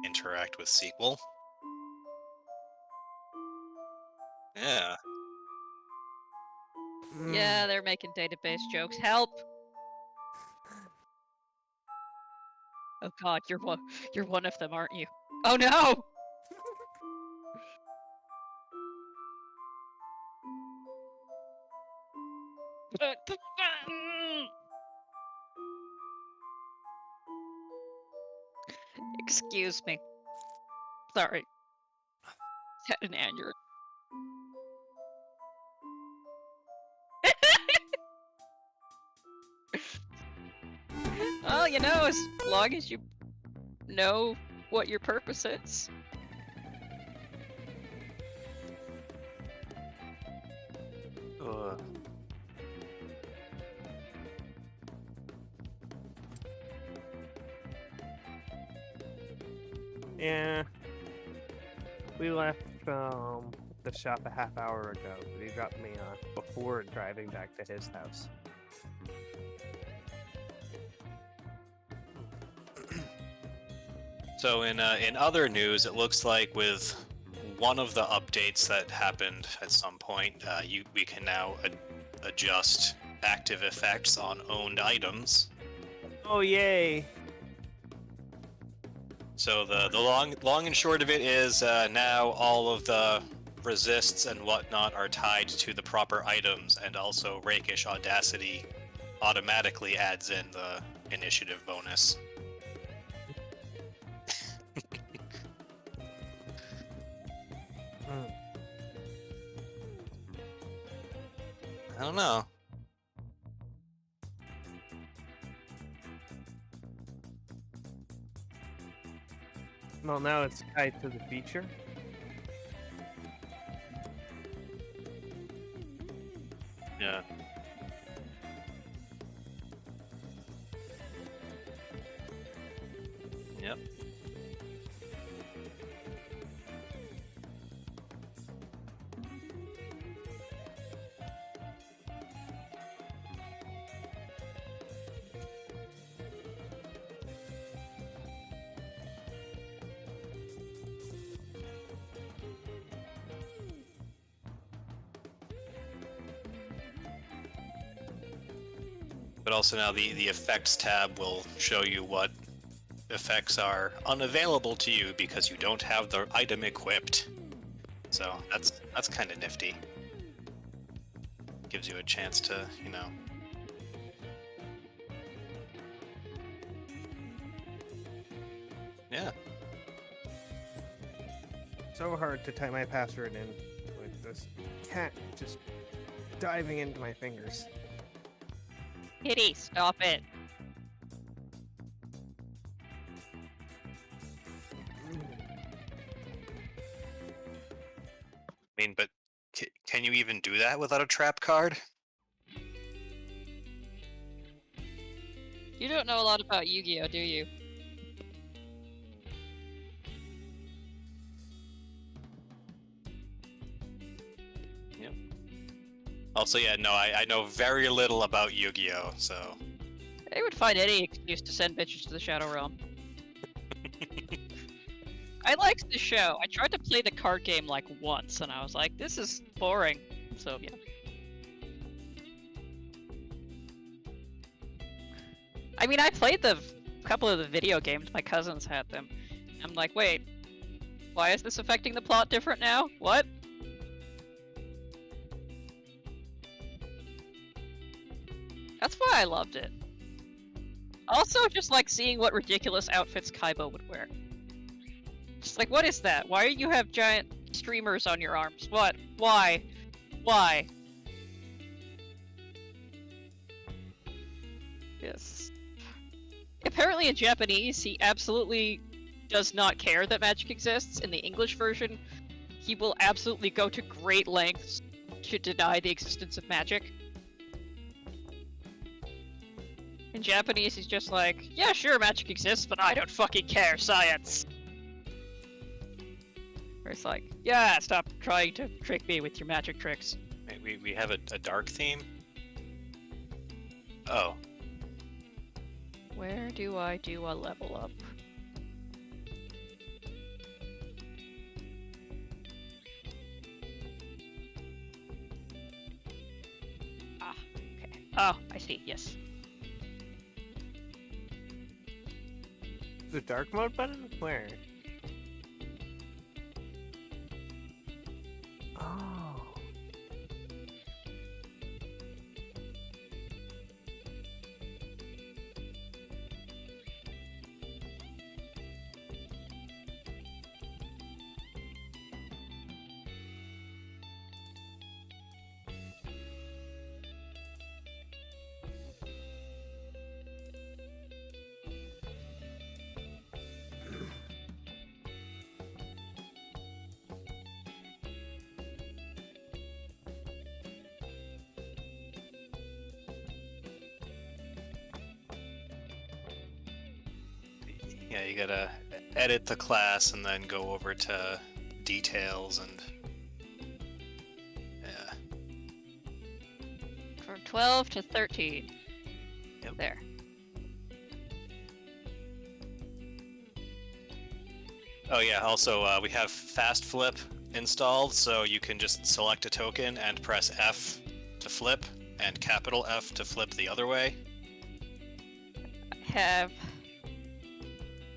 Interact with sequel. Yeah. Yeah, they're making database jokes. Help! Oh god, you're one of them, aren't you? Oh no! Excuse me. Sorry. Had an aneurysm. Well, you know, as long as you know what your purpose is. Yeah. We left the shop a half hour ago, but he dropped me off before driving back to his house. So in other news, it looks like with one of the updates that happened at some point, we can now adjust active effects on owned items. Oh yay! So the long and short of it is now all of the resists and whatnot are tied to the proper items, and also Rakish Audacity automatically adds in the initiative bonus. I don't know. Well, now it's tied to the feature. Yeah. Yep. But also now the effects tab will show you what effects are unavailable to you because you don't have the item equipped. So that's kind of nifty. Gives you a chance to, you know. Yeah. So hard to type my password in with this cat just diving into my fingers. Kitty, stop it. I mean, but can you even do that without a trap card? You don't know a lot about Yu-Gi-Oh, do you? Yep. Also, yeah, no, I know very little about Yu-Gi-Oh, so... They would find any excuse to send bitches to the Shadow Realm. I liked the show. I tried to play the card game like once, and I was like, this is boring. So, yeah. I mean, I played the couple of the video games. My cousins had them. I'm like, wait, why is this affecting the plot different now? What? That's why I loved it. Also, just like seeing what ridiculous outfits Kaiba would wear. Just like, what is that? Why do you have giant streamers on your arms? What? Why? Why? Yes. Apparently in Japanese, he absolutely does not care that magic exists. In the English version, he will absolutely go to great lengths to deny the existence of magic. In Japanese, he's just like, yeah, sure, magic exists, but I don't fucking care, science! Where it's like, yeah, stop trying to trick me with your magic tricks. Wait, we have a dark theme? Oh. Where do I do a level up? Ah, okay. Oh, I see, yes. The dark mode button? Where? Oh. Yeah, you gotta edit the class and then go over to details and... Yeah. From 12 to 13. Yep. There. Oh yeah, also we have fast flip installed, so you can just select a token and press F to flip, and capital F to flip the other way.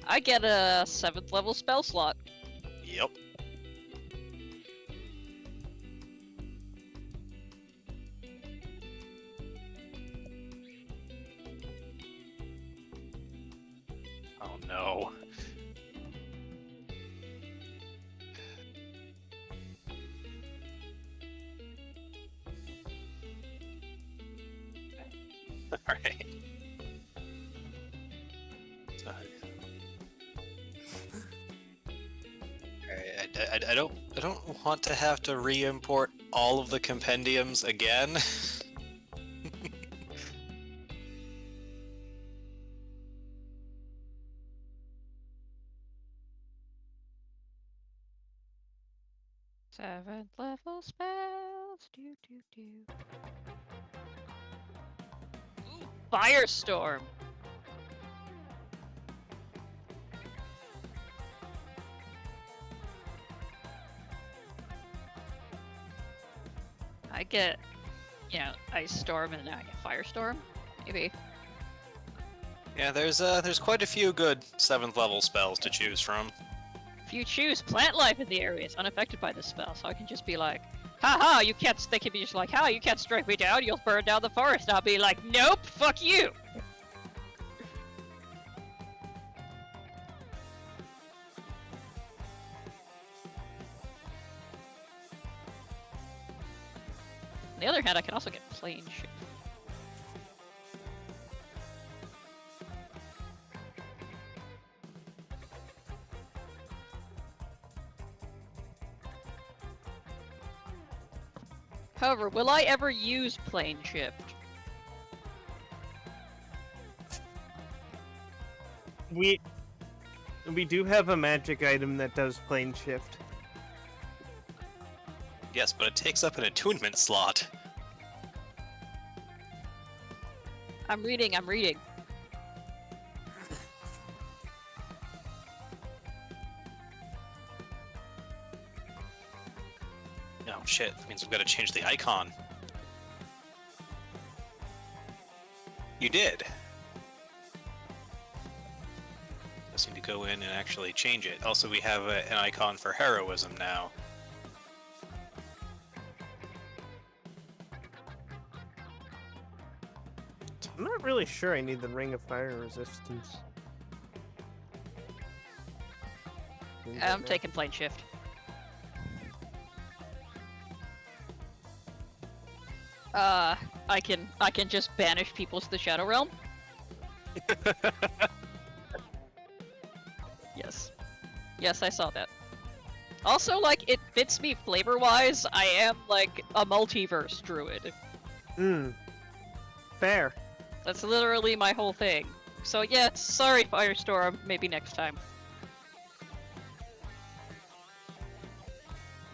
I get a 7th level spell slot. Yep. Oh no. Alright. I don't want to have to re-import all of the compendiums again. Seventh level spells. Ooh, Firestorm. I get, Ice Storm and then I get Firestorm, maybe. Yeah, Yeah, there's quite a few good 7th level spells to choose from. If you choose plant life in the area, it's unaffected by this spell, so I can just be like, haha, you can't. They can be just like, ha, you can't strike me down. You'll burn down the forest. I'll be like, nope, fuck you. On the other hand, I can also get plane shift. However, will I ever use plane shift? We do have a magic item that does plane shift. Yes, but it takes up an attunement slot. I'm reading. Oh shit, that means we've got to change the icon. You did. Just need to go in and actually change it. Also, we have an icon for Heroism now. I'm not really sure I need the Ring of Fire Resistance. I'm taking plane shift. I can just banish people to the Shadow Realm. Yes, I saw that. Also, like, it fits me flavor-wise. I am, like, a multiverse druid. Fair. That's literally my whole thing. So yeah, sorry Firestorm, maybe next time.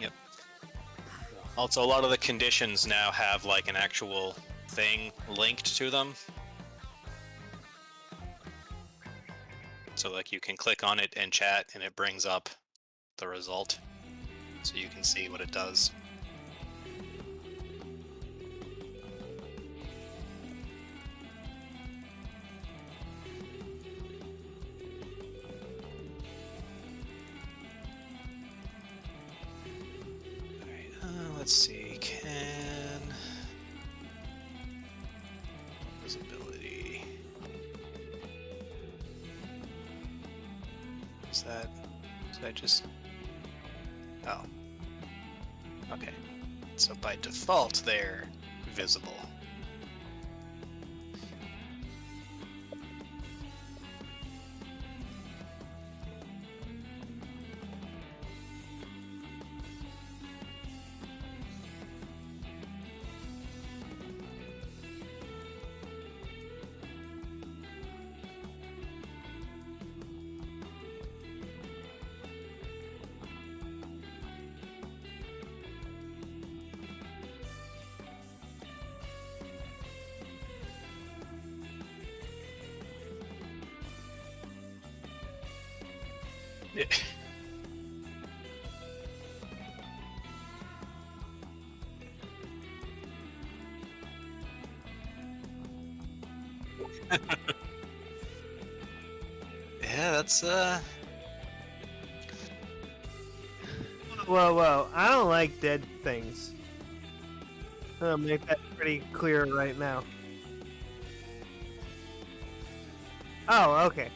Yep. Also, a lot of the conditions now have, like, an actual thing linked to them. So, like, you can click on it and chat, and it brings up the result. So you can see what it does. Let's see, can visibility. Is that, did I just, oh, okay. So by default, they're visible. Yeah, that's Whoa, I don't like dead things. I'll make that pretty clear right now. Oh, okay.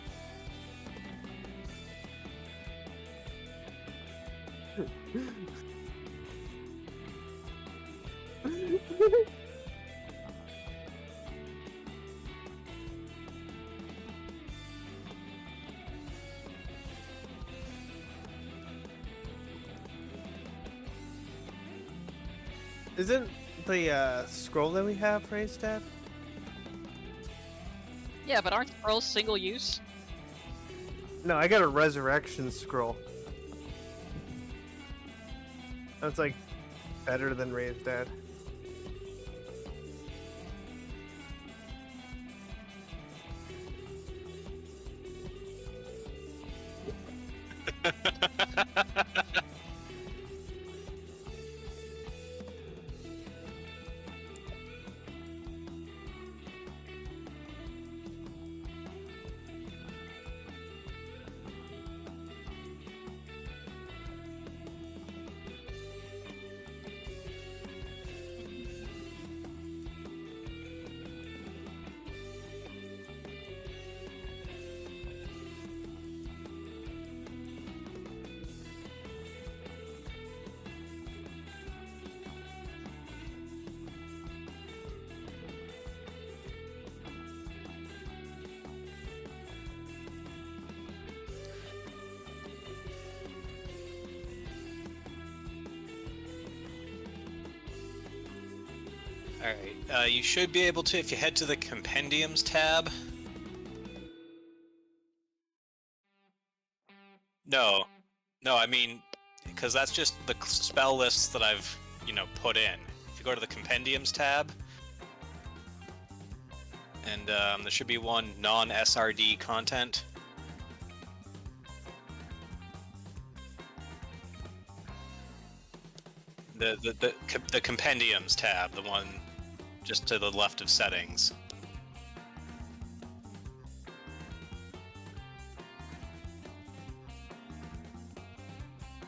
Isn't the scroll that we have raised at? Yeah, but aren't scrolls single use? No, I got a resurrection scroll. That's like better than raised at. Alright, you should be able to if you head to the Compendiums tab. No. No, I mean, because that's just the spell lists that I've, put in. If you go to the Compendiums tab, and there should be one non-SRD content. The Compendiums tab, the one just to the left of settings.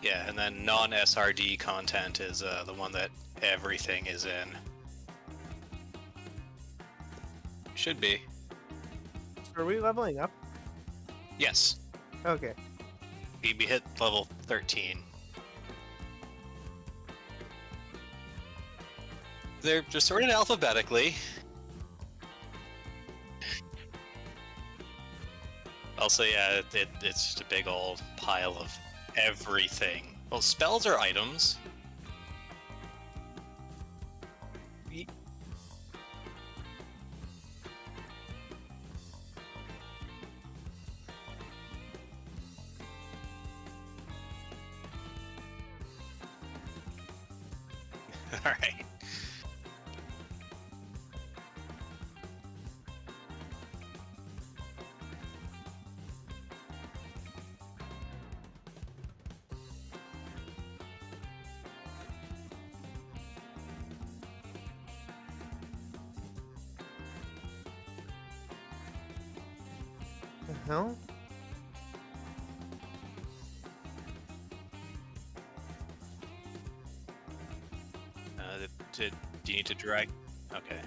Yeah, and then non-SRD content is the one that everything is in. Should be. Are we leveling up? Yes. Okay. We hit level 13. They're just sorted alphabetically. Also, yeah, it's just a big old pile of everything. Well, spells are items. Alright. The hell? Do you need to drag? Okay.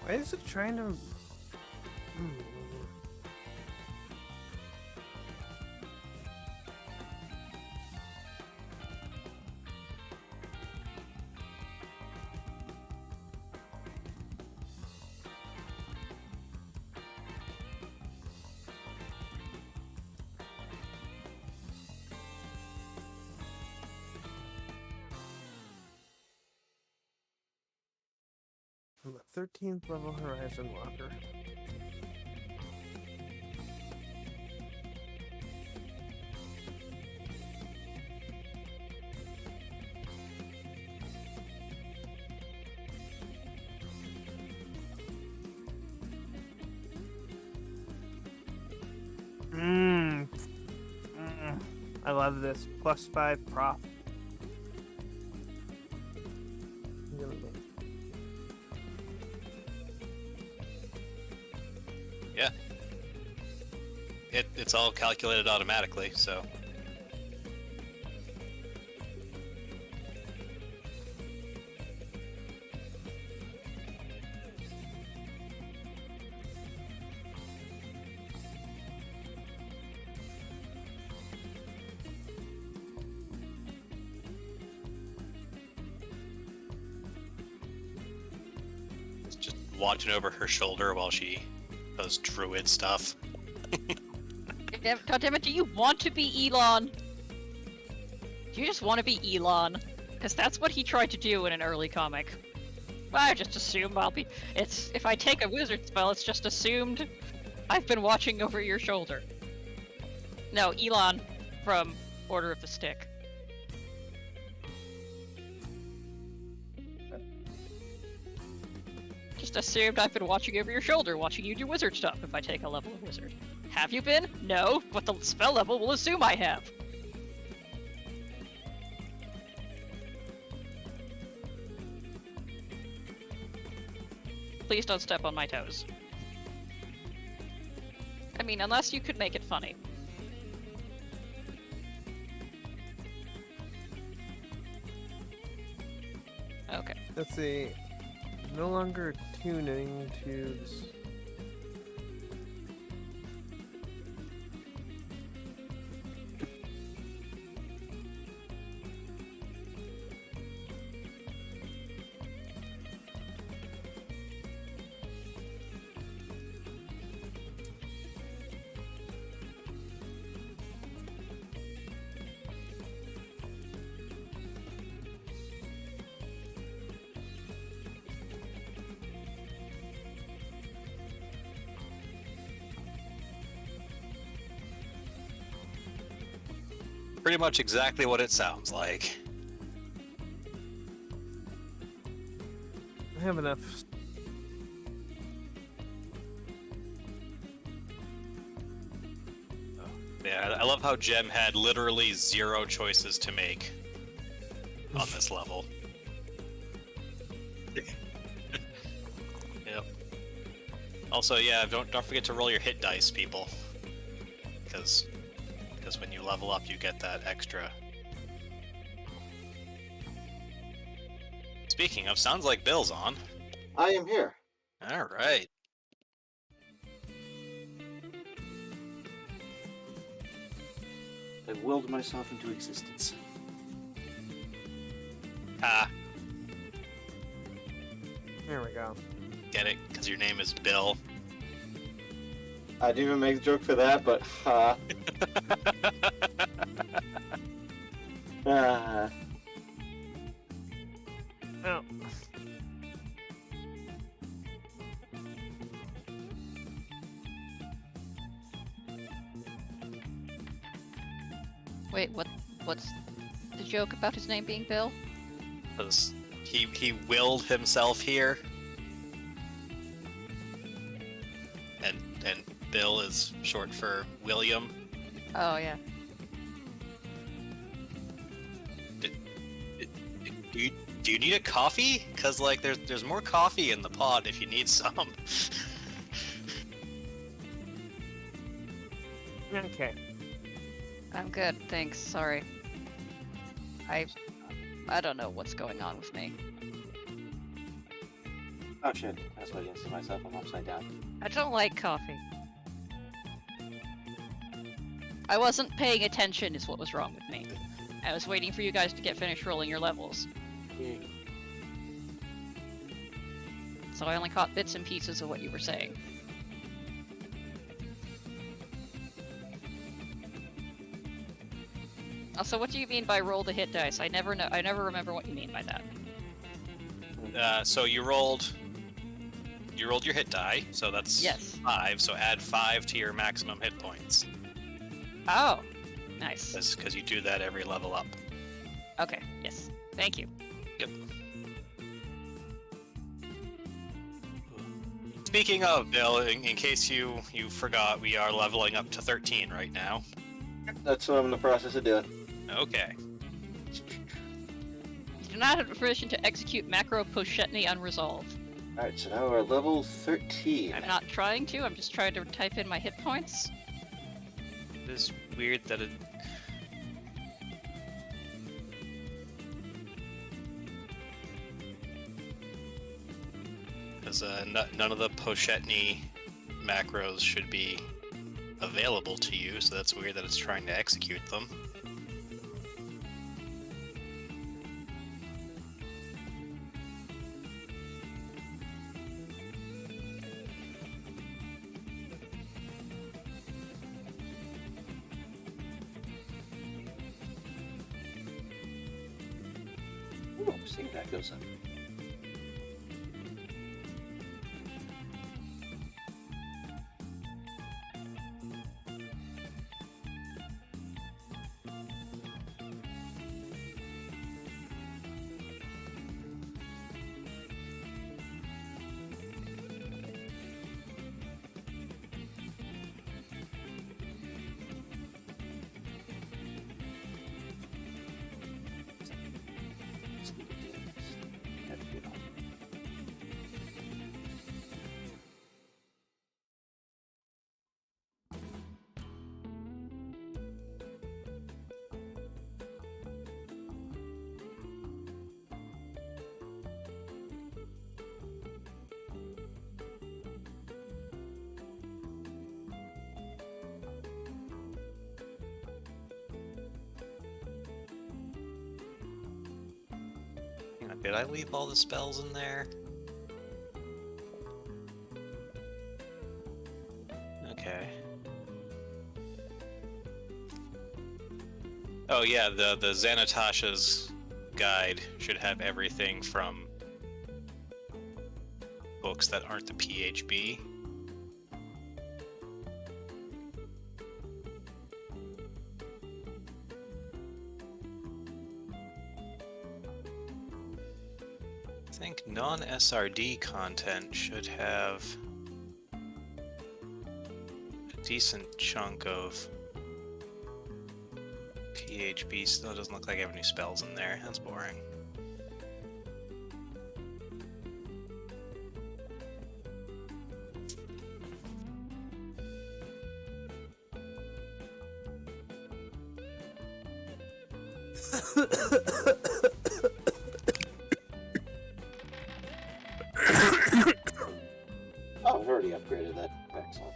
Why is it trying to... I'm a 13th level Horizon Walker. I love this. +5 prop. Yeah. It's all calculated automatically, so. It's just watching over her shoulder while she does druid stuff. God damn it, do you want to be Elon? Do you just want to be Elon? Because that's what he tried to do in an early comic. I just assume I'll be... if I take a wizard spell, it's just assumed I've been watching over your shoulder. No, Elon from Order of the Stick. Just assumed I've been watching over your shoulder, watching you do wizard stuff if I take a level of wizard. Have you been? No, but the spell level will assume I have. Please don't step on my toes. I mean, unless you could make it funny. Okay. Let's see. No longer tuning to this. pretty much exactly what it sounds like. I have enough. Yeah, I love how Jem had literally 0 choices to make on this level. Yep. Also, yeah, don't forget to roll your hit dice, people, because when you level up, you get that extra. Speaking of, sounds like Bill's on. I am here. All right. I willed myself into existence. Ah, There we go. get it? Because your name is Bill. I didn't even make the joke for that, but ha. Ah. Oh. Wait, what's the joke about his name being Bill? Because he willed himself here. And Bill is short for William. Oh yeah. Do you need a coffee? Cause like there's more coffee in the pod if you need some. Okay. I'm good, thanks. Sorry. I don't know what's going on with me. Oh shit, that's why I didn't see myself. I'm upside down. I don't like coffee. I wasn't paying attention is what was wrong with me. I was waiting for you guys to get finished rolling your levels. So I only caught bits and pieces of what you were saying. Also, what do you mean by roll the hit dice? I never remember what you mean by that. So you rolled your hit die, so that's Yes. 5. So add 5 to your maximum hit points, Oh, nice. because you do that every level up. Okay, yes. Thank you. Yep. Speaking of, Bill, in case you forgot, we are leveling up to 13 right now. That's what I'm in the process of doing. Okay. You do not have permission to execute macro Pochetny unresolved. Alright, so now we're at level 13. I'm not trying to, I'm just trying to type in my hit points. It is weird that it... Because none of the Pochetny macros should be available to you, so that's weird that it's trying to execute them. Ooh, see that goes up. Did I leave all the spells in there? Okay. Oh yeah, the Xanatasha's guide should have everything from books that aren't the PHB. think non-SRD content should have a decent chunk of PHB. Still doesn't look like I have any spells in there. That's boring. Oh, I've already upgraded that. Excellent.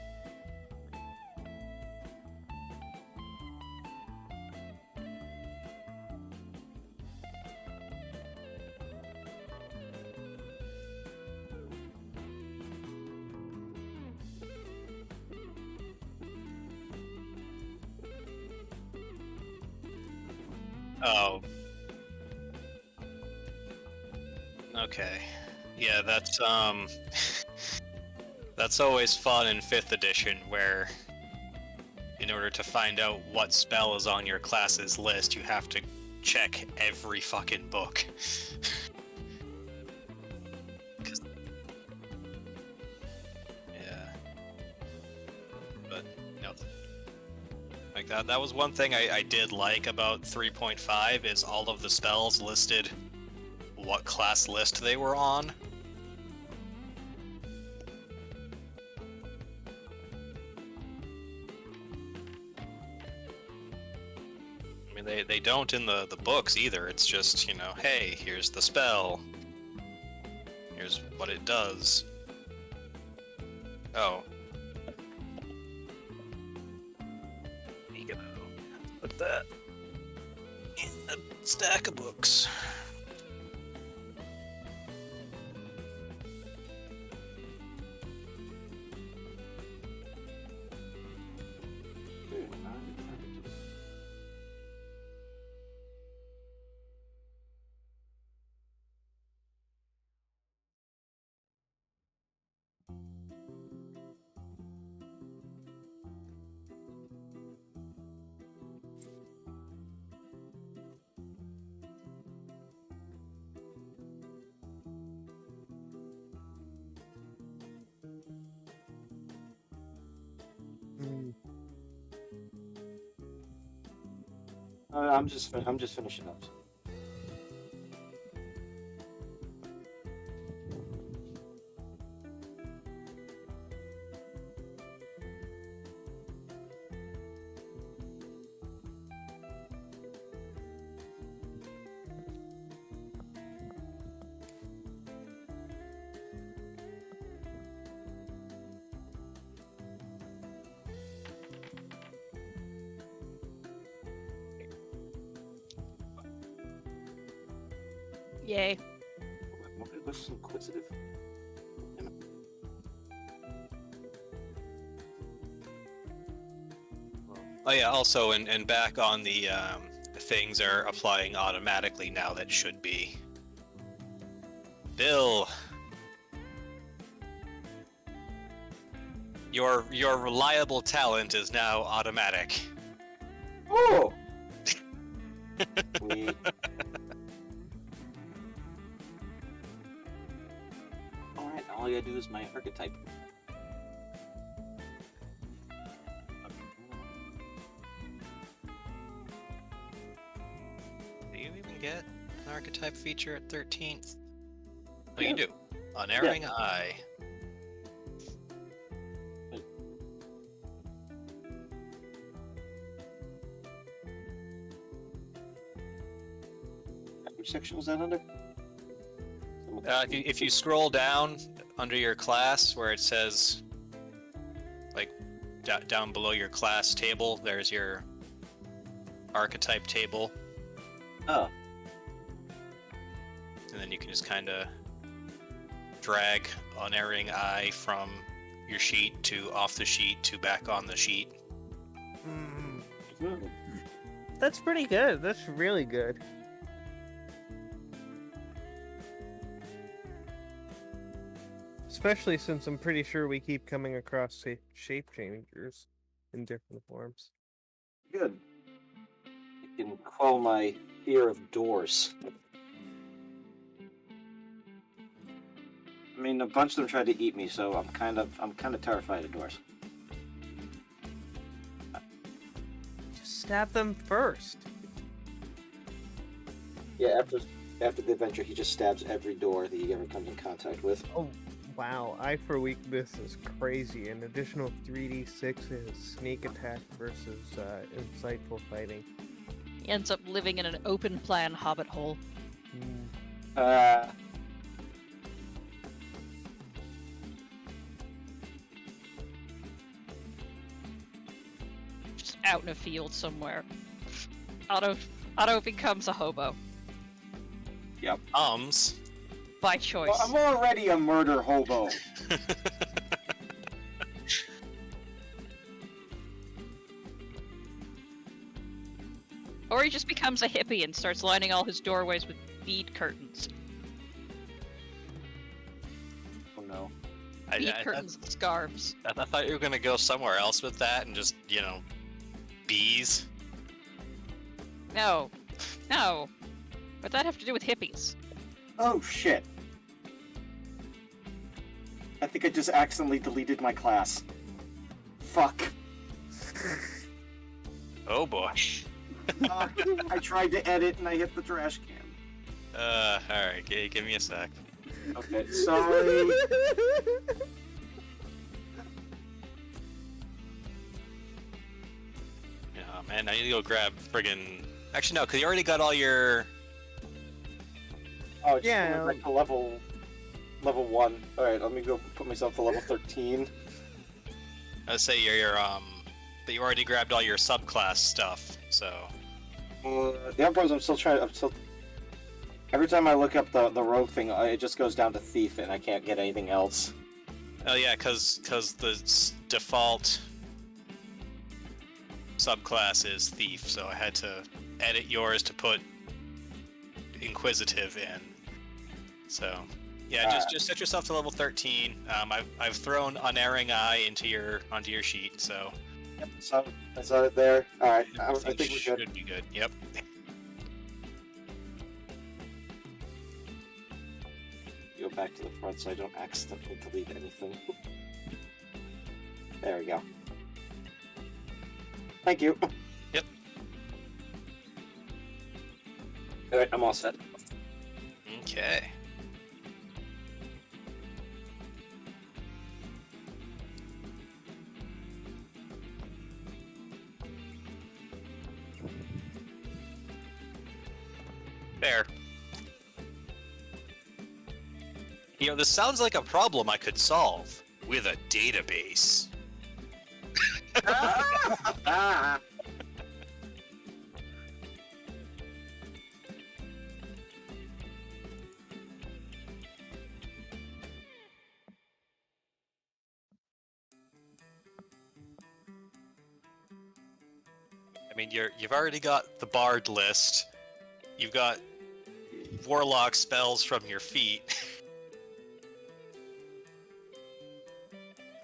Oh. Okay. Yeah, that's that's always fun in 5th edition, where in order to find out what spell is on your class's list, you have to check every fucking book. 'Cause- yeah. But no. Like that was one thing I did like about 3.5 is all of the spells listed what class list they were on. I mean, they don't in the books either. It's just, you know, hey, here's the spell. Here's what it does. Oh. You gonna put that in the stack of books. I'm just finishing up. Yay. What's inquisitive? Oh yeah, also, and back on the things are applying automatically now that should be. Bill, your reliable talent is now automatic. Oh. Sweet. Alright, all I gotta do is my archetype. Do you even get an archetype feature at 13th? Oh, Yeah. you do. Unerring Eye. Which section was that under? If you scroll down under your class where it says, like, down below your class table, there's your archetype table, Oh, and then you can just kind of drag Unerring Eye from your sheet to off the sheet to back on the sheet. That's pretty good. That's really good. Especially since I'm pretty sure we keep coming across shape changers in different forms. good. You can quell my fear of doors. I mean, a bunch of them tried to eat me, so I'm kind of terrified of doors. Just stab them first. Yeah, after the adventure, he just stabs every door that he ever comes in contact with. Oh, wow. Eye for weakness is crazy. An additional 3d6 is sneak attack versus insightful fighting. He ends up living in an open plan hobbit hole. Just out in a field somewhere. Otto becomes a hobo. Yep. By choice. Well, I'm already a murder hobo. Or he just becomes a hippie and starts lining all his doorways with bead curtains. Oh no. Bead curtains and scarves. I thought you were gonna go somewhere else with that and just, bees. No. No. What'd that have to do with hippies? Oh shit. I think I just accidentally deleted my class. Fuck. Oh boy. I tried to edit and I hit the trash can. Alright, give me a sec. Okay, sorry. Yeah, man, I need to go grab friggin'... Actually, no, because you already got all your... Oh, just Yeah. went back to level 1. Alright, let me go put myself to level 13. Let's say that you already grabbed all your subclass stuff, so... The other problem is I'm still... Every time I look up the rogue thing, it just goes down to thief and I can't get anything else. Oh yeah, because the default subclass is thief, so I had to edit yours to put inquisitive in. So yeah, just set yourself to level 13. I've thrown unerring eye onto your sheet, so Yep, so I saw it there. Alright, I think we should should. be good. Yep. Go back to the front so I don't accidentally delete anything. There we go. Thank you. Yep. Alright, I'm all set. Okay. There. This sounds like a problem I could solve with a database. I mean, you've already got the bard list. You've got warlock spells from your feet.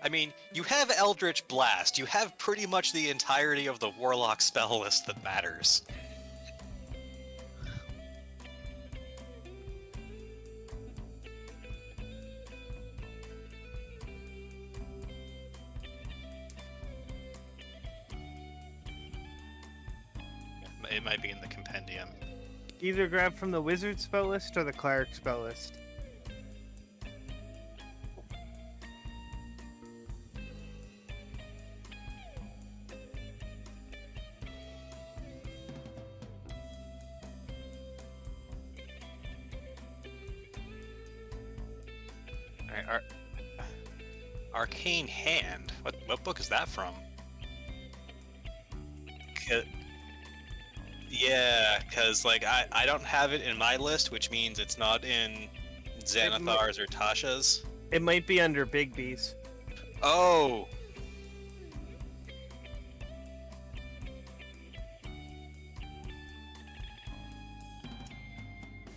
I mean, you have Eldritch Blast. You have pretty much the entirety of the warlock spell list that matters. It might be in the compendium. Either grab from the wizard spell list or the cleric spell list. Alright, Arcane Hand. What book is that from? Yeah, because I don't have it in my list, which means it's not in Xanathar's or Tasha's. It might be under Big B's. Oh!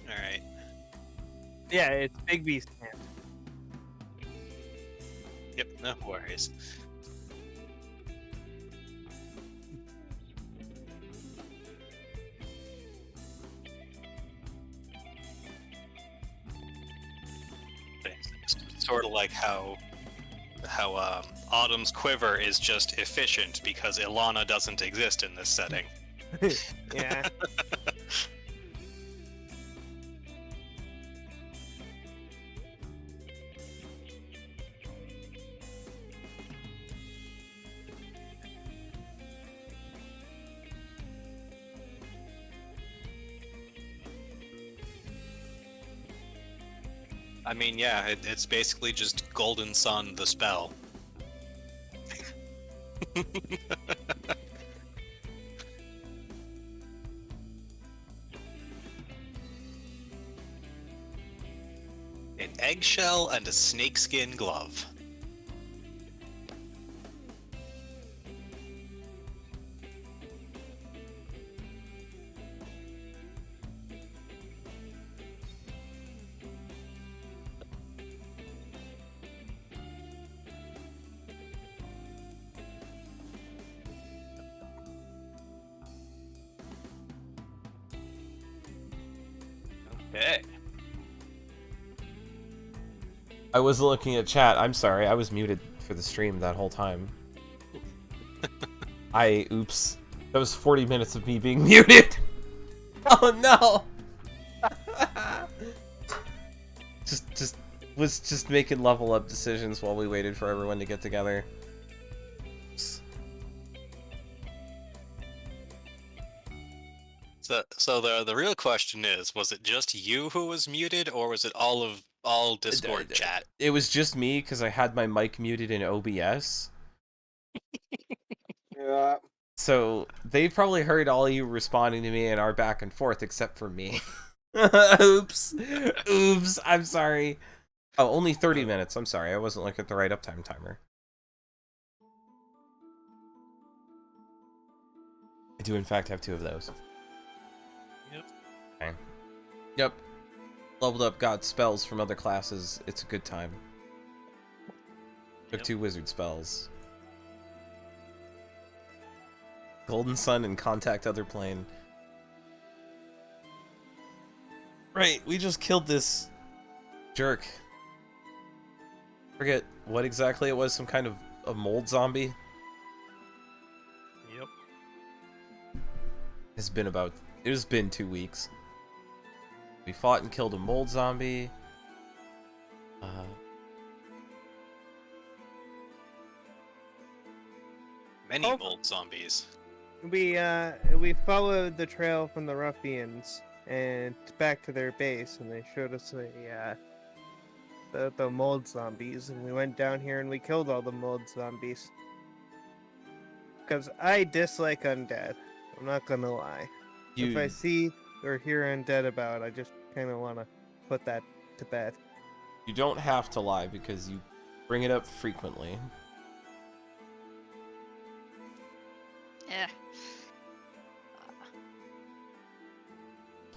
Alright. Yeah, it's Big B's hand. Yep, no worries. sort of like how Autumn's quiver is just efficient because Ilana doesn't exist in this setting. Yeah. I mean, yeah, it's basically just Golden Sun, the spell. An eggshell and a snakeskin glove. Okay. I wasn't looking at chat. I'm sorry. I was muted for the stream that whole time. Oops. That was 40 minutes of me being muted. Oh no. just making level up decisions while we waited for everyone to get together. Oops. So the real question is, was it just you who was muted, or was it all Discord chat? It was just me because I had my mic muted in OBS. Yeah. So they probably heard all you responding to me and our back and forth, except for me. Oops. Oops. I'm sorry. Oh, only 30 minutes. I'm sorry. I wasn't looking at the right uptime timer. I do, in fact, have 2 of those. Yep. Okay. Yep. Leveled up, got spells from other classes. It's a good time. Took 2 wizard spells. Golden Sun and Contact Other Plane. Right, we just killed this jerk. Forget what exactly it was, some kind of a mold zombie. Yep. It has been 2 weeks. We fought and killed a mold zombie. Many mold zombies. We followed the trail from the ruffians and back to their base, and they showed us the mold zombies, and we went down here and we killed all the mold zombies. Because I dislike undead. I'm not gonna lie. If I see or hear undead about, I just kind of want to put that to bed. You don't have to lie because you bring it up frequently. Eh.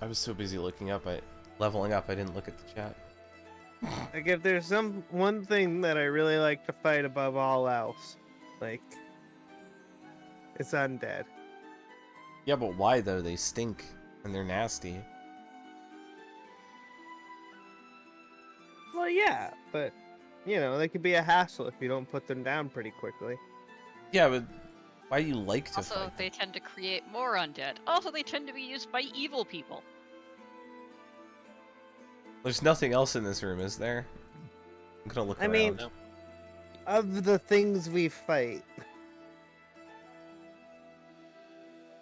I was so busy leveling up, I didn't look at the chat. Like, if there's one thing that I really like to fight above all else, like, it's undead. Yeah, but why though? They stink and they're nasty. Well, yeah, but, you know, they could be a hassle if you don't put them down pretty quickly. Yeah, but why do you like to Also, fight they tend to create more undead. Also, they tend to be used by evil people. There's nothing else in this room, is there? I'm gonna look around. I mean, of the things we fight,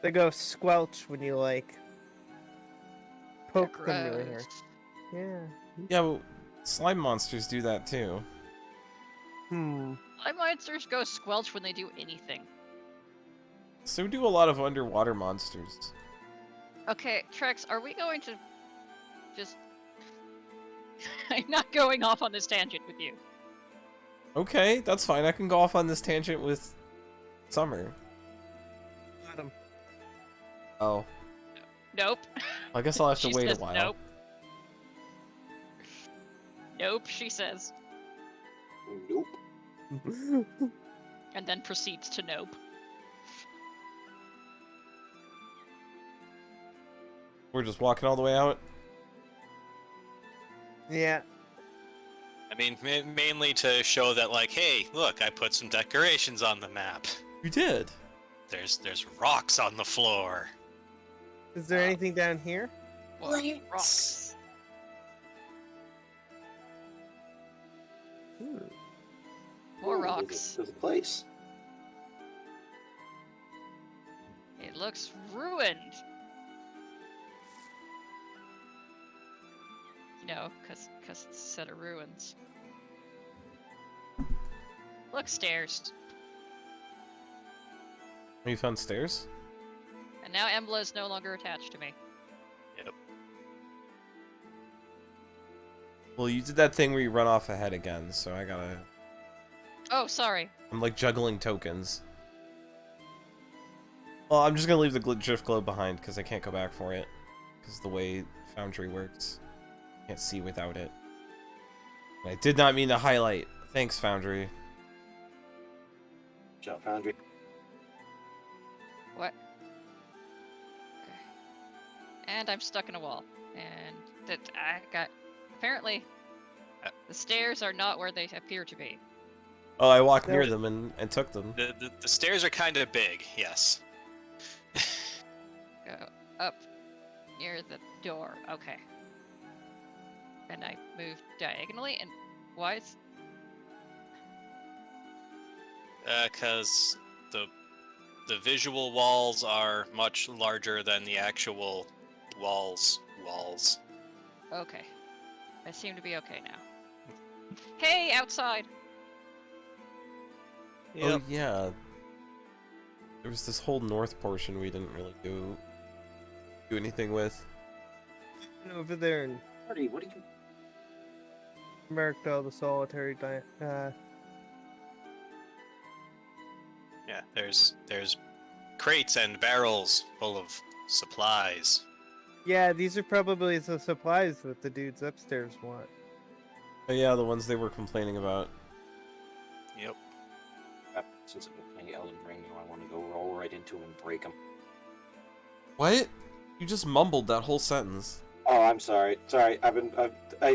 they go squelch when you, like, poke them really hard. Gross. Yeah. Yeah, but slime monsters do that too. Hmm. My monsters go squelch when they do anything. So do a lot of underwater monsters. Okay, Trex, are we going to just... I'm not going off on this tangent with you. Okay, that's fine. I can go off on this tangent with Summer. Adam. Oh. Nope. I guess I'll have to She wait a says while. Nope. Nope, she says. Nope. And then proceeds to nope. We're just walking all the way out. Yeah. I mean, mainly to show that, like, hey, look, I put some decorations on the map. You did. There's rocks on the floor. Is there anything down here? Well, rocks. More Ooh, rocks. There's a place. It looks ruined. You know, cause it's a set of ruins. Look, stairs. You found stairs? And now Embla is no longer attached to me. Yep. Well, you did that thing where you run off ahead again, so I gotta... Oh, sorry. I'm like juggling tokens. Well, I'm just gonna leave the drift globe behind because I can't go back for it. Because the way Foundry works. Can't see without it. And I did not mean to highlight. Thanks, Foundry. Good job, Foundry. What? Okay. And I'm stuck in a wall. And that I got... Apparently, the stairs are not where they appear to be. Oh, I walked near them and took them. The stairs are kind of big, yes. Go up near the door. Okay. And I move diagonally, and why is... Because the visual walls are much larger than the actual walls. Okay. I seem to be okay now. Hey, outside! Yep. Oh, yeah. There was this whole north portion we didn't really do anything with. Over there and Marty, what are you... marked all the solitary Yeah, there's crates and barrels full of supplies. Yeah, these are probably the supplies that the dudes upstairs want. Oh, yeah, the ones they were complaining about. Yep. Since I've been playing Elden Ring, I want to go roll right into him and break him. What? You just mumbled that whole sentence. Oh, I'm sorry. Sorry, I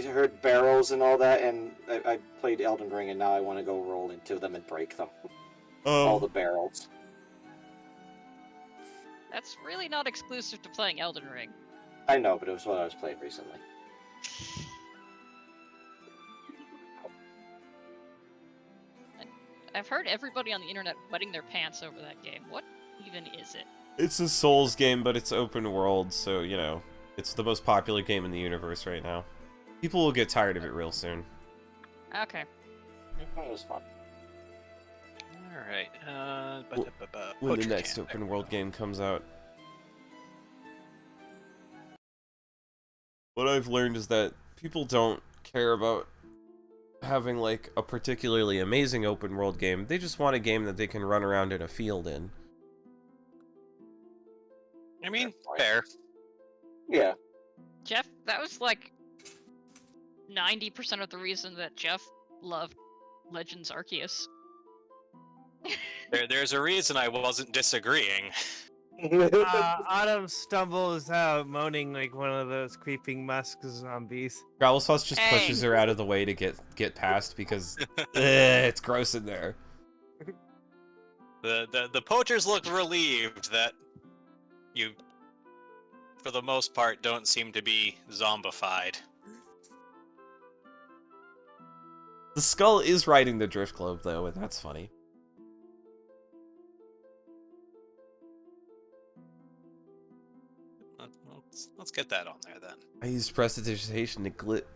heard barrels and all that, and I played Elden Ring, and now I want to go roll into them and break them. All the barrels. That's really not exclusive to playing Elden Ring. I know, but it was what I was playing recently. I've heard everybody on the internet wetting their pants over that game. What even is it? It's a Souls game, but it's open world, so, you know, it's the most popular game in the universe right now. People will get tired of it real soon. Okay. It was fun. Alright, When the next open world game comes out. What I've learned is that people don't care about having, like, a particularly amazing open world game. They just want a game that they can run around in a field in. I mean, fair. Yeah. Jeff, that was like 90% of the reason that Jeff loved Legends Arceus. There's a reason I wasn't disagreeing. Autumn stumbles out, moaning like one of those creeping musk zombies. Growlithe just Hey. pushes her out of the way to get past because it's gross in there. The poachers look relieved that you, for the most part, don't seem to be zombified. The skull is riding the drift globe, though, and that's funny. Let's get that on there then. I used prestidigitation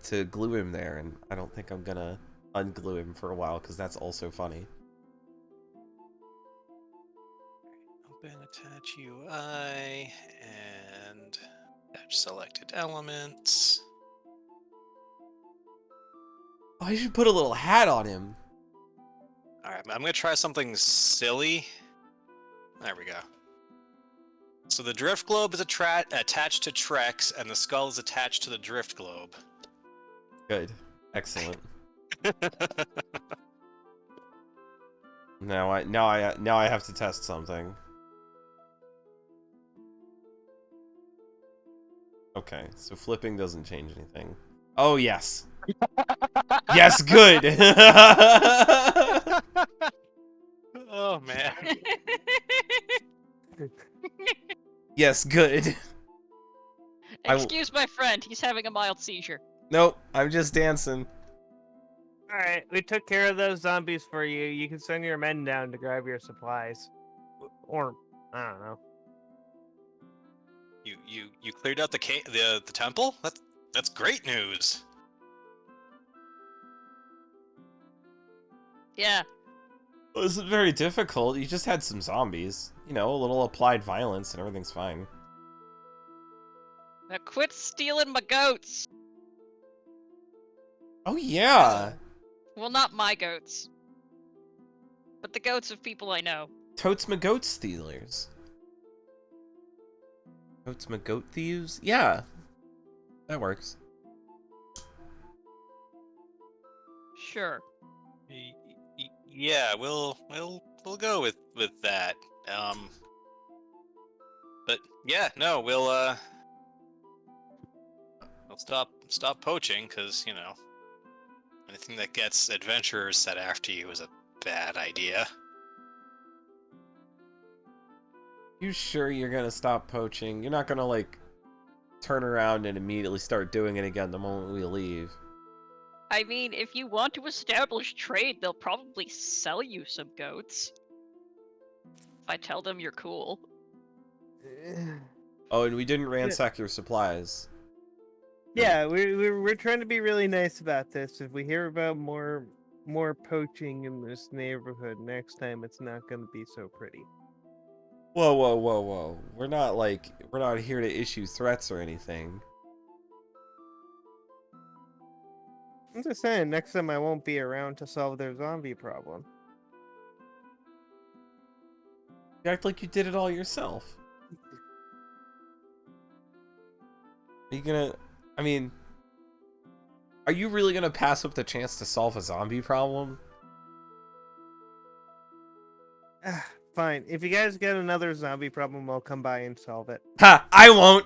to glue him there, and I don't think I'm gonna unglue him for a while, because that's also funny. Open, attach UI, and attach selected elements. Oh, I should put a little hat on him. Alright, I'm gonna try something silly. There we go. So the drift globe is attached to Trex, and the skull is attached to the drift globe. Good. Excellent. Now I have to test something. Okay, so flipping doesn't change anything. Oh yes. Yes, good. Oh man. Yes, good. Excuse my friend, he's having a mild seizure. Nope, I'm just dancing. Alright, we took care of those zombies for you. You can send your men down to grab your supplies. Or, I don't know. You cleared out the temple? That's great news. Yeah. It wasn't very difficult. You just had some zombies. You know, a little applied violence and everything's fine. Now quit stealing my goats! Oh, yeah. Well, not my goats. But the goats of people I know. Totes my goat stealers. Totes my goat thieves? Yeah. That works. Sure. Yeah, we'll go with that. But yeah, no, we'll stop poaching, because you know, anything that gets adventurers set after you is a bad idea. You sure you're gonna stop poaching? You're not gonna, like, turn around and immediately start doing it again the moment we leave. I mean, if you want to establish trade, they'll probably sell you some goats. If I tell them you're cool. Oh, and we didn't ransack your supplies. Yeah, we're trying to be really nice about this. If we hear about more poaching in this neighborhood next time, it's not going to be so pretty. Whoa, whoa, whoa, whoa. We're not here to issue threats or anything. I'm just saying, next time I won't be around to solve their zombie problem. You act like you did it all yourself. Are you gonna... I mean... Are you really gonna pass up the chance to solve a zombie problem? Fine. If you guys get another zombie problem, I'll come by and solve it. Ha! I won't!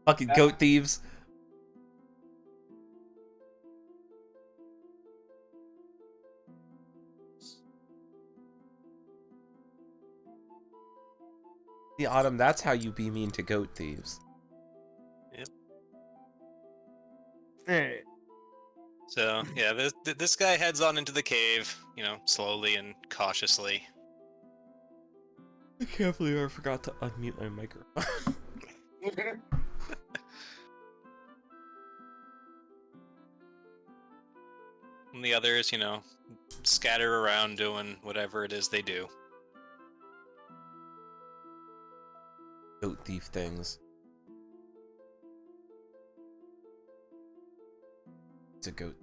Fucking goat thieves. The Autumn, that's how you be mean to goat thieves. Yep. Alright. So yeah, this guy heads on into the cave, you know, slowly and cautiously. I can't believe I forgot to unmute my microphone. And the others, you know, scatter around doing whatever it is they do. Goat thief things. It's a goat.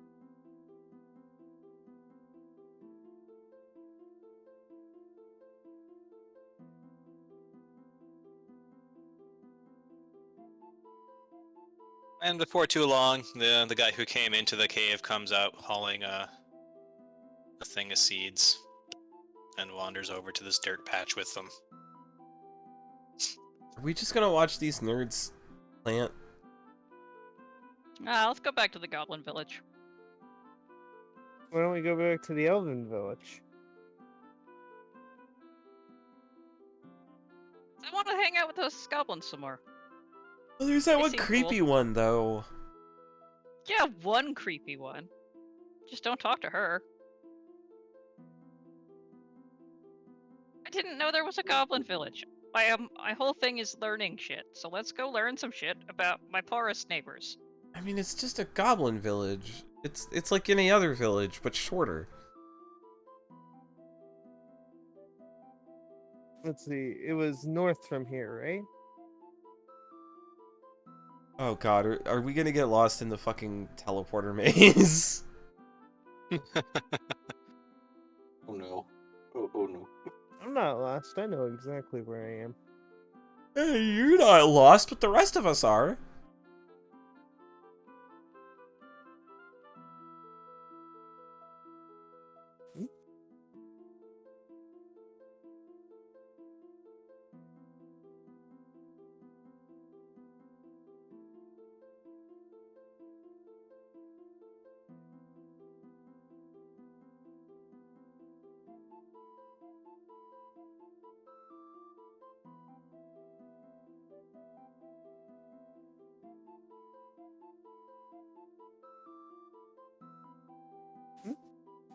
And before too long, the guy who came into the cave comes out hauling a thing of seeds and wanders over to this dirt patch with them. Are we just gonna watch these nerds plant? Let's go back to the Goblin Village. Why don't we go back to the Elven Village? I want to hang out with those goblins some more. Oh, there's that They one seem creepy cool. one, though. Yeah, one creepy one. Just don't talk to her. I didn't know there was a Goblin Village. My whole thing is learning shit, so let's go learn some shit about my poorest neighbors. I mean, it's just a goblin village. It's like any other village, but shorter. Let's see. It was north from here, right? Oh god, are we gonna get lost in the fucking teleporter maze? Oh no. Oh no. I'm not lost. I know exactly where I am. Hey, you're not lost, but the rest of us are.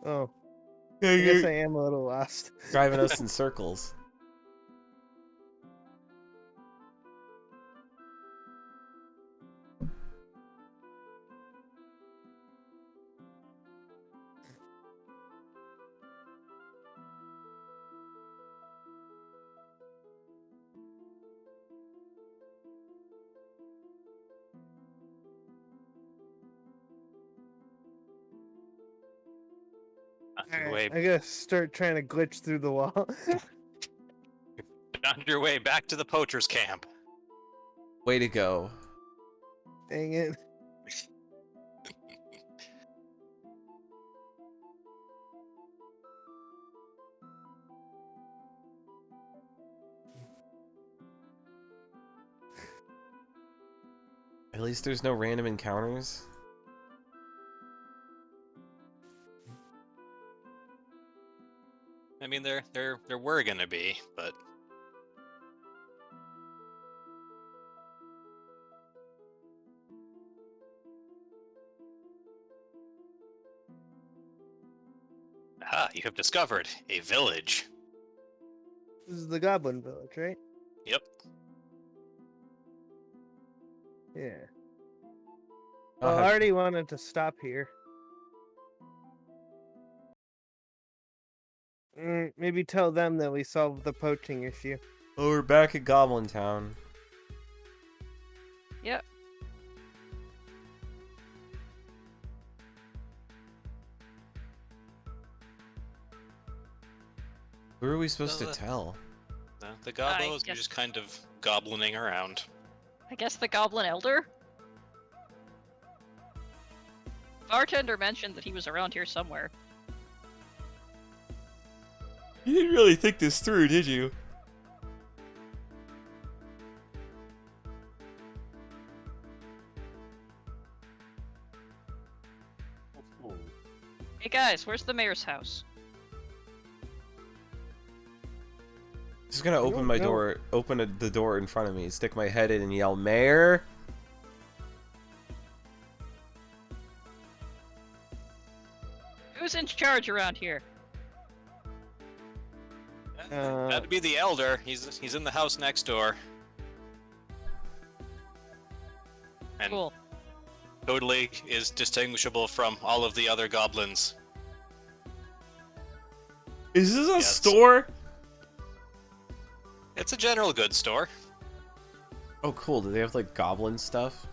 Oh, Yeah, I guess I you're am a little lost. driving us in circles. On your Alright, way, I gotta start trying to glitch through the wall. on your way back to the poacher's camp. Way to go. Dang it. At least there's no random encounters. I mean, there were gonna be, but you have discovered a village. This is the Goblin Village, right? Yep. Yeah. I'll Well, I have- already wanted to stop here. Maybe tell them that we solved the poaching issue. Oh, we're back at Goblin Town. Yep. Who are we supposed to Uh, tell? The gobos are guess- just kind of goblining around. I guess the Goblin Elder? Bartender mentioned that he was around here somewhere. You didn't really think this through, did you? Hey guys, where's the mayor's house? Just gonna I open don't my know. door, the door in front of me, stick my head in and yell, "Mayor!" Who's in charge around here? That'd be the elder. He's in the house next door. And Cool. totally is distinguishable from all of the other goblins. Is this a Yes. store? It's a general goods store. Oh, cool. Do they have like goblin stuff?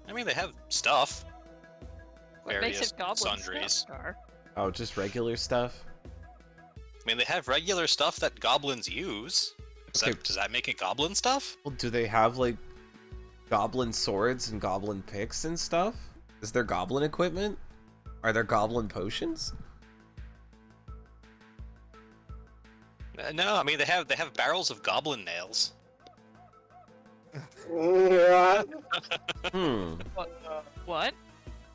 I mean, they have stuff. What makes Various it Goblin sundries. stuff, Scar? Oh, just regular stuff? I mean, they have regular stuff that goblins use. Okay. Does that make it goblin stuff? Well, do they have like goblin swords and goblin picks and stuff? Is there goblin equipment? Are there goblin potions? No, I mean they have barrels of goblin nails. Hmm. What?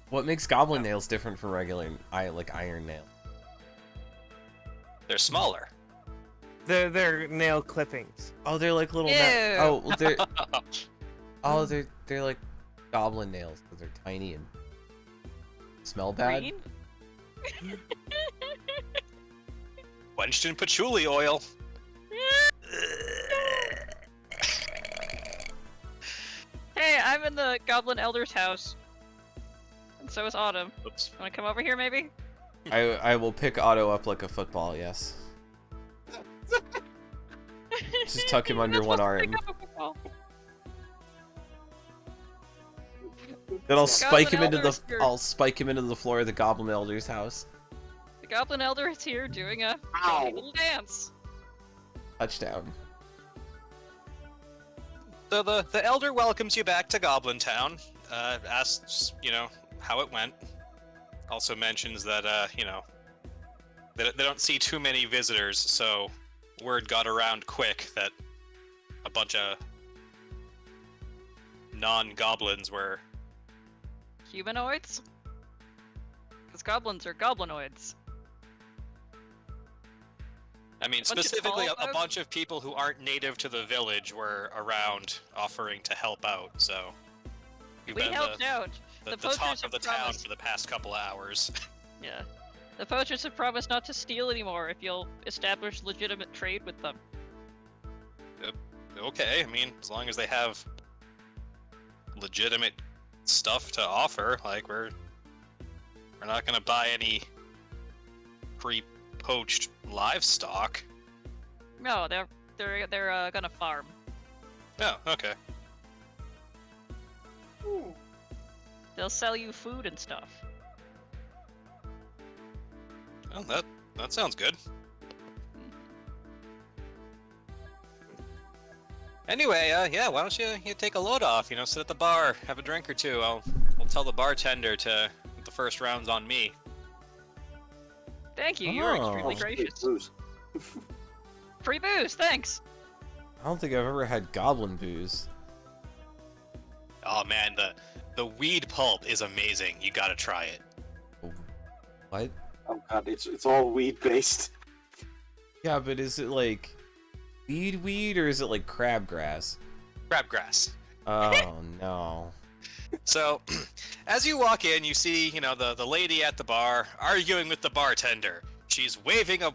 What makes goblin nails different from regular iron nail? They're smaller. They're nail clippings. Oh, they're like little. Ew. Oh, well, they're like goblin nails because they're tiny and smell bad. Green? Quenched in patchouli oil. Hey, I'm in the Goblin Elder's house. And so is Autumn. Oops. Wanna come over here, maybe? I will pick Otto up like a football. Yes. Just tuck him under You're one supposed to arm. pick up a football. Then I'll The spike him Goblin into Elder the is here. I'll spike him into the floor of the Goblin Elder's house. The Goblin Elder is here doing a Ow. little dance. Touchdown. So the elder welcomes you back to Goblin Town. Asks how it went. Also mentions that they don't see too many visitors, so word got around quick that a bunch of non-goblins were. Humanoids? Because goblins are goblinoids. I mean, Bunch of specifically, tall a folk? bunch of people who aren't native to the village were around offering to help out, so. You've We been helped out. the The talk poachers of the have town promised. for the past couple of hours. Yeah. The poachers have promised not to steal anymore if you'll establish legitimate trade with them. Okay, I mean, as long as they have legitimate stuff to offer, like we're not gonna buy any pre-poached livestock. No, they're gonna farm. Oh, okay. They'll sell you food and stuff. Well, that sounds good. Anyway, yeah, why don't you take a load off? You know, sit at the bar, have a drink or two. I'll tell the bartender to the first round's on me. Thank you. You're Oh. extremely gracious. Free booze, thanks. I don't think I've ever had goblin booze. Oh man, the weed pulp is amazing. You gotta try it. What? Oh god, it's all weed based. Yeah, but is it like weed or is it like crabgrass? Crabgrass. Oh no. So, as you walk in, you see, the lady at the bar arguing with the bartender. She's waving a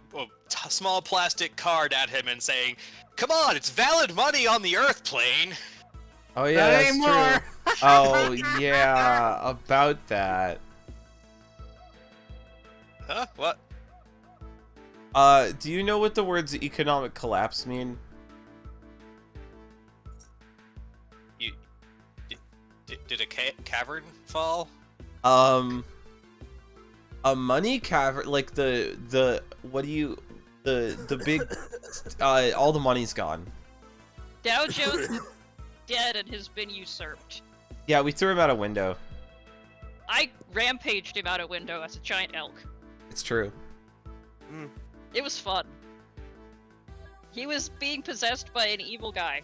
small plastic card at him and saying, "Come on, it's valid money on the Earth plane." Oh yeah, that's anymore. true. Oh yeah, about that. Huh? What? Do you know what the words economic collapse mean? Did a cavern fall? A money cavern, like the big, all the money's gone. Dow Jones is dead and has been usurped. Yeah, we threw him out a window. I rampaged him out a window as a giant elk. It's true. It was fun. He was being possessed by an evil guy.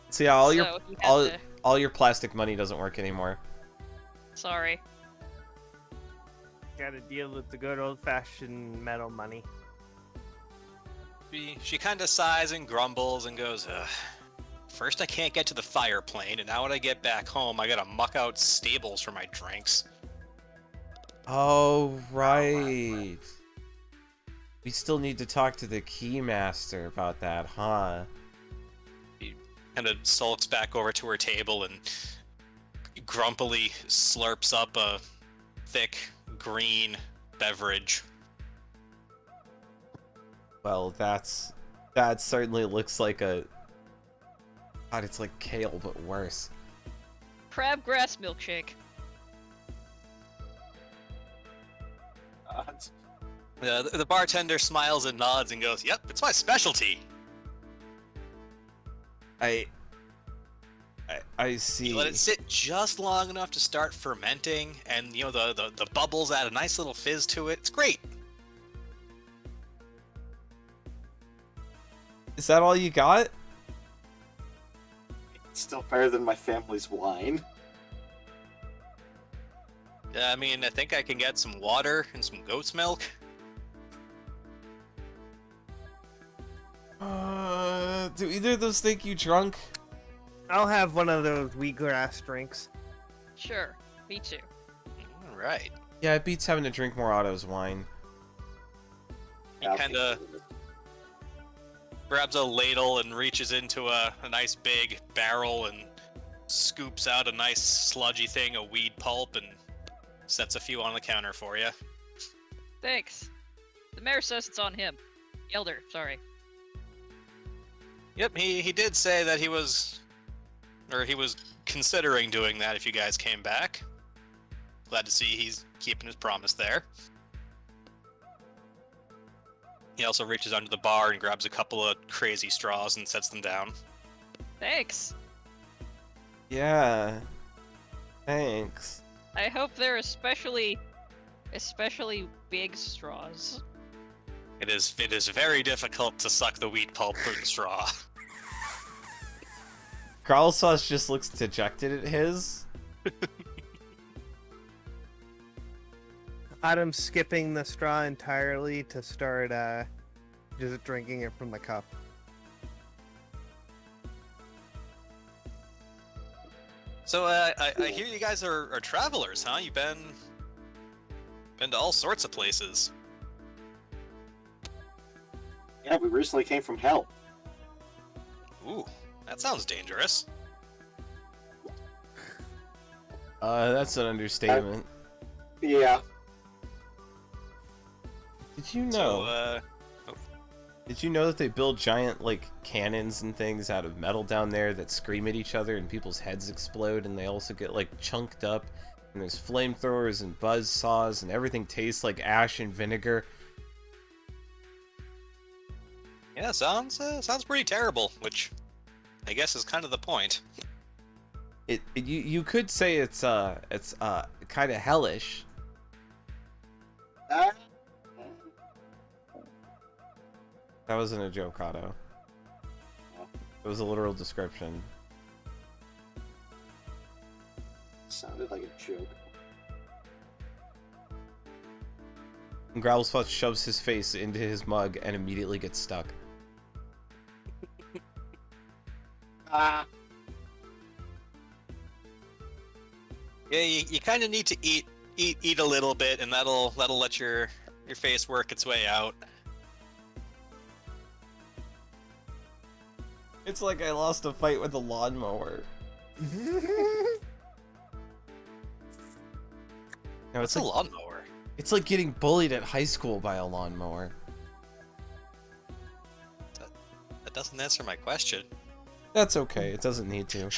So yeah, all so your he had to... all your plastic money doesn't work anymore. Sorry. Gotta deal with the good old-fashioned metal money. She kind of sighs and grumbles and goes, "First I can't get to the fire plane, and now when I get back home, I gotta muck out stables for my drinks." Oh right. We still need to talk to the keymaster about that, huh? Kind of sulks back over to her table and grumpily slurps up a thick green beverage. Well, that certainly looks like a... God, it's like kale, but worse. Crabgrass milkshake. The bartender smiles and nods and goes, "Yep, it's my specialty." I see. You let it sit just long enough to start fermenting, and the bubbles add a nice little fizz to it. It's great. Is that all you got? It's still better than my family's wine. I mean, I think I can get some water and some goat's milk. Do either of those think you drunk? I'll have one of those wheatgrass drinks. Sure, me too. All right. Yeah, it beats having to drink more Otto's wine. He kind of grabs a ladle and reaches into a nice big barrel and scoops out a nice sludgy thing of weed pulp and sets a few on the counter for you. Thanks. The mayor says it's on him. Elder, sorry. Yep, he did say that he was considering doing that if you guys came back. Glad to see he's keeping his promise there. He also reaches under the bar and grabs a couple of crazy straws and sets them down. Thanks. Yeah. Thanks. I hope they're especially big straws. It is very difficult to suck the wheat pulp through the straw. Carl Sauce just looks dejected at his. Autumn's skipping the straw entirely to start just drinking it from the cup. So I hear you guys are travelers, huh? Been to all sorts of places. Yeah, we recently came from hell. Ooh, that sounds dangerous. That's an understatement. Yeah. Did you know? So, Did you know that they build giant, like, cannons and things out of metal down there that scream at each other and people's heads explode, and they also get, like, chunked up, and there's flamethrowers and buzz saws, and everything tastes like ash and vinegar. yeah, sounds pretty terrible, which I guess is kind of the point. You could say it's kind of hellish. That wasn't a joke, Otto. It was a literal description. Sounded like a joke. And Growlsflush shoves his face into his mug and immediately gets stuck. Ah. Yeah, you kind of need to eat a little bit, and that'll let your face work its way out. It's like I lost a fight with a lawnmower. No, It's a lawnmower. It's like getting bullied at high school by a lawnmower. That doesn't answer my question. That's okay. It doesn't need to.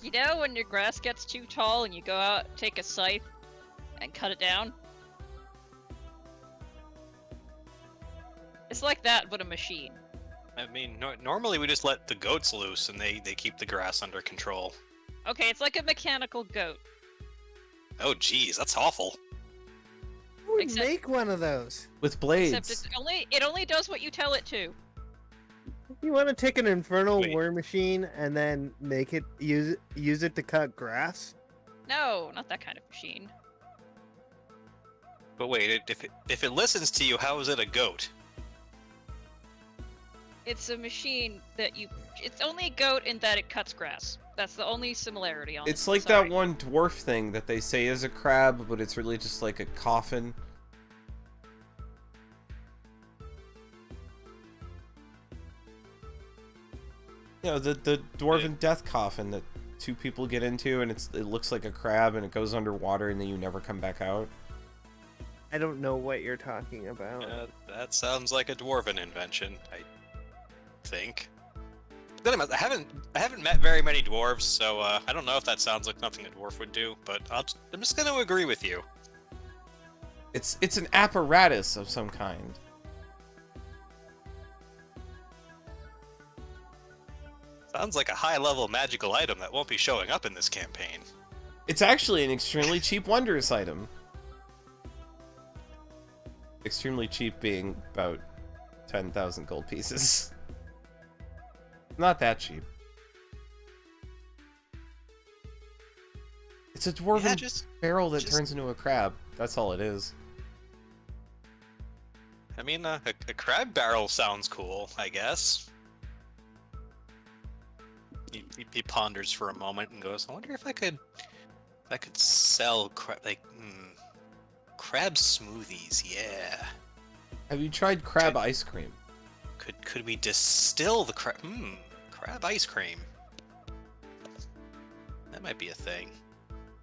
You know when your grass gets too tall and you go out, take a scythe, and cut it down? It's like that, but a machine. I mean, normally we just let the goats loose and they keep the grass under control. Okay, it's like a mechanical goat. Oh, geez, that's awful. Who would Except- make one of those? With Except blades. it only does what you tell it to. You want to take an infernal Wait. war machine and then make it use it to cut grass? No, not that kind of machine. But wait, if it listens to you, how is it a goat? It's a machine that you. It's only a goat in that it cuts grass. That's the only similarity on it. It's like Sorry. that one dwarf thing that they say is a crab, but it's really just like a coffin. You know, the dwarven death coffin that two people get into, and it looks like a crab, and it goes underwater, and then you never come back out. I don't know what you're talking about. That sounds like a dwarven invention, I think. Then I haven't met very many dwarves, so I don't know if that sounds like something a dwarf would do. But I'm just going to agree with you. It's an apparatus of some kind. Sounds like a high-level magical item that won't be showing up in this campaign. It's actually an extremely cheap wondrous item. Extremely cheap being about 10,000 gold pieces. Not that cheap. It's a dwarven barrel that turns into a crab. That's all it is. I mean, a crab barrel sounds cool, I guess. He ponders for a moment and goes, I wonder if I could sell crab smoothies, yeah. Have you tried crab ice cream? Could we distill the crab ice cream? That might be a thing.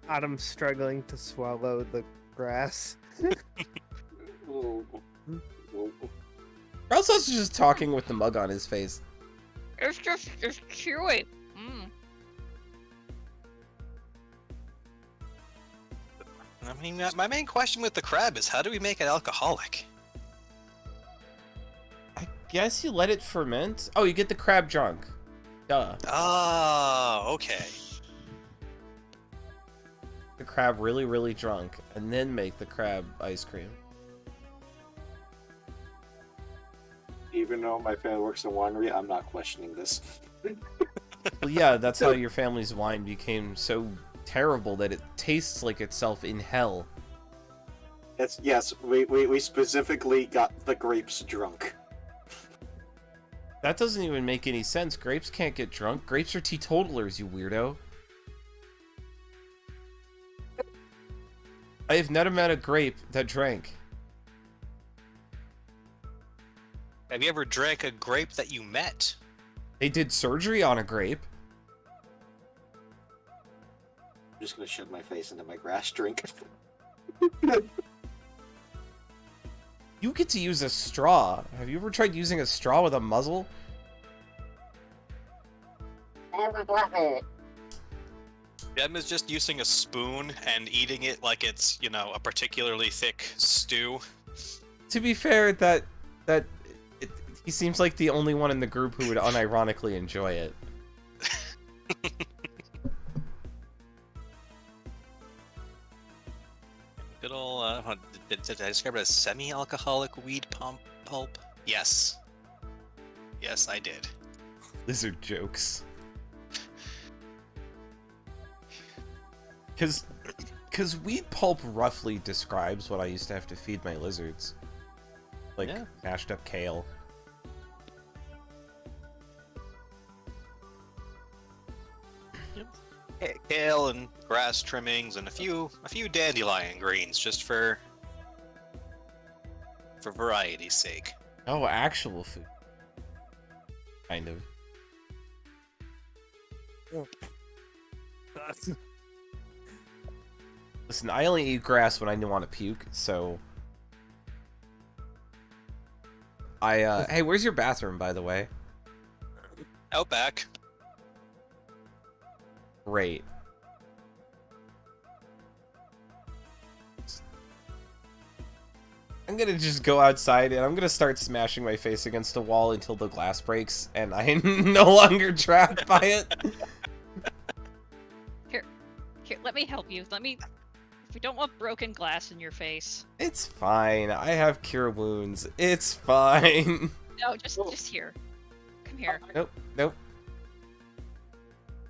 Autumn's struggling to swallow the grass. Ralph's also just talking with the mug on his face. It's chewy. I mean, my main question with the crab is how do we make it alcoholic? I guess you let it ferment. Oh, you get the crab drunk. Duh. Oh, okay. The crab really, really drunk, and then make the crab ice cream. Even though my family works in winery, I'm not questioning this. Well, yeah, that's how your family's wine became so terrible that it tastes like itself in hell. Yes, we specifically got the grapes drunk. That doesn't even make any sense. Grapes can't get drunk. Grapes are teetotalers, you weirdo. I have never met a grape that drank. Have you ever drank a grape that you met? They did surgery on a grape. I'm just gonna shove my face into my grass drink. You get to use a straw. Have you ever tried using a straw with a muzzle? Jem is just using a spoon and eating it like it's, you know, a particularly thick stew. To be fair, he seems like the only one in the group who would unironically enjoy it. Good old, did I describe it as semi-alcoholic weed pulp? Yes. Yes, I did. Lizard jokes. Because weed pulp roughly describes what I used to have to feed my lizards. Like, Yeah. mashed up kale. Kale and grass trimmings and a few dandelion greens just for variety's sake. Oh, actual food. Kind of. Listen, I only eat grass when I want to puke, so... hey, where's your bathroom, by the way? Out back. Great. I'm gonna just go outside and I'm gonna start smashing my face against a wall until the glass breaks and I'm no longer trapped by it. Here, let me help you. If you don't want broken glass in your face. It's fine. I have cure wounds. It's fine. No, just here. Come here. Nope.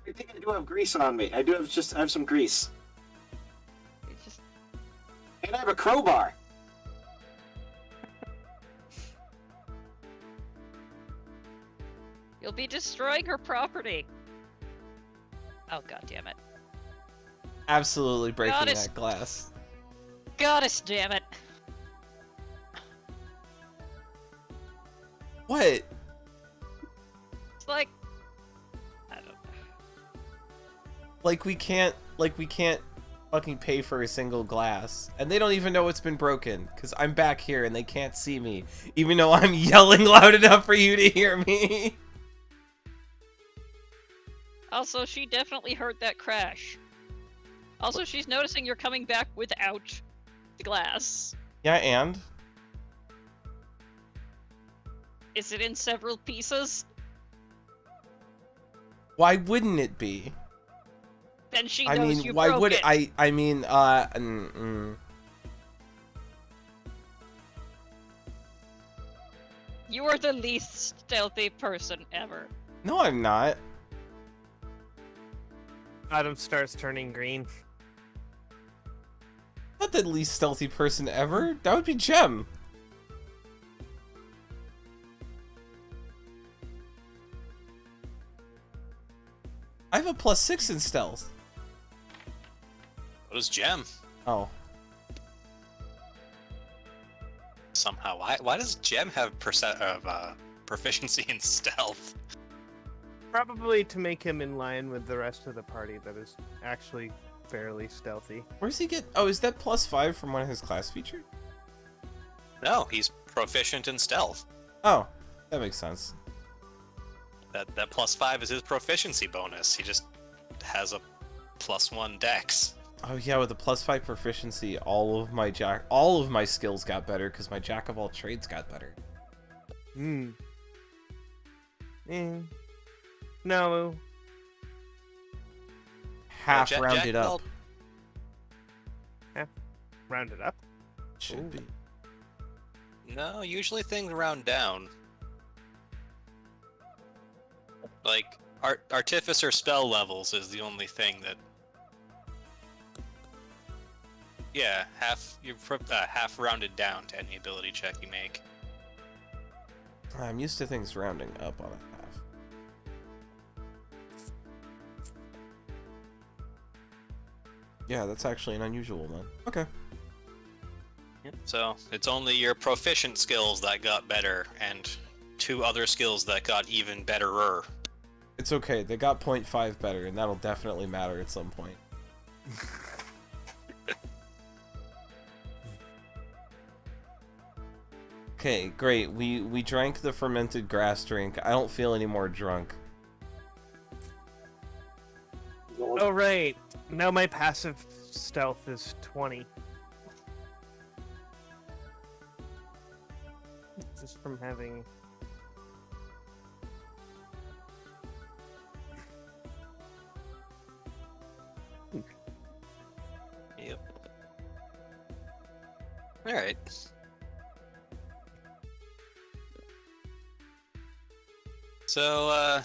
I think I do have grease on me. I have some grease. It's just... And I have a crowbar. You'll be destroying her property. Oh, god damn it. Absolutely breaking Goddess. that glass. Goddess damn it. What? It's like... I don't know. Like we can't fucking pay for a single glass. And they don't even know it's been broken. Because I'm back here and they can't see me. Even though I'm yelling loud enough for you to hear me. Also, she definitely heard that crash. Also, she's noticing you're coming back without the glass. Yeah, and? Is it in several pieces? Why wouldn't it be? Then she I knows mean, you why broke would it. I mean, You are the least stealthy person ever. No, I'm not. Adam starts turning green. Not the least stealthy person ever. That would be Jem. I have a +6 in stealth. What is Jem? Oh. Somehow, why does Jem have proficiency in stealth? Probably to make him in line with the rest of the party that is actually fairly stealthy. Where's he get? Oh, is that +5 from one of his class features? No, he's proficient in stealth. Oh, that makes sense. That +5 is his proficiency bonus. He just has a +1 dex. Oh yeah, with the +5 proficiency, all of my skills got better because my jack of all trades got better. No. Half Jack rounded of up. all- Round it up. Should Ooh. be. No, usually things round down. Like, artificer spell levels is the only thing that... Yeah, half rounded down to any ability check you make. I'm used to things rounding up on a half. Yeah, that's actually an unusual one. Okay. So it's only your proficient skills that got better, and 2 other skills that got even betterer. It's okay. They got 0.5 better, and that'll definitely matter at some point. Okay, great. We drank the fermented grass drink. I don't feel any more drunk. Oh, right. Now my passive stealth is 20. Just from having... Yep. Alright. So,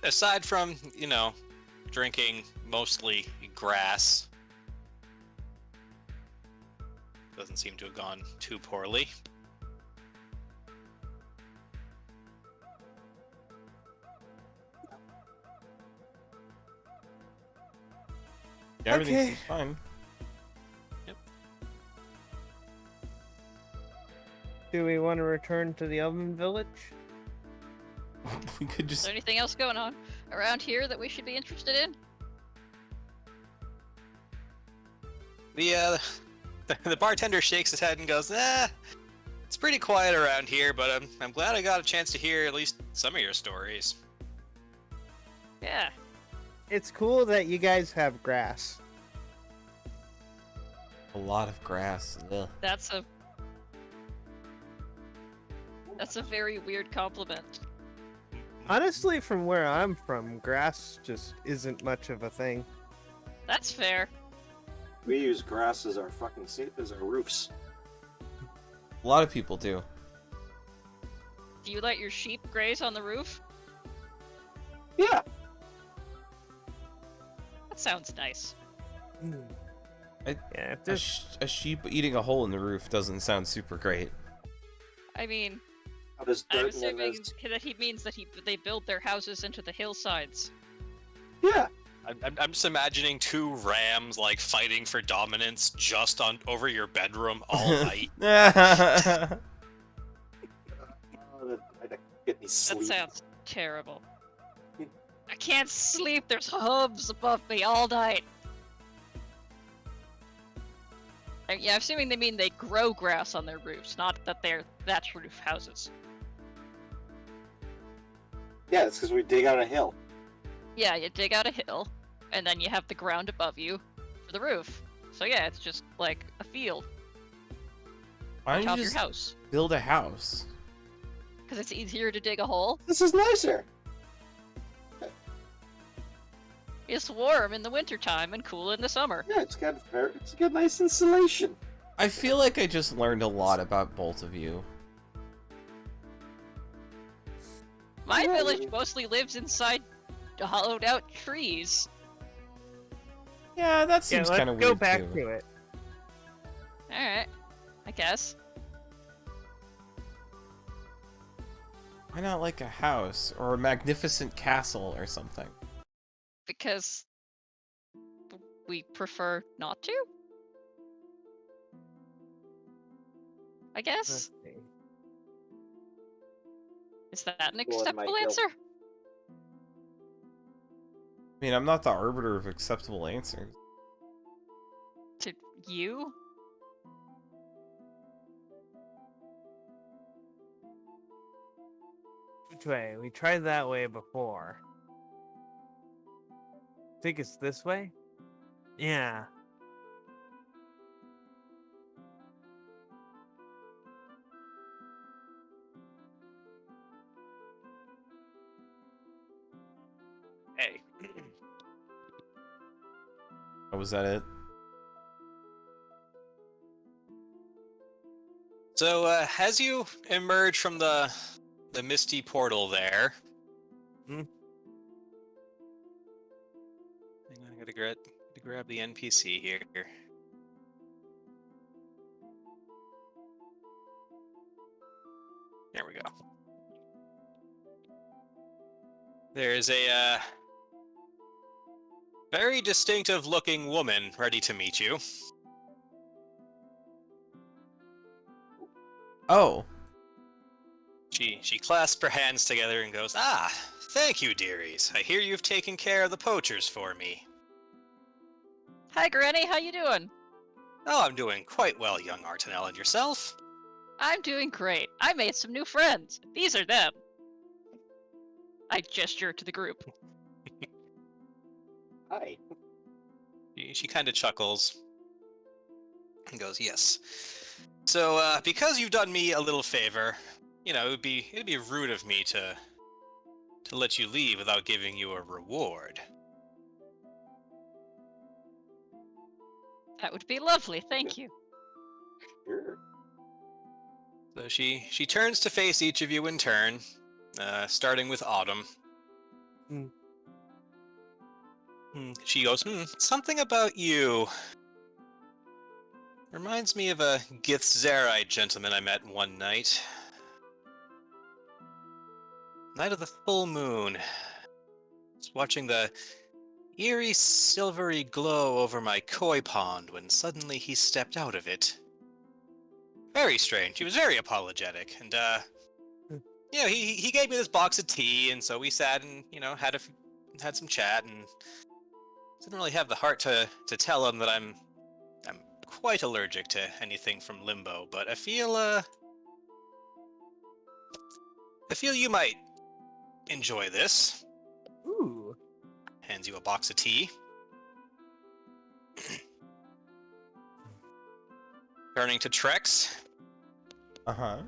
aside from, you know, drinking mostly grass, doesn't seem to have gone too poorly. Yeah, everything Okay. seems fine. Do we want to return to the Goblin Village? We could Is just... there anything else going on around here that we should be interested in? The bartender shakes his head and goes, it's pretty quiet around here, but I'm glad I got a chance to hear at least some of your stories. Yeah. It's cool that you guys have grass. A lot of grass. Ugh. That's a very weird compliment. Honestly, from where I'm from, grass just isn't much of a thing. That's fair. We use grass as our fucking as our roofs. A lot of people do. Do you let your sheep graze on the roof? Yeah. That sounds nice. Yeah, if A, there's... a sheep eating a hole in the roof doesn't sound super great. I mean, How does I'm dirt and then assuming there's... that he means that they build their houses into the hillsides. Yeah. I'm just imagining 2 rams like fighting for dominance just over your bedroom all night. Oh, I don't get any That sleep. sounds terrible. I can't sleep. There's hooves above me all night. Yeah, I'm assuming they mean they grow grass on their roofs, not that they're thatch roof houses. Yeah, it's because we dig out a hill. Yeah, you dig out a hill, and then you have the ground above you for the roof. So yeah, it's just like a field Why on don't top you of your just house. build a house? Because it's easier to dig a hole. This is nicer. It's warm in the wintertime and cool in the summer. Yeah, it's got nice insulation. I feel like I just learned a lot about both of you. My Yeah, village maybe. mostly lives inside hollowed out trees. Yeah, that Yeah, seems let's kind of go weird back too. to it. Alright, I guess. Why not like a house or a magnificent castle or something? Because we prefer not to? I guess? Let's see. Is that an Well, it acceptable might go. answer? I mean, I'm not the arbiter of acceptable answers. To you? Which way? We tried that way before. Think it's this way? Yeah. Hey. Oh, was that it? So, as you emerge from the misty portal there... Hmm? Hang on, I gotta grab the NPC here. There we go. There's a, very distinctive looking woman ready to meet you. Oh. She clasps her hands together and goes, "Ah, thank you, dearies. I hear you've taken care of the poachers for me." Hi, Granny. How you doing? Oh, I'm doing quite well, young Artanel, and yourself? I'm doing great. I made some new friends. These are them. I gesture to the group. Hi. She kind of chuckles and goes, "Yes. So, because you've done me a little favor, you know, it'd be rude of me to let you leave without giving you a reward." That would be lovely. Thank you. Sure. So she turns to face each of you in turn, starting with Autumn. Hmm. She goes, "Something about you reminds me of a Githzerite gentleman I met one night. Night of the full moon. Was watching the eerie silvery glow over my koi pond when suddenly he stepped out of it. Very strange. He was very apologetic, and you know, he gave me this box of tea, and so we sat and had some chat, and didn't really have the heart to tell him that I'm quite allergic to anything from Limbo, but I feel you might enjoy this." Ooh. Hands you a box of tea. Turning to Trex, Uh-huh.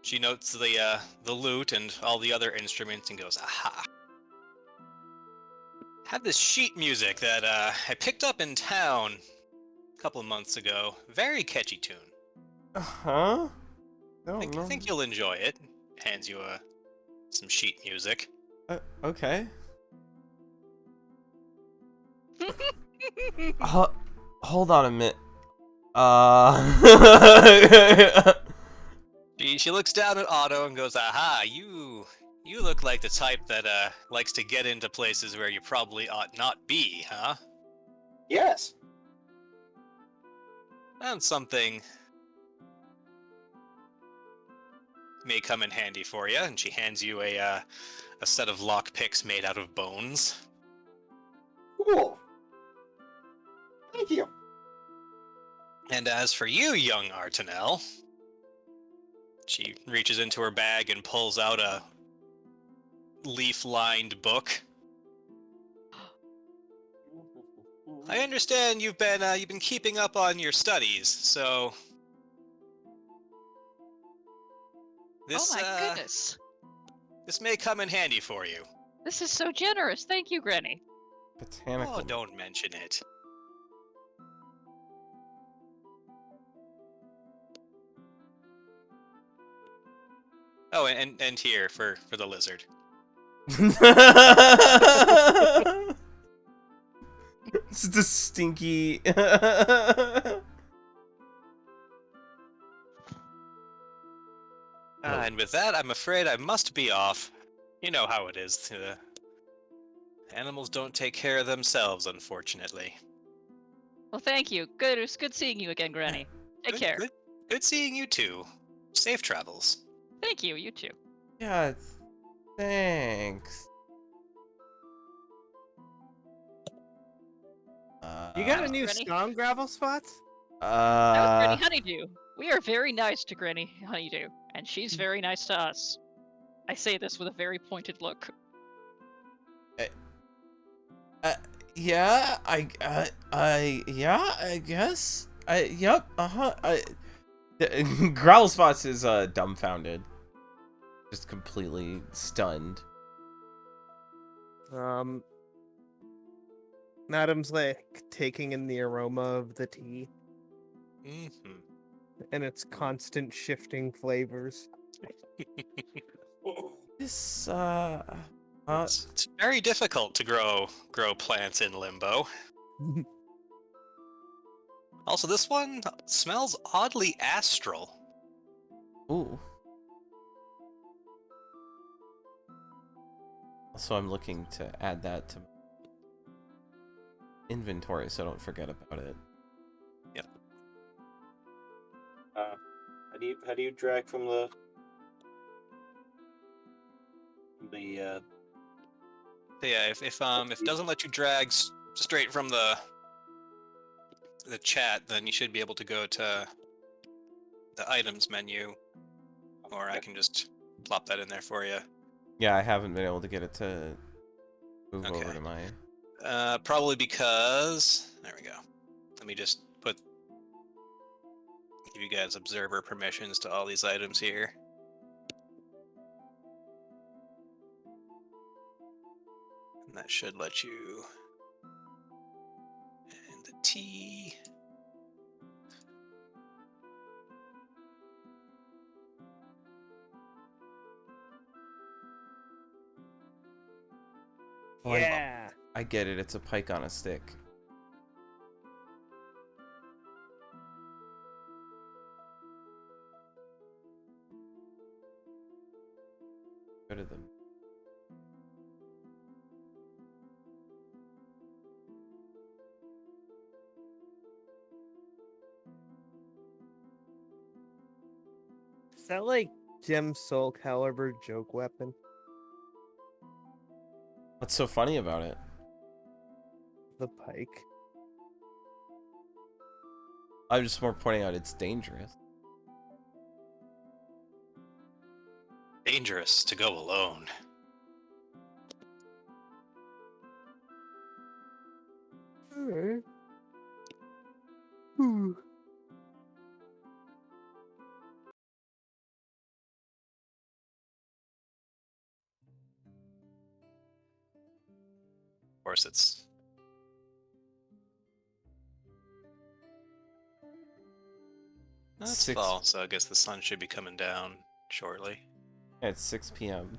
she notes the lute and all the other instruments and goes, "Aha! Had this sheet music that I picked up in town a couple of months ago. Very catchy tune. Uh-huh. I think you'll enjoy it." Hands you some sheet music. Okay. Hold on a minute. She looks down at Otto and goes, "Aha! You look like the type that likes to get into places where you probably ought not be, huh? Yes. And something may come in handy for you." And she hands you a set of lockpicks made out of bones. Cool. Thank you. And as for you, young Artanel, she reaches into her bag and pulls out a leaf-lined book. "I understand you've been keeping up on your studies, so this Oh my goodness. this may come in handy for you." This is so generous. Thank you, Granny. Botanical. Oh, don't mention it. Oh, and here for the lizard. It's the stinky. And with that, I'm afraid I must be off. You know how it is. Animals don't take care of themselves, unfortunately. Well, thank you. Good. It was good seeing you again, Granny. Take care. Good seeing you too. Safe travels. Thank you. You too. Yeah, thanks. You got a new Granny? song, Gravel Spots? That was Granny Honeydew. We are very nice to Granny Honeydew, and she's very nice to us. I say this with a very pointed look. Yeah, yeah, I guess. Yep, Growl Spots is, dumbfounded. Just completely stunned. Adam's like taking in the aroma of the tea Mm-hmm. and its constant shifting flavors. This, It's very difficult to grow plants in Limbo. Also, this one smells oddly astral. ooh. Also, I'm looking to add that to inventory so I don't forget about it. Yep. I How do you drag from the So yeah, if it doesn't let you drag straight from the chat, then you should be able to go to the items menu, or I can just plop that in there for you. Yeah, I haven't been able to get it to move Okay. over to mine. Probably because there we go. Let me just give you guys observer permissions to all these items here. And that should let you. And the T. Oh, Yeah. I get it. It's a pike on a stick. Go to them. Is that like Jim Soul Calibur joke weapon? What's so funny about it? The pike. I'm just more pointing out it's dangerous. Dangerous to go alone. Alright. Of course, it's it's 6 fall, so I guess the sun should be coming down shortly. It's 6 p.m.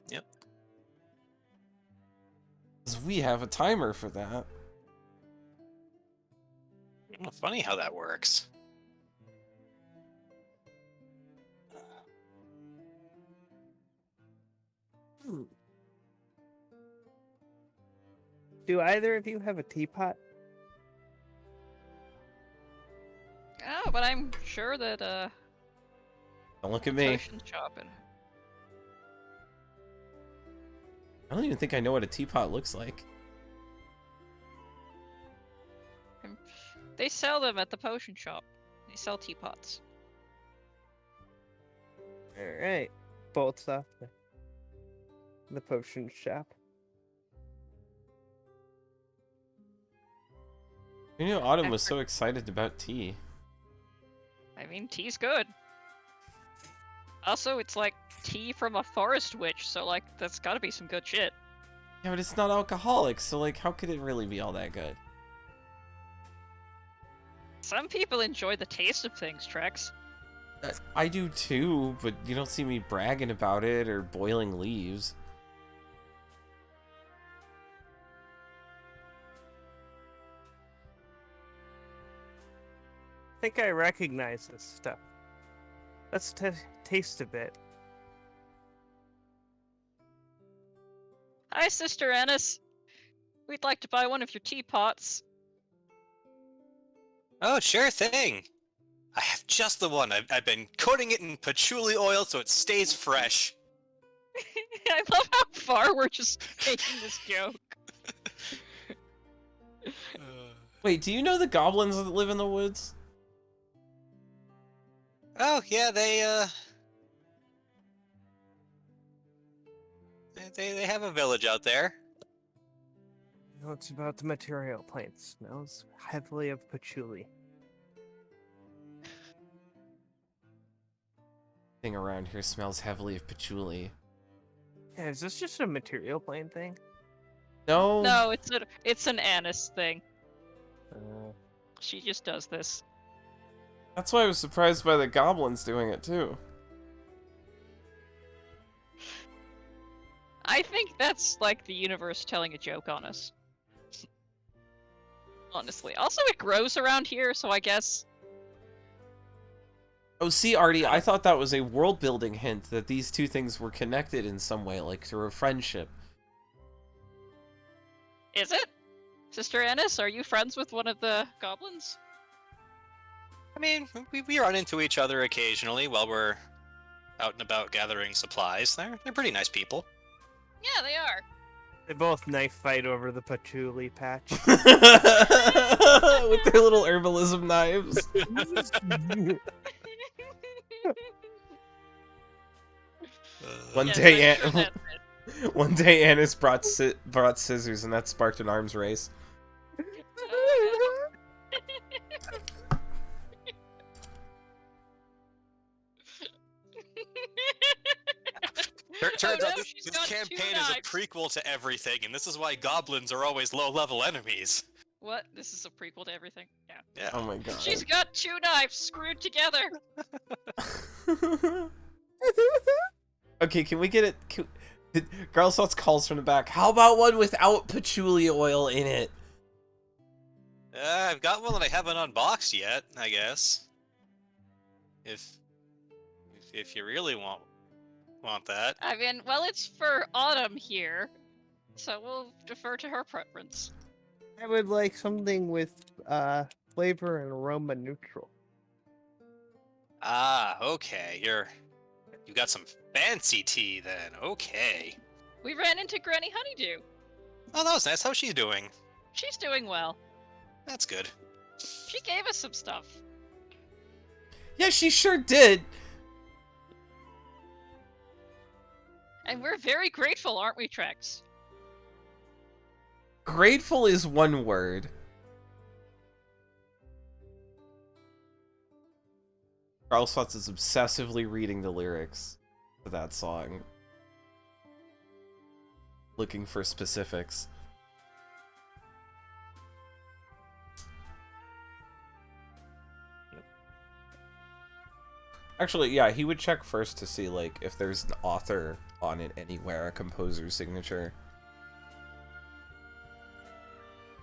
Yep. 'Cause we have a timer for that. Well, funny how that works. Do either of you have a teapot? Oh, but I'm sure that Don't look at me. potion shopping. I don't even think I know what a teapot looks like. They sell them at the potion shop. They sell teapots. Alright. Bolts off the potion shop. You knew Autumn was so excited about tea. I mean, tea's good. Also, it's like tea from a forest witch, so like that's gotta be some good shit. Yeah, but it's not alcoholic, so like, how could it really be all that good? Some people enjoy the taste of things, Trex. I do too, but you don't see me bragging about it or boiling leaves. I think I recognize this stuff. Let's taste a bit. Hi, Sister Ennis. We'd like to buy one of your teapots. Oh, sure thing. I have just the one. I've been coating it in patchouli oil so it stays fresh. I love how far we're just taking this joke. Wait, do you know the goblins that live in the woods? Oh yeah, they have a village out there. No, it's about the material plant. Smells heavily of patchouli. Thing around here smells heavily of patchouli. Yeah, is this just a material plant thing? No. No, it's an Annis thing. Uh, She just does this. That's why I was surprised by the goblins doing it too. I think that's like the universe telling a joke on us. Honestly. Also, it grows around here, so I guess... Oh, see, Artie, I thought that was a world-building hint that these two things were connected in some way, like through a friendship. Is it? Sister Ennis, are you friends with one of the goblins? I mean, we run into each other occasionally while we're out and about gathering supplies. They're pretty nice people. Yeah, they are. They both knife fight over the patchouli patch. With their little herbalism knives. One Yes, day, I'm sure that's it. one day, Annis brought scissors, and that sparked an arms race. Turns Oh, out no, this she's got two campaign is a knives. prequel to everything, and this is why goblins are always low-level enemies. What? This is a prequel to everything? Yeah. Yeah. Oh my god. She's got two knives screwed together. Okay, can we get it? Girl Sauce calls from the back. How about one without patchouli oil in it? I've got one that I haven't unboxed yet, I guess. If you really want that. I mean, well, it's for Autumn here, so we'll defer to her preference. I would like something with flavor and aroma neutral. Ah, okay. You got some fancy tea then. Okay. We ran into Granny Honeydew. Oh, that was nice. How's she doing? She's doing well. That's good. She gave us some stuff. Yeah, she sure did. And we're very grateful, aren't we, Trex? Grateful is one word. Carl Swatz is obsessively reading the lyrics to that song. Looking for specifics. Actually, yeah, he would check first to see, like, if there's an author on it anywhere, a composer's signature.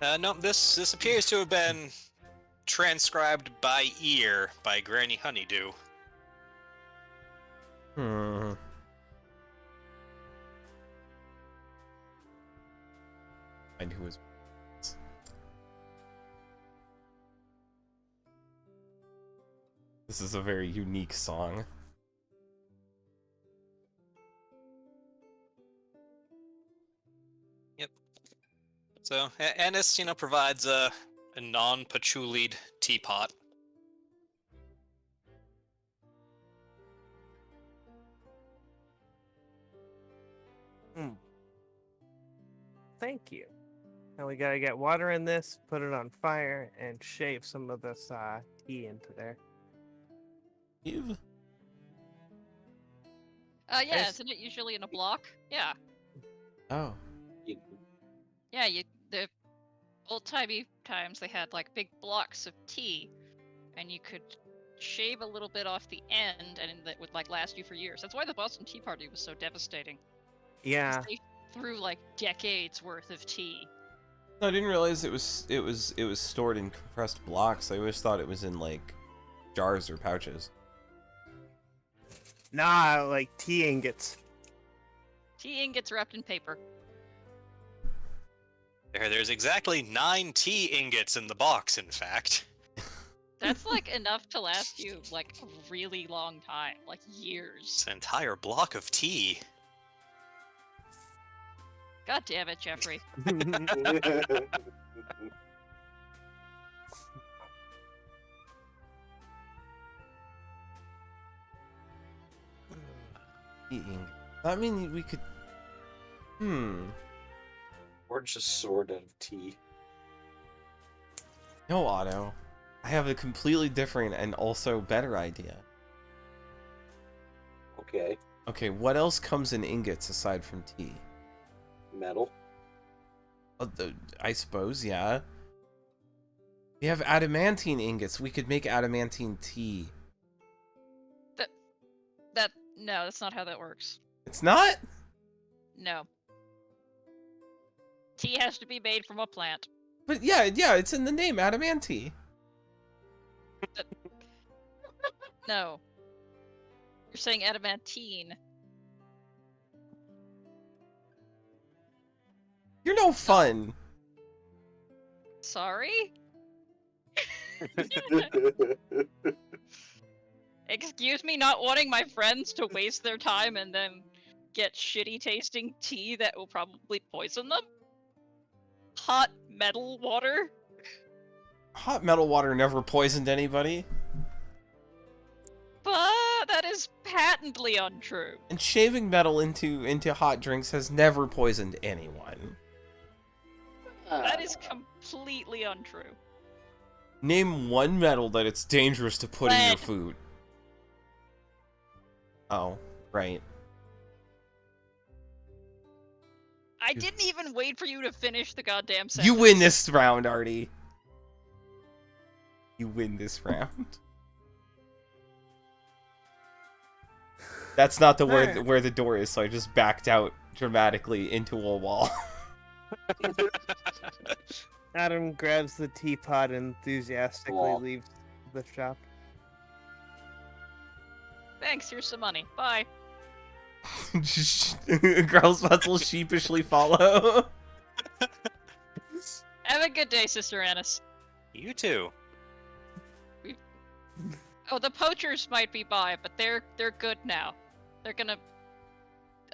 No, this appears to have been transcribed by ear by Granny Honeydew. Hmm. And who is... This is a very unique song. Yep. So, Ennis, provides a non-patchoulied teapot. Thank you. Now we gotta get water in this, put it on fire, and shave some of this tea into there. Eve? Yeah, Yes. isn't it usually in a block? Yeah. Oh. Yeah, the old-timey times they had, like, big blocks of tea, and you could shave a little bit off the end, and that would, like, last you for years. That's why the Boston Tea Party was so devastating. Yeah. They threw, like, decades worth of tea. No, I didn't realize it was stored in compressed blocks. I always thought it was in, like, jars or pouches. Nah, like tea ingots. Tea ingots wrapped in paper. There's exactly 9 tea ingots in the box, in fact. That's, like, enough to last you, like, a really long time. Like, years. It's an entire block of tea. God damn it, Jeffrey. Eating. I mean, we could... Or just sword out of tea. No, Otto. I have a completely different and also better idea. Okay. Okay, what else comes in ingots aside from tea? Metal. I suppose, yeah. We have adamantine ingots. We could make adamantine tea. No, that's not how that works. It's not? No. Tea has to be made from a plant. But yeah, it's in the name, adamantine. No. You're saying adamantine. You're no fun. Sorry? Excuse me, not wanting my friends to waste their time and then get shitty tasting tea that will probably poison them? Hot metal water? Hot metal water never poisoned anybody. But that is patently untrue. And shaving metal into hot drinks has never poisoned anyone. That is completely untrue. Name one metal that it's dangerous to put in your Lead. food. Oh, right. I didn't even wait for you to finish the goddamn sentence. You win this round, Artie. You win this round. That's not the where the door is, so I just backed out dramatically into a wall. Adam grabs the teapot and enthusiastically Cool. leaves the shop. Thanks, here's some money. Bye. Girls will sheepishly follow. Have a good day, Sister Annis. You too. Oh, the poachers might be by, but they're good now. They're gonna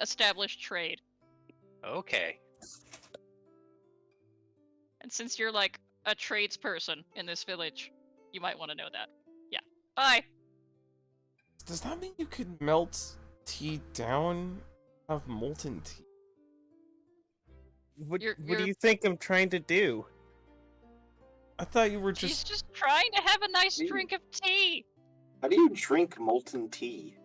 establish trade. Okay. And since you're like a tradesperson in this village, you might want to know that. Yeah. Bye. Does that mean you could melt tea down? Have molten tea? What do You're- you think I'm trying to do? I thought you were She's just... just trying to have a nice drink of tea. How do you drink molten tea?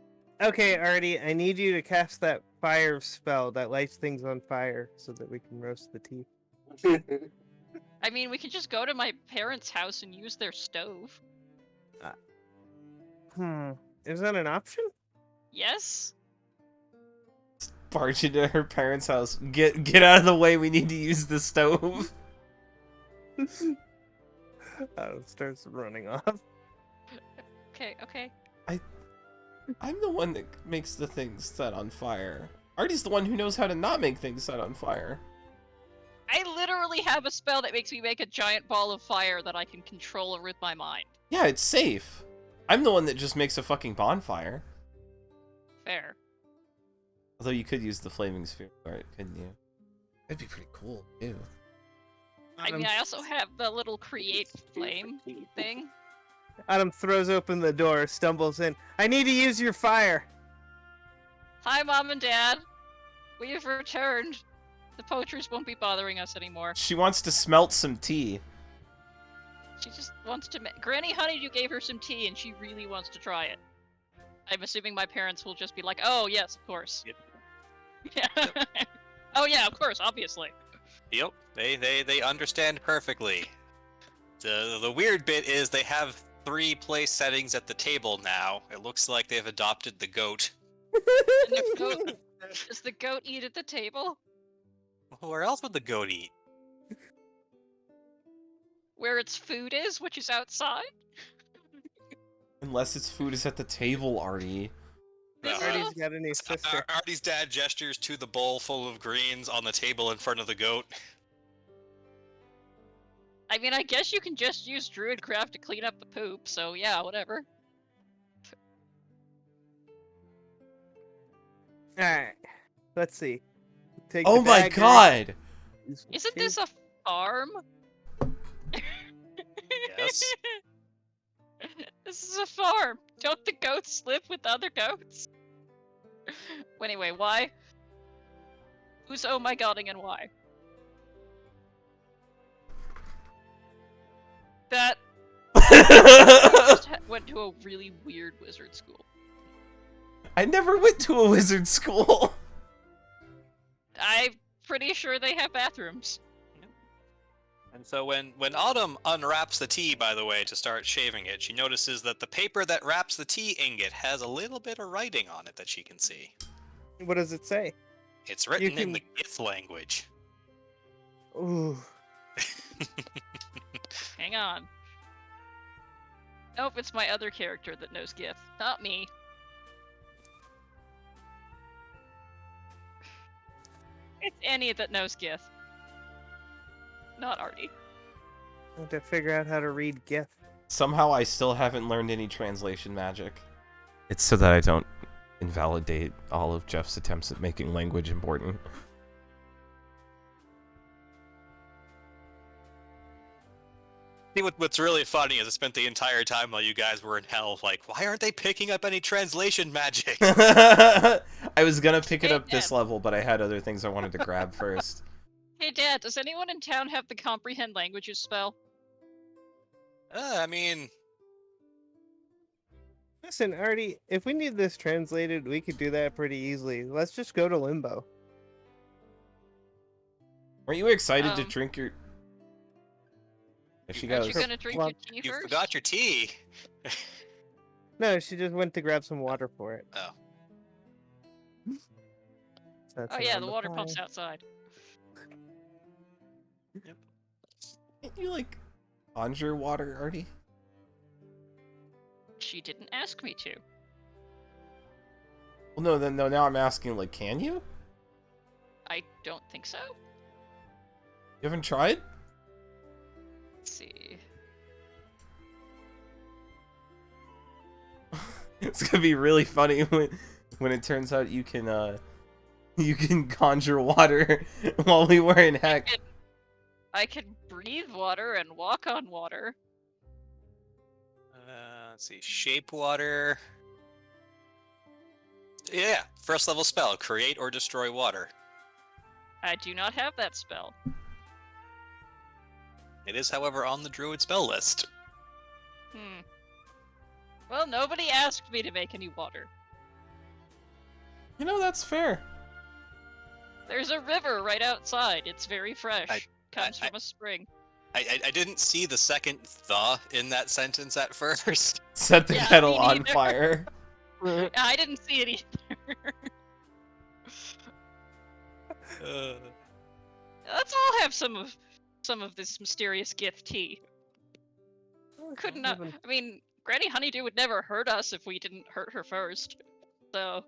Okay, Artie, I need you to cast that fire spell that lights things on fire so that we can roast the tea. I mean, we could just go to my parents' house and use their stove. Is that an option? Yes? barge into her parents' house. Get out of the way, we need to use the stove. Adam starts running off. Okay. I'm the one that makes the things set on fire. Artie's the one who knows how to not make things set on fire. I literally have a spell that makes me make a giant ball of fire that I can control with my mind. Yeah, it's safe. I'm the one that just makes a fucking bonfire. Fair. Although you could use the flaming sphere for it, couldn't you? That'd be pretty cool, too. I mean, I also have the little create flame thing. Adam throws open the door, stumbles in. I need to use your fire. Hi, Mom and Dad. We have returned. The poachers won't be bothering us anymore. She wants to smelt some tea. She just wants to Granny Honeydew gave her some tea and she really wants to try it. I'm assuming my parents will just be like, oh, yes, of course. Yep. Yeah. Oh, yeah, of course, obviously. Yep, they understand perfectly. The weird bit is they have 3 place settings at the table now. It looks like they've adopted the goat. And the goat, does the goat eat at the table? Where else would the goat eat? Where its food is, which is outside? Unless its food is at the table, Artie. Artie's got a new sister. Artie's dad gestures to the bowl full of greens on the table in front of the goat. I mean, I guess you can just use Druidcraft to clean up the poop, so yeah, whatever. Alright. Let's see. Take Oh the my dagger. god! Isn't this a farm? Yes. This is a farm. Don't the goats live with other goats? Well, anyway, why? Who's oh my godding and why? That just went to a really weird wizard school. I never went to a wizard school. I'm pretty sure they have bathrooms. And so when Autumn unwraps the tea, by the way, to start shaving it, she notices that the paper that wraps the tea ingot has a little bit of writing on it that she can see. What does it say? It's written in can- the Gith language. Ooh. Hang on. Nope, it's my other character that knows Gith, not me. It's Annie that knows Gith. Not Artie. I have to figure out how to read GIF. Somehow I still haven't learned any translation magic. It's so that I don't invalidate all of Jeff's attempts at making language important. See, what's really funny is I spent the entire time while you guys were in hell, like, why aren't they picking up any translation magic? I was gonna pick it Hey, up this Deb. level, but I had other things I wanted to grab first. Hey, Dad, does anyone in town have the comprehend languages spell? I mean, Listen, Artie, if we need this translated, we could do that pretty easily. Let's just go to Limbo. Weren't you excited to Um, drink your... There she Aren't goes. you gonna drink Well, your tea you first? forgot your tea. No, she just went to grab some water for it. Oh. So that's Oh an yeah, on the water fly. pump's outside. Can't you, like, conjure water, Artie? She didn't ask me to. Well, no, now I'm asking, like, can you? I don't think so. You haven't tried? Let's see. It's gonna be really funny when it turns out you can conjure water while we were in heck. I can breathe water and walk on water. Let's see, shape water. Yeah, first level spell, create or destroy water. I do not have that spell. It is, however, on the druid spell list. Hmm. Well, nobody asked me to make any water. You know, that's fair. There's a river right outside. It's very fresh. Comes I- from a spring. I didn't see the second "the" in that sentence at first. Set the Yeah, kettle me on neither. fire. I didn't see it either. Let's all have some of this mysterious gift tea. Could not. I mean, Granny Honeydew would never hurt us if we didn't hurt her first. So,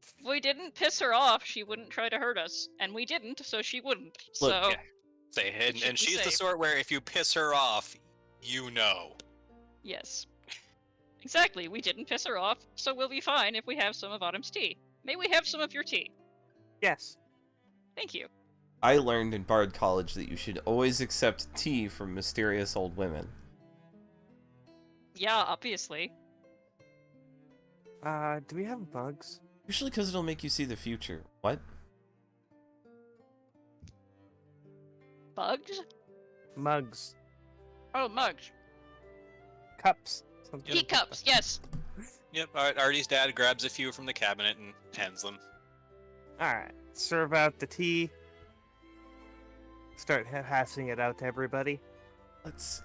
if we didn't piss her off, she wouldn't try to hurt us, and we didn't, so she wouldn't. Look, So, yeah. And should be she's the safe. sort where if you piss her off, you know. yes. Exactly, we didn't piss her off, so we'll be fine if we have some of Autumn's tea. May we have some of your tea? Yes. Thank you. I learned in Bard College that you should always accept tea from mysterious old women. Yeah, obviously. Do we have bugs? Usually because it'll make you see the future. What? Bugs? Mugs. Oh, mugs. Cups. Something. Teacups, yes. Yep, Artie's dad grabs a few from the cabinet and hands them. Alright. Serve out the tea. Start passing it out to everybody. Let's see.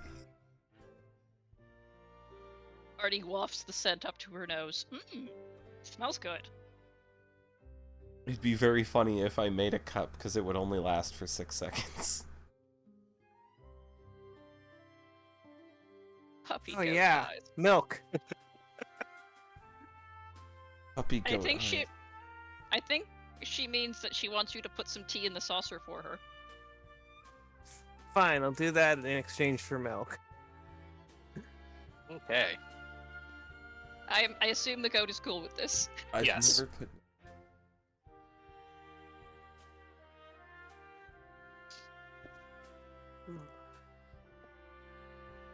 Artie wafts the scent up to her nose. Mmm, smells good. It'd be very funny if I made a cup because it would only last for 6 seconds. Puppy Oh goat yeah, eyes. milk. Puppy I goat think eye. she means that she wants you to put some tea in the saucer for her. Fine, I'll do that in exchange for milk. Okay. I assume the goat is cool with this. I've Yes. never put...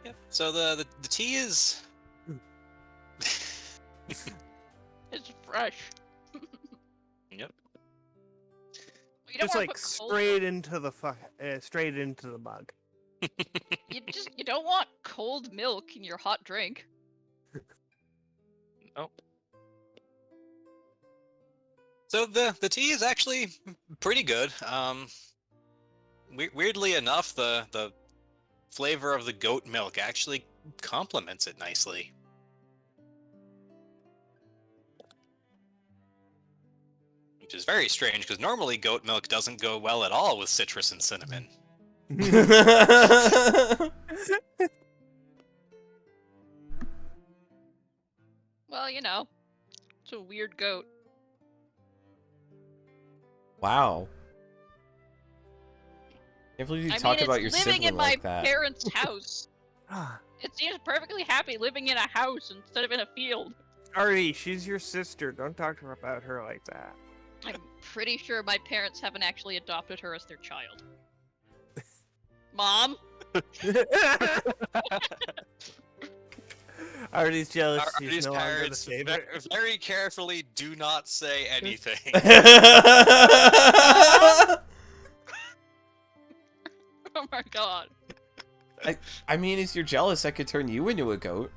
Yep. So the tea is. It's fresh. Yep. You don't Just wanna like put cold straight into the straight into the mug. you don't want cold milk in your hot drink. Oh. So the tea is actually pretty good. Weirdly enough, the flavor of the goat milk actually complements it nicely. Which is very strange, because normally goat milk doesn't go well at all with citrus and cinnamon. Well, you know, it's a weird goat. Wow. Can't believe you I talk mean, about it's your living sibling in my like that. parents' house. Ah, It seems perfectly happy living in a house instead of in a field. Artie, she's your sister. Don't talk to her about her like that. I'm pretty sure my parents haven't actually adopted her as their child. Mom? Artie's jealous. She's Artie's no longer the parents favorite. very carefully do not say anything. Oh my god. I mean, if you're jealous, I could turn you into a goat.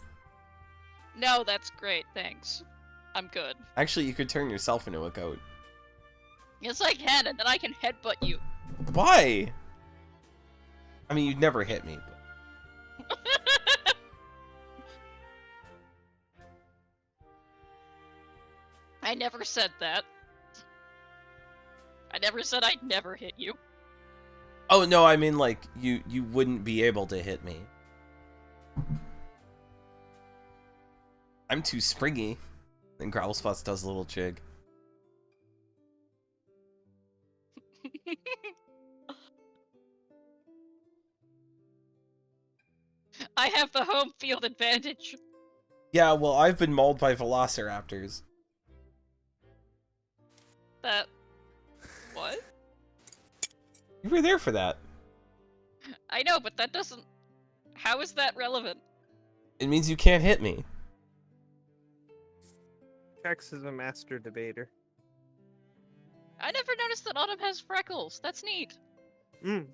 No, that's great, thanks. I'm good. Actually, you could turn yourself into a goat. Yes, I can, and then I can headbutt you. Why? I mean, you'd never hit me. But... I never said that. I never said I'd never hit you. Oh, no, I mean, like, you wouldn't be able to hit me. I'm too springy. Then Growlspots does a little jig. I have the home field advantage. Yeah, well, I've been mauled by velociraptors. That... What? You were there for that. I know, but that doesn't... How is that relevant? It means you can't hit me. Tex is a master debater. I never noticed that Autumn has freckles. That's neat. Mm.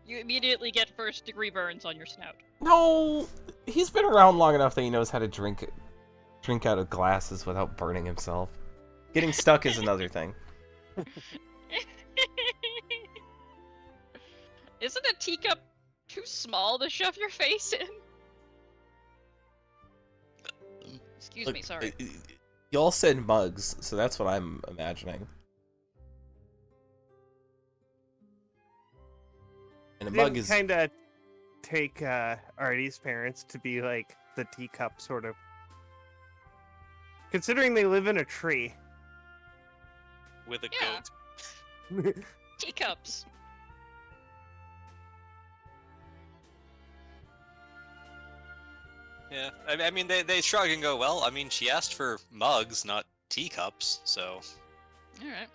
You immediately get first-degree burns on your snout. No, he's been around long enough that he knows how to drink out of glasses without burning himself. Getting stuck is another thing. Isn't a teacup too small to shove your face in? Excuse me, sorry. Y'all said mugs, so that's what I'm imagining. And a mug is kind of take Artie's parents to be like the teacup sort of. Considering they live in a tree. With a Yeah. goat. Teacups. Yeah, I mean, they shrug and go, well, I mean, she asked for mugs, not teacups, so... Alright.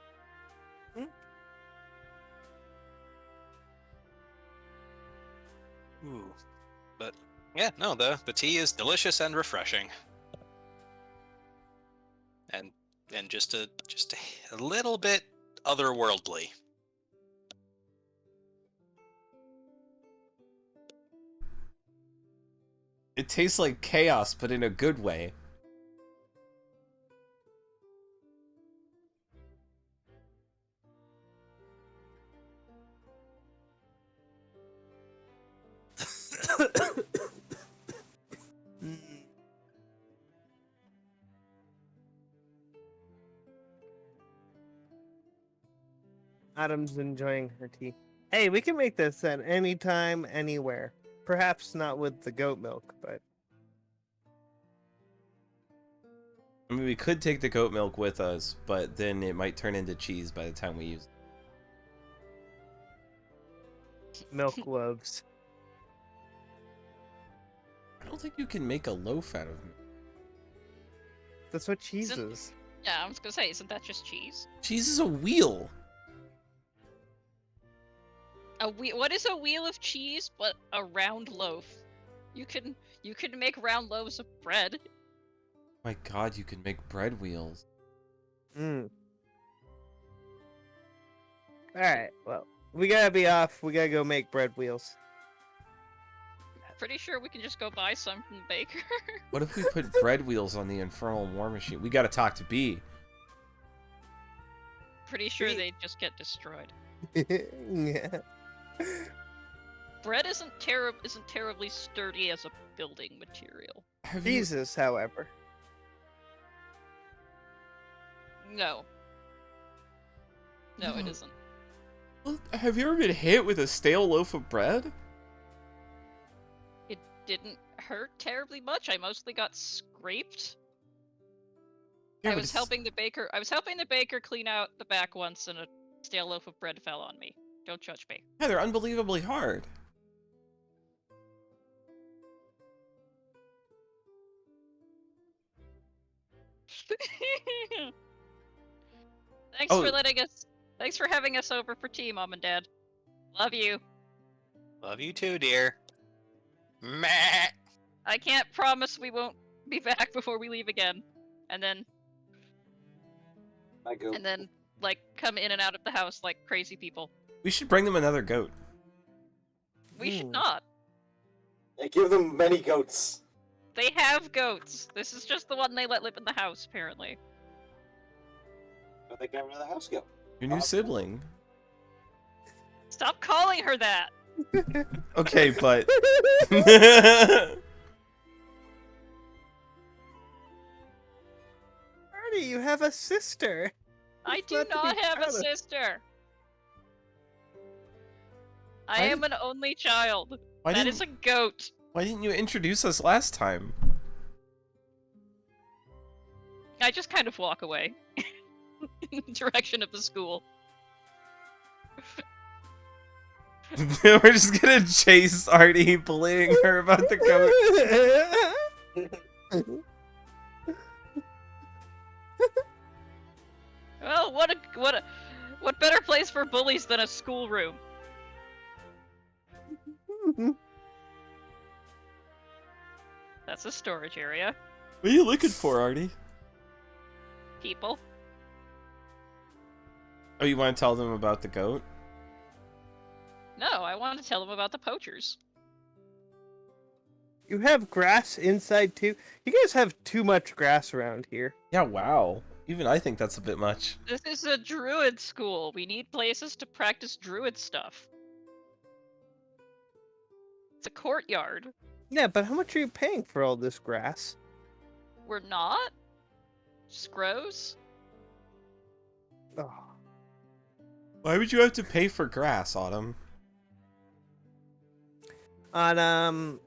Ooh. But, yeah, no, the tea is delicious and refreshing. And just a little bit otherworldly. it tastes like chaos, but in a good way. Autumn's enjoying her tea. Hey, we can make this at any time, anywhere. Perhaps not with the goat milk, but I mean, we could take the goat milk with us, but then it might turn into cheese by the time we use it. milk loaves. I don't think you can make a loaf out of milk. That's what cheese Isn't- is. Yeah, I was gonna say, isn't that just cheese? Cheese is a wheel. What is a wheel of cheese but a round loaf? You can make round loaves of bread. My god, you can make bread wheels. Mm. Alright, well, we gotta be off. We gotta go make bread wheels. Pretty sure we can just go buy some from the baker. What if we put bread wheels on the infernal war machine? We gotta talk to B. Pretty sure they just get destroyed. Yeah. Bread isn't terribly sturdy as a building material. Have you, Jesus, however. No. No, it isn't. have you ever been hit with a stale loaf of bread? didn't hurt terribly much. I mostly got scraped. Yeah, I but was it's- helping the baker clean out the back once, and a stale loaf of bread fell on me. Don't judge me. Yeah, they're unbelievably hard. Thanks Oh. for letting us. Thanks for having us over for tea, Mom and Dad. Love you. Love you too, dear. Meh. I can't promise we won't be back before we leave again, and then I go. like come in and out of the house like crazy people. We should bring them another goat. We should Ooh. not. I give them many goats. They have goats. This is just the one they let live in the house, apparently. But they can have another house goat. Your new sibling. Stop calling her that. Okay, but... Artie, you have a sister. I It's do not to not be have a proud of. sister. I Why am an only child. why That didn't is a goat. why didn't you introduce us last time? I just kind of walk away in the direction of the school. We're just gonna chase Artie, bullying her about the goat. Well, what better place for bullies than a schoolroom? That's a storage area. What are you looking for, Artie? People. Oh, you want to tell them about the goat? No, I want to tell them about the poachers. You have grass inside too? You guys have too much grass around here. Yeah, wow. Even I think that's a bit much. This is a druid school. We need places to practice druid stuff. It's a courtyard. Yeah, but how much are you paying for all this grass? We're not? Just grows? Oh. Why would you have to pay for grass, Autumn? On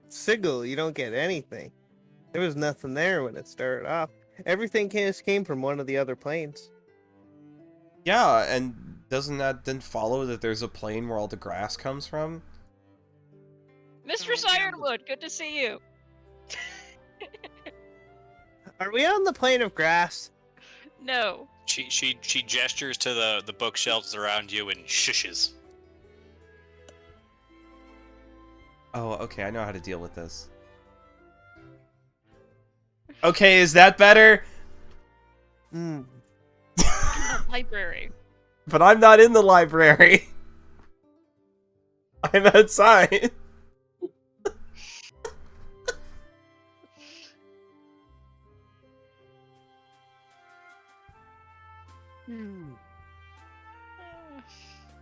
Sigil, you don't get anything. There was nothing there when it started off. Everything came from one of the other planes. Yeah, and doesn't that then follow that there's a plane where all the grass comes from? Mistress Ironwood, good to see you. Are we on the plane of grass? No. She gestures to the bookshelves around you and shushes. Oh, okay, I know how to deal with this. Okay, is that better? Hmm. Library. But I'm not in the library. I'm outside.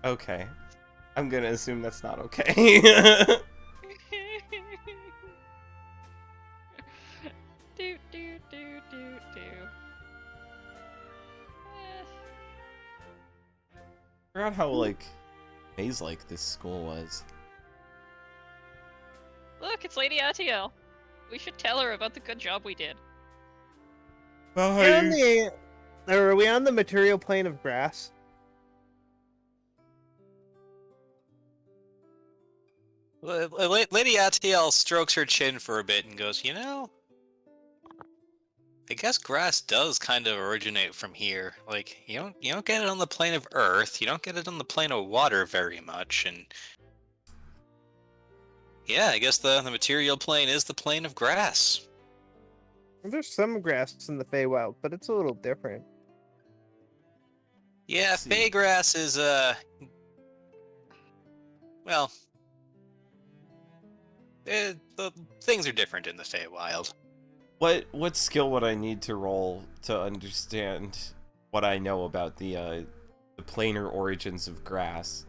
Okay. I'm gonna assume that's not okay. do do do do do. I forgot how, like, maze-like this school was. Look, it's Lady Atiel. We should tell her about the good job we did. Well, Are we on the material plane of grass? Lady Atiel strokes her chin for a bit and goes, you know, I guess grass does kind of originate from here. Like, you don't get it on the plane of earth, you don't get it on the plane of water very much, and yeah, I guess the material plane is the plane of grass. There's some grass in the Feywild, but it's a little different. Yeah, See. Fey grass is well, the things are different in the Feywild. What skill would I need to roll to understand what I know about the planar origins of grass?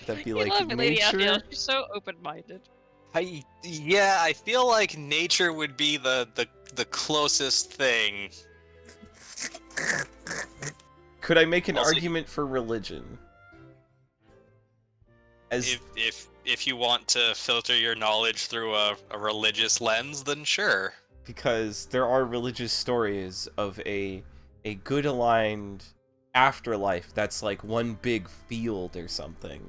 That'd be You like love it, Lady nature? Atiel. She's so open-minded. Yeah, I feel like nature would be the closest thing. Could I make an Also- argument for religion? As if you want to filter your knowledge through a religious lens, then sure. because there are religious stories of a good aligned afterlife that's like one big field or something.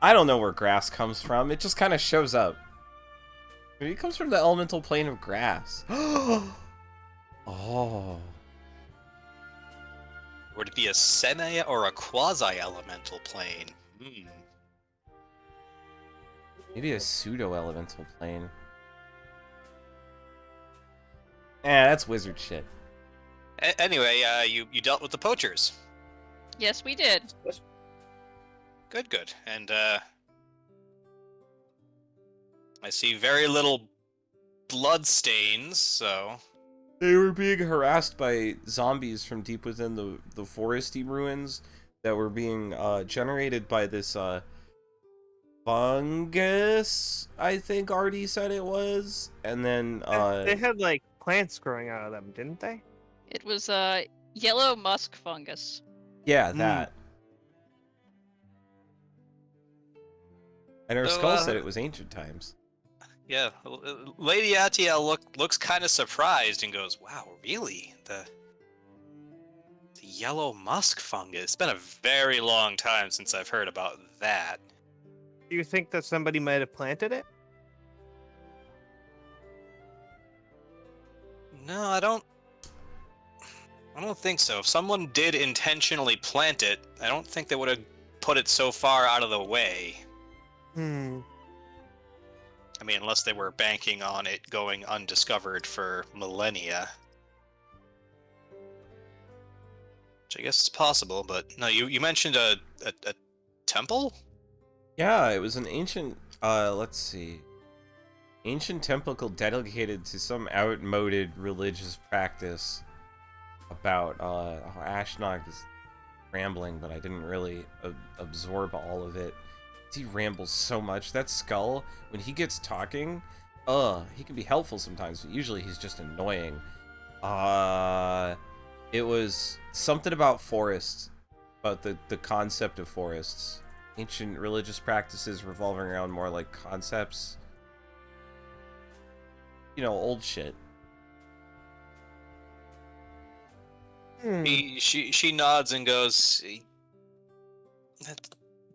I don't know where grass comes from. It just kind of shows up. Maybe it comes from the elemental plane of grass. Oh. Would it be a semi or a quasi-elemental plane? Maybe a pseudo-elemental plane. That's wizard shit. Anyway, you dealt with the poachers. Yes, we did. Good. And I see very little blood stains, so... They were being harassed by zombies from deep within the foresty ruins that were being generated by this fungus, I think Artie said it was. And then they had like plants growing out of them, didn't they? It was yellow musk fungus. yeah, that. And her So, skull said it was ancient times. Yeah, Lady Atiel looks kind of surprised and goes, "Wow, really? The yellow musk fungus? It's been a very long time since I've heard about that." Do you think that somebody might have planted it? No, I don't think so. If someone did intentionally plant it, I don't think they would have put it so far out of the way. I mean, unless they were banking on it going undiscovered for millennia. Which I guess is possible, but no, you mentioned a temple? Yeah, it was an ancient, let's see. Ancient temple dedicated to some outmoded religious practice about, Ashnod is rambling, but I didn't really absorb all of it. He rambles so much. That skull, when he gets talking, he can be helpful sometimes, but usually he's just annoying. It was something about forests, about the concept of forests. Ancient religious practices revolving around more like concepts. You know, old shit. She nods and goes,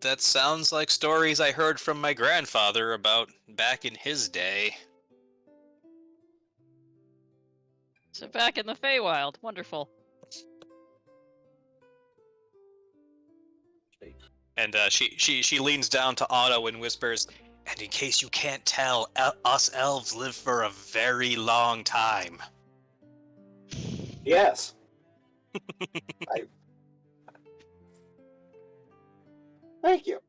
That sounds like stories I heard from my grandfather about back in his day. So back in the Feywild, wonderful. And she leans down to Otto and whispers, "And in case you can't tell, us elves live for a very long time." Yes. Thank you.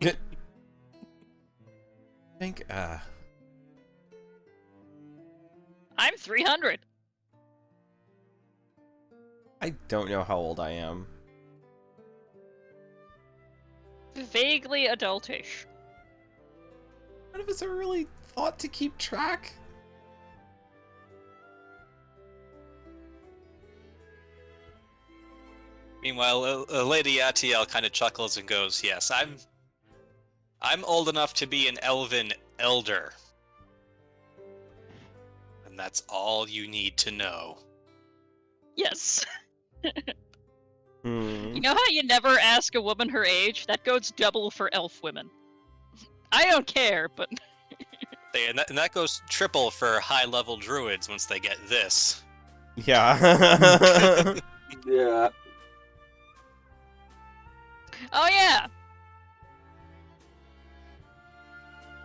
I think, I'm 300. I don't know how old I am. Vaguely adultish. None of us ever really thought to keep track. Meanwhile, Lady Atiel kind of chuckles and goes, "Yes, I'm old enough to be an elven elder. And that's all you need to know." Yes. Hmm. You know how you never ask a woman her age? That goes double for elf women. I don't care, but... And that goes triple for high-level druids once they get this. Yeah. Yeah. Oh yeah!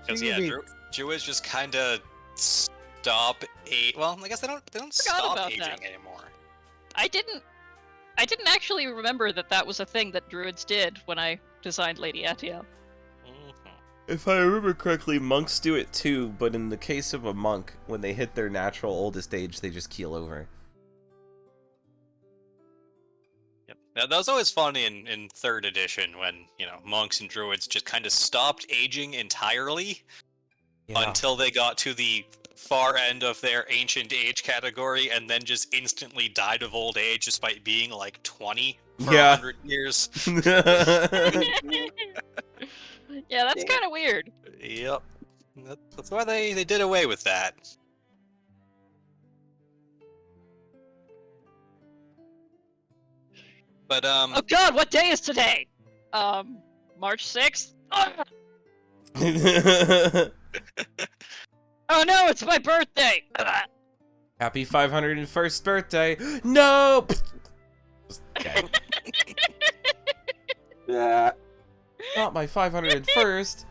Because yeah, druids just kind of stop well, I guess they don't stop about aging that. anymore. I didn't actually remember that was a thing that druids did when I designed Lady Atiel. If I remember correctly, monks do it too, but in the case of a monk, when they hit their natural oldest age, they just keel over. Yep. Now, that was always fun in 3rd edition when, monks and druids just kind of stopped aging entirely until they got to the far end of their ancient age category and then just instantly died of old age despite being like 20 for Yeah. 100 years. Yeah, that's Dang it. kind of weird. Yep. That's why they did away with that. But Oh God, what day is today? March 6th. Ah! Oh no, it's my birthday. Ah! Happy 501st birthday. No. Okay. Yeah. Not my 501st.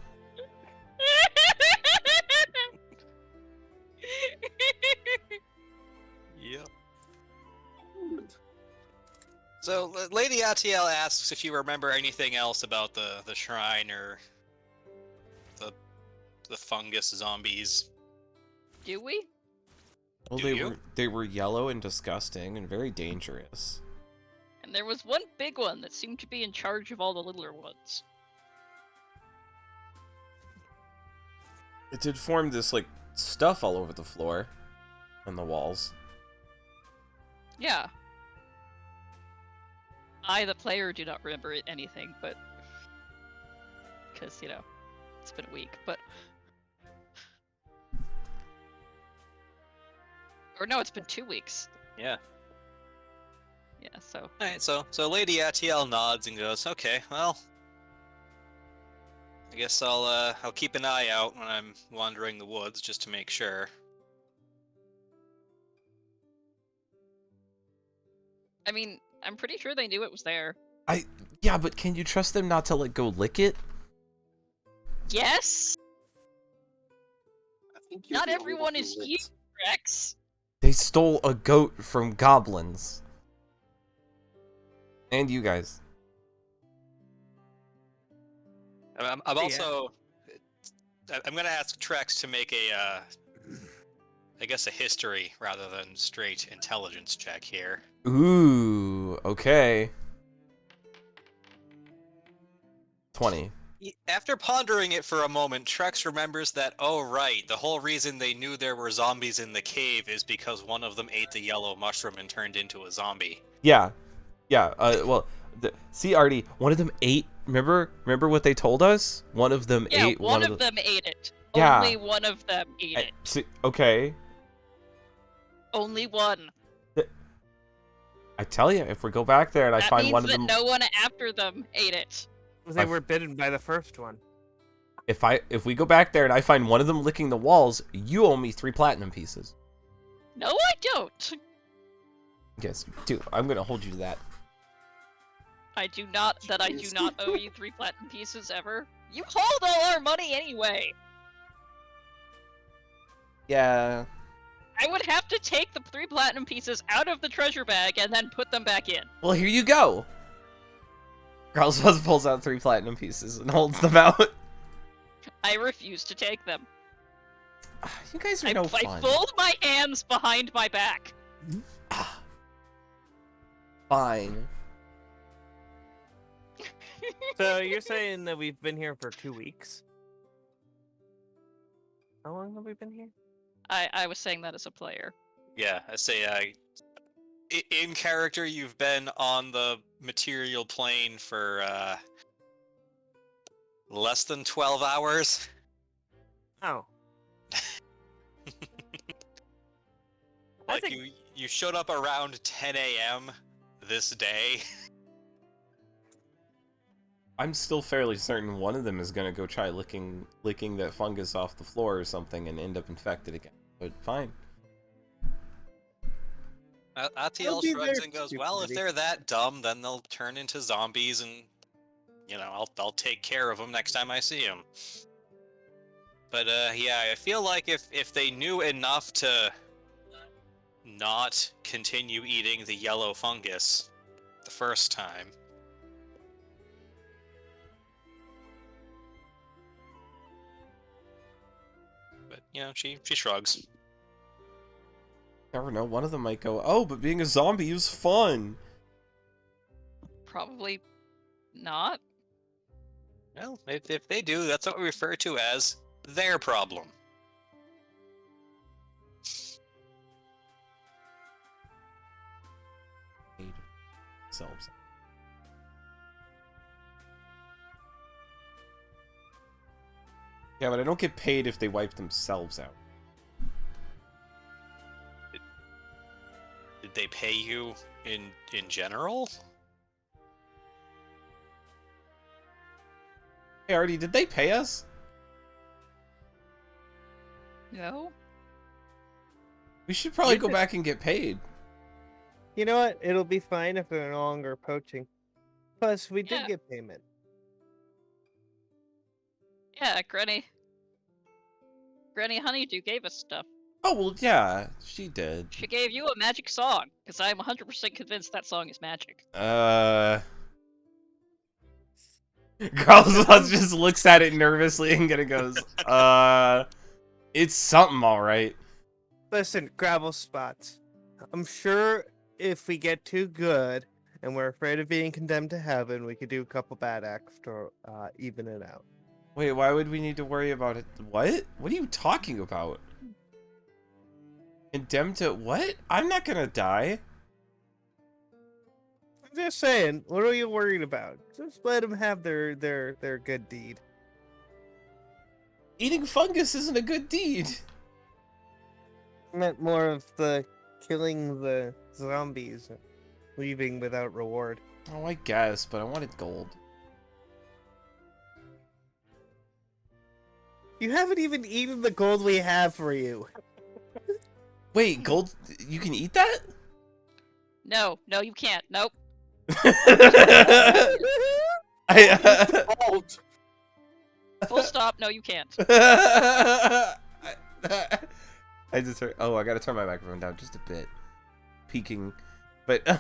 Yep. So, Lady Atiel asks if you remember anything else about the shrine or the fungus zombies. Do we? Well, Do they were yellow and disgusting and very dangerous. And there was one big one that seemed to be in charge of all the littler ones. It did form this like stuff all over the floor and the walls. Yeah. I, the player, do not remember anything, but because it's been a week. But or no, it's been 2 weeks. Yeah. Yeah. So Alright, so Lady Atiel nods and goes, "Okay, well, I guess I'll keep an eye out when I'm wandering the woods just to make sure." I mean, I'm pretty sure they knew it was there. Yeah, but can you trust them not to like go lick it? Yes. I think you're Not the only everyone one who is you, licks. Rex. They stole a goat from goblins. And you guys. I'm Yeah. also I'm gonna ask Trex to make a I guess a history rather than straight intelligence check here. Ooh, okay. 20. After pondering it for a moment, Trex remembers that, oh right, the whole reason they knew there were zombies in the cave is because one of them ate the yellow mushroom and turned into a zombie. Yeah. Yeah, well, see, Artie, one of them ate, remember what they told us? One of them Yeah, ate one of them ate it. Yeah. Only one of them ate it. See, okay. Only one. I tell you, if we go back there and I That find means one of that them, no one after them ate it. They were bitten by the first one. if we go back there and I find one of them licking the walls, you owe me 3 platinum pieces. No, I don't. Yes, you do. I'm gonna hold you to that. I do not owe you 3 platinum pieces ever. You hold all our money anyway. Yeah. I would have to take the 3 platinum pieces out of the treasure bag and then put them back in. Well, here you go. Carlsbad pulls out 3 platinum pieces and holds them out. I refuse to take them. You guys are I no fun. fold my hands behind my back. Fine. So you're saying that we've been here for 2 weeks? How long have we been here? I was saying that as a player. Yeah, I say in character you've been on the material plane for less than 12 hours. Oh. I Like think- you showed up around 10 a.m. this day. I'm still fairly certain one of them is gonna go try licking that fungus off the floor or something and end up infected again. But fine. Atiel be shrugs their and goes, "Well, if stupidity." they're that dumb, then they'll turn into zombies, and I'll take care of them next time I see them." But yeah, I feel like if they knew enough to not continue eating the yellow fungus the first time. But she shrugs. Never know. One of them might go, "Oh, but being a zombie is fun." Probably not. Well, if they do, that's what we refer to as their problem. paid themselves. Yeah, but I don't get paid if they wipe themselves out. Did they pay you in general? Hey, Artie, did they pay us? No? We should probably You go could- back and get paid. You know what? It'll be fine if they're no longer poaching. Plus, we did Yeah. get payment. Yeah, Granny Honeydew gave us stuff. Oh, well, yeah, she did. She gave you a magic song, because I'm 100% convinced that song is magic. Carlos just looks at it nervously and goes, it's something, alright. Listen, gravel spots. I'm sure if we get too good and we're afraid of being condemned to heaven, we could do a couple bad acts to even it out. Wait, why would we need to worry about it? What? What are you talking about? Condemned to what? I'm not gonna die. I'm just saying, what are you worried about? Just let them have their good deed. Eating fungus isn't a good deed. I meant more of the killing the zombies, leaving without reward. Oh, I guess, but I wanted gold. You haven't even eaten the gold we have for you. Wait, gold? You can eat that? No, you can't. Nope. Gold! Full stop. No, you can't. I just heard. Oh, I gotta turn my microphone down just a bit. Peeking, but. I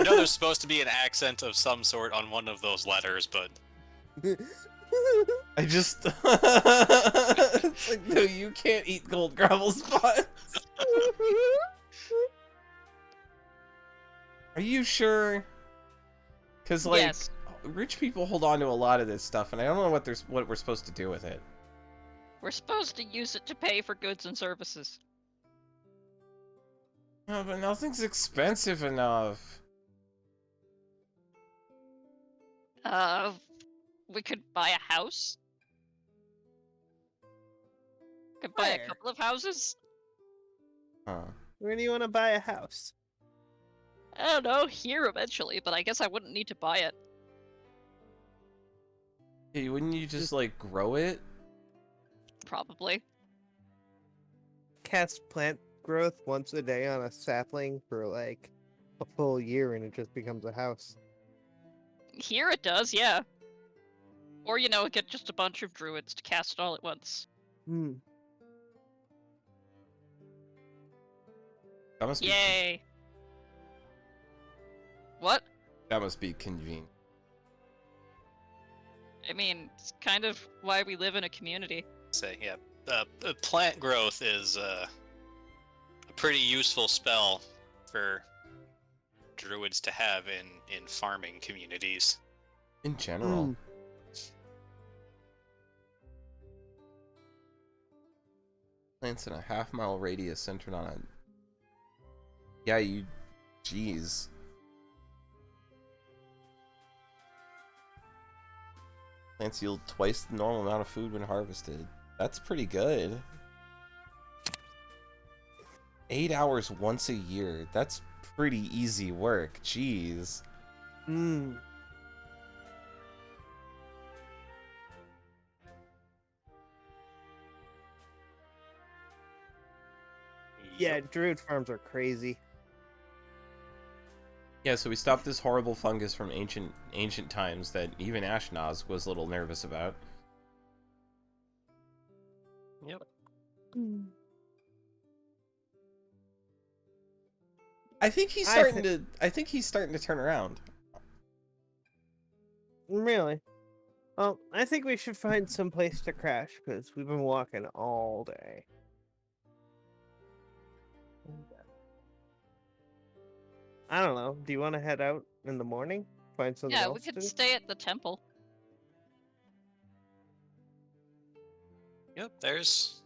know there's supposed to be an accent of some sort on one of those letters, but I just. It's like, no, you can't eat gold gravel spots. Are you sure? Because like, Yes. rich people hold on to a lot of this stuff, and I don't know what we're supposed to do with it. We're supposed to use it to pay for goods and services. No, but nothing's expensive enough. We could buy a house. Could buy a Where? couple of houses. Huh. Where do you want to buy a house? I don't know, here eventually, but I guess I wouldn't need to buy it. Hey, wouldn't you just like grow it? Probably. Cast plant growth once a day on a sapling for like a full year and it just becomes a house. Here it does, yeah. Or, get just a bunch of druids to cast it all at once. Hmm. That must be. Yay! What? That must be convenient. I mean, it's kind of why we live in a community. say, yeah, plant growth is a pretty useful spell for druids to have in farming communities. In general. Plants in a half-mile radius centered on a... Yeah, you... Jeez. Plants yield twice the normal amount of food when harvested. That's pretty good. 8 hours once a year. That's pretty easy work. Jeez. Hmm. Yeah, druid farms are crazy. Yeah, so we stopped this horrible fungus from ancient times that even Ashnaz was a little nervous about. Yep. I think he's starting to turn around. Really? Well, I think we should find some place to crash because we've been walking all day. I don't know. Do you want to head out in the morning? Find something Yeah, else we could to do? stay at the temple. Yep, there's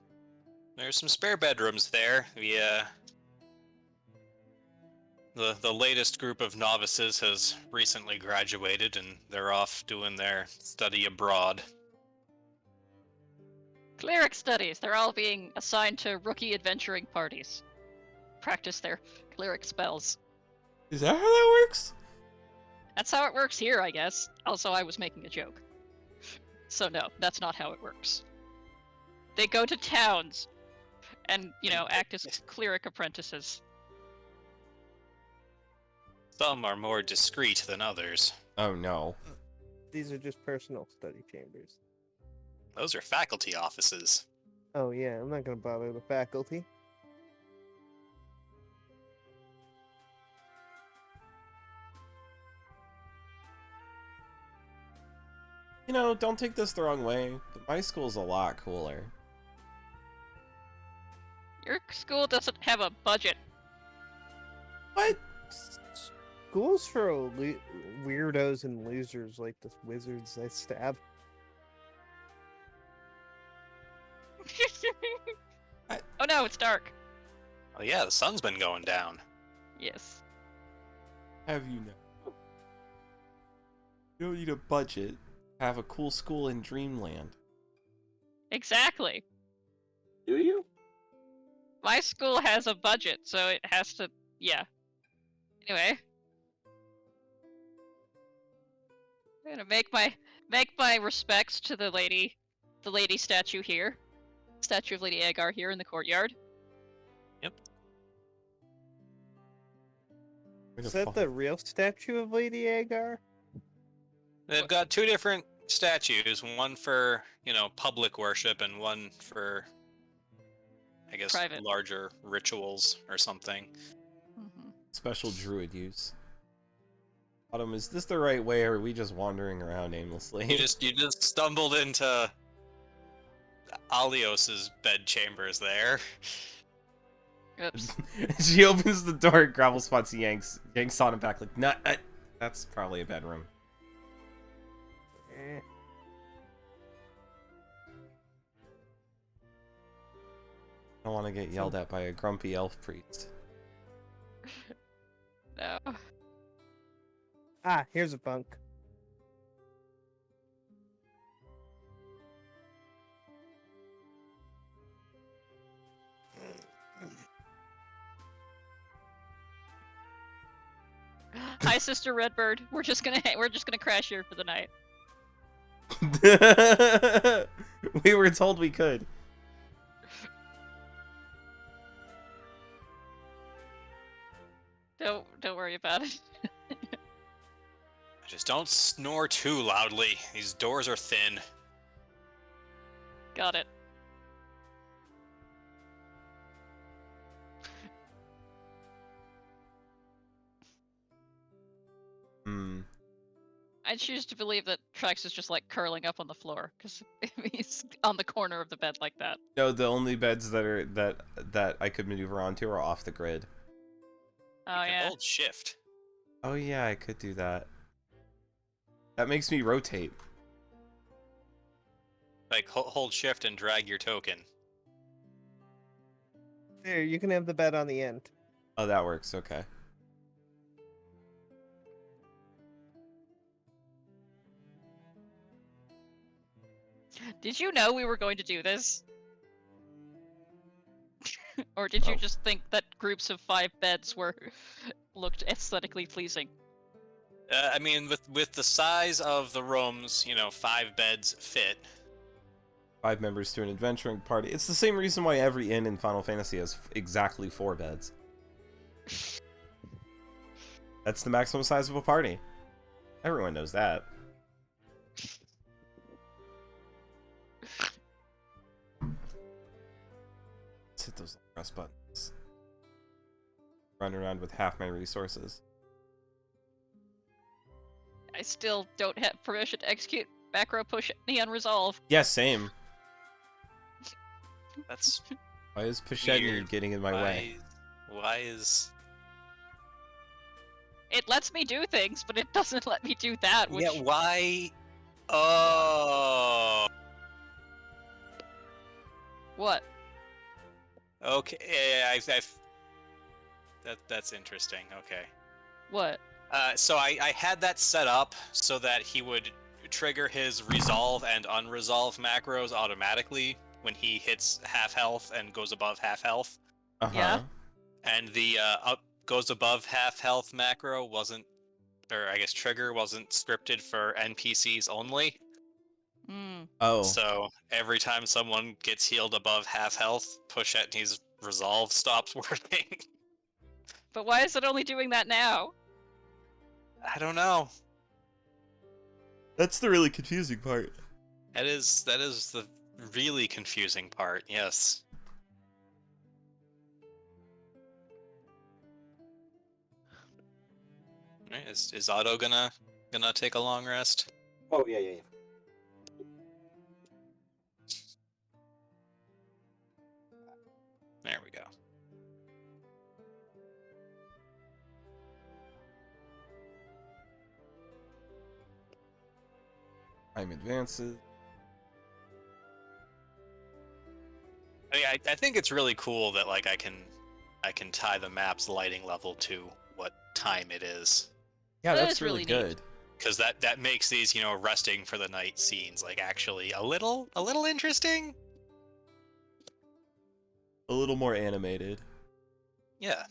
some spare bedrooms there. the latest group of novices has recently graduated, and they're off doing their study abroad. Cleric studies. They're all being assigned to rookie adventuring parties. Practice their cleric spells. Is that how that works? That's how it works here, I guess. Also, I was making a joke. So no, that's not how it works. They go to towns and, act as cleric apprentices. Some are more discreet than others. Oh no. These are just personal study chambers. Those are faculty offices. Oh yeah, I'm not gonna bother the faculty. Don't take this the wrong way, but my school's a lot cooler. Your school doesn't have a budget. What? Schools for weirdos and losers like the wizards I stab. Oh no, it's dark. Oh yeah, the sun's been going down. Yes. Have you know? You don't need a budget. Have a cool school in Dreamland. Exactly. Do you? My school has a budget, so it has to. Yeah. Anyway, I'm gonna make my respects to the lady statue here, statue of Lady Agar here in the courtyard. Yep. Is that the real statue of Lady Agar? They've got two different statues, one for, public worship and one for, I guess, Private. larger rituals or something. Mm-hmm. Special druid use. Autumn, is this the right way, or are we just wandering around aimlessly? You just stumbled into Alios's bed chambers there. Oops. She opens the door, gravel spots, yanks on him back like, nah, that's probably a bedroom. Eh. I don't want to get yelled at by a grumpy elf priest. No. Ah, here's a bunk. Hi, Sister Redbird. We're just gonna crash here for the night. We were told we could. Don't worry about it. Just don't snore too loudly. These doors are thin. Got it. I choose to believe that Trex is just like curling up on the floor because he's on the corner of the bed like that. No, the only beds that I could maneuver onto are off the grid. Oh You can yeah. hold shift. Oh yeah, I could do that. That makes me rotate. Like, hold shift and drag your token. There, you can have the bed on the end. Oh, that works. Okay. Did you know we were going to do this? Or did you Oh. just think that groups of 5 beds looked aesthetically pleasing? I mean, with the size of the rooms, 5 beds fit. 5 members to an adventuring party. It's the same reason why every inn in Final Fantasy has exactly 4 beds. That's the maximum size of a party. Everyone knows that. Let's hit those press buttons. Run around with half my resources. I still don't have permission to execute macro push any unresolved. Yeah, same. That's Why is Pasheni Weird. getting in my way? Why is... It lets me do things, but it doesn't let me do that, which... Yeah, why... Oh... What? Okay, yeah, That's interesting. Okay. What? So I had that set up so that he would trigger his resolve and unresolve macros automatically when he hits half health and goes above half health. Yeah. And the up goes above half health macro wasn't, or I guess trigger wasn't scripted for NPCs only. Hmm. Oh. So every time someone gets healed above half health, push Etni's resolve stops working. But why is it only doing that now? I don't know. That's the really confusing part. That is the really confusing part. Yes. Right, is Otto gonna take a long rest? Oh yeah. There we go. Time advances. I think it's really cool that like I can tie the map's lighting level to what time it is. Yeah, That that's is really really neat. good. Because that makes these, resting for the night scenes like actually a little interesting. A little more animated. Yeah.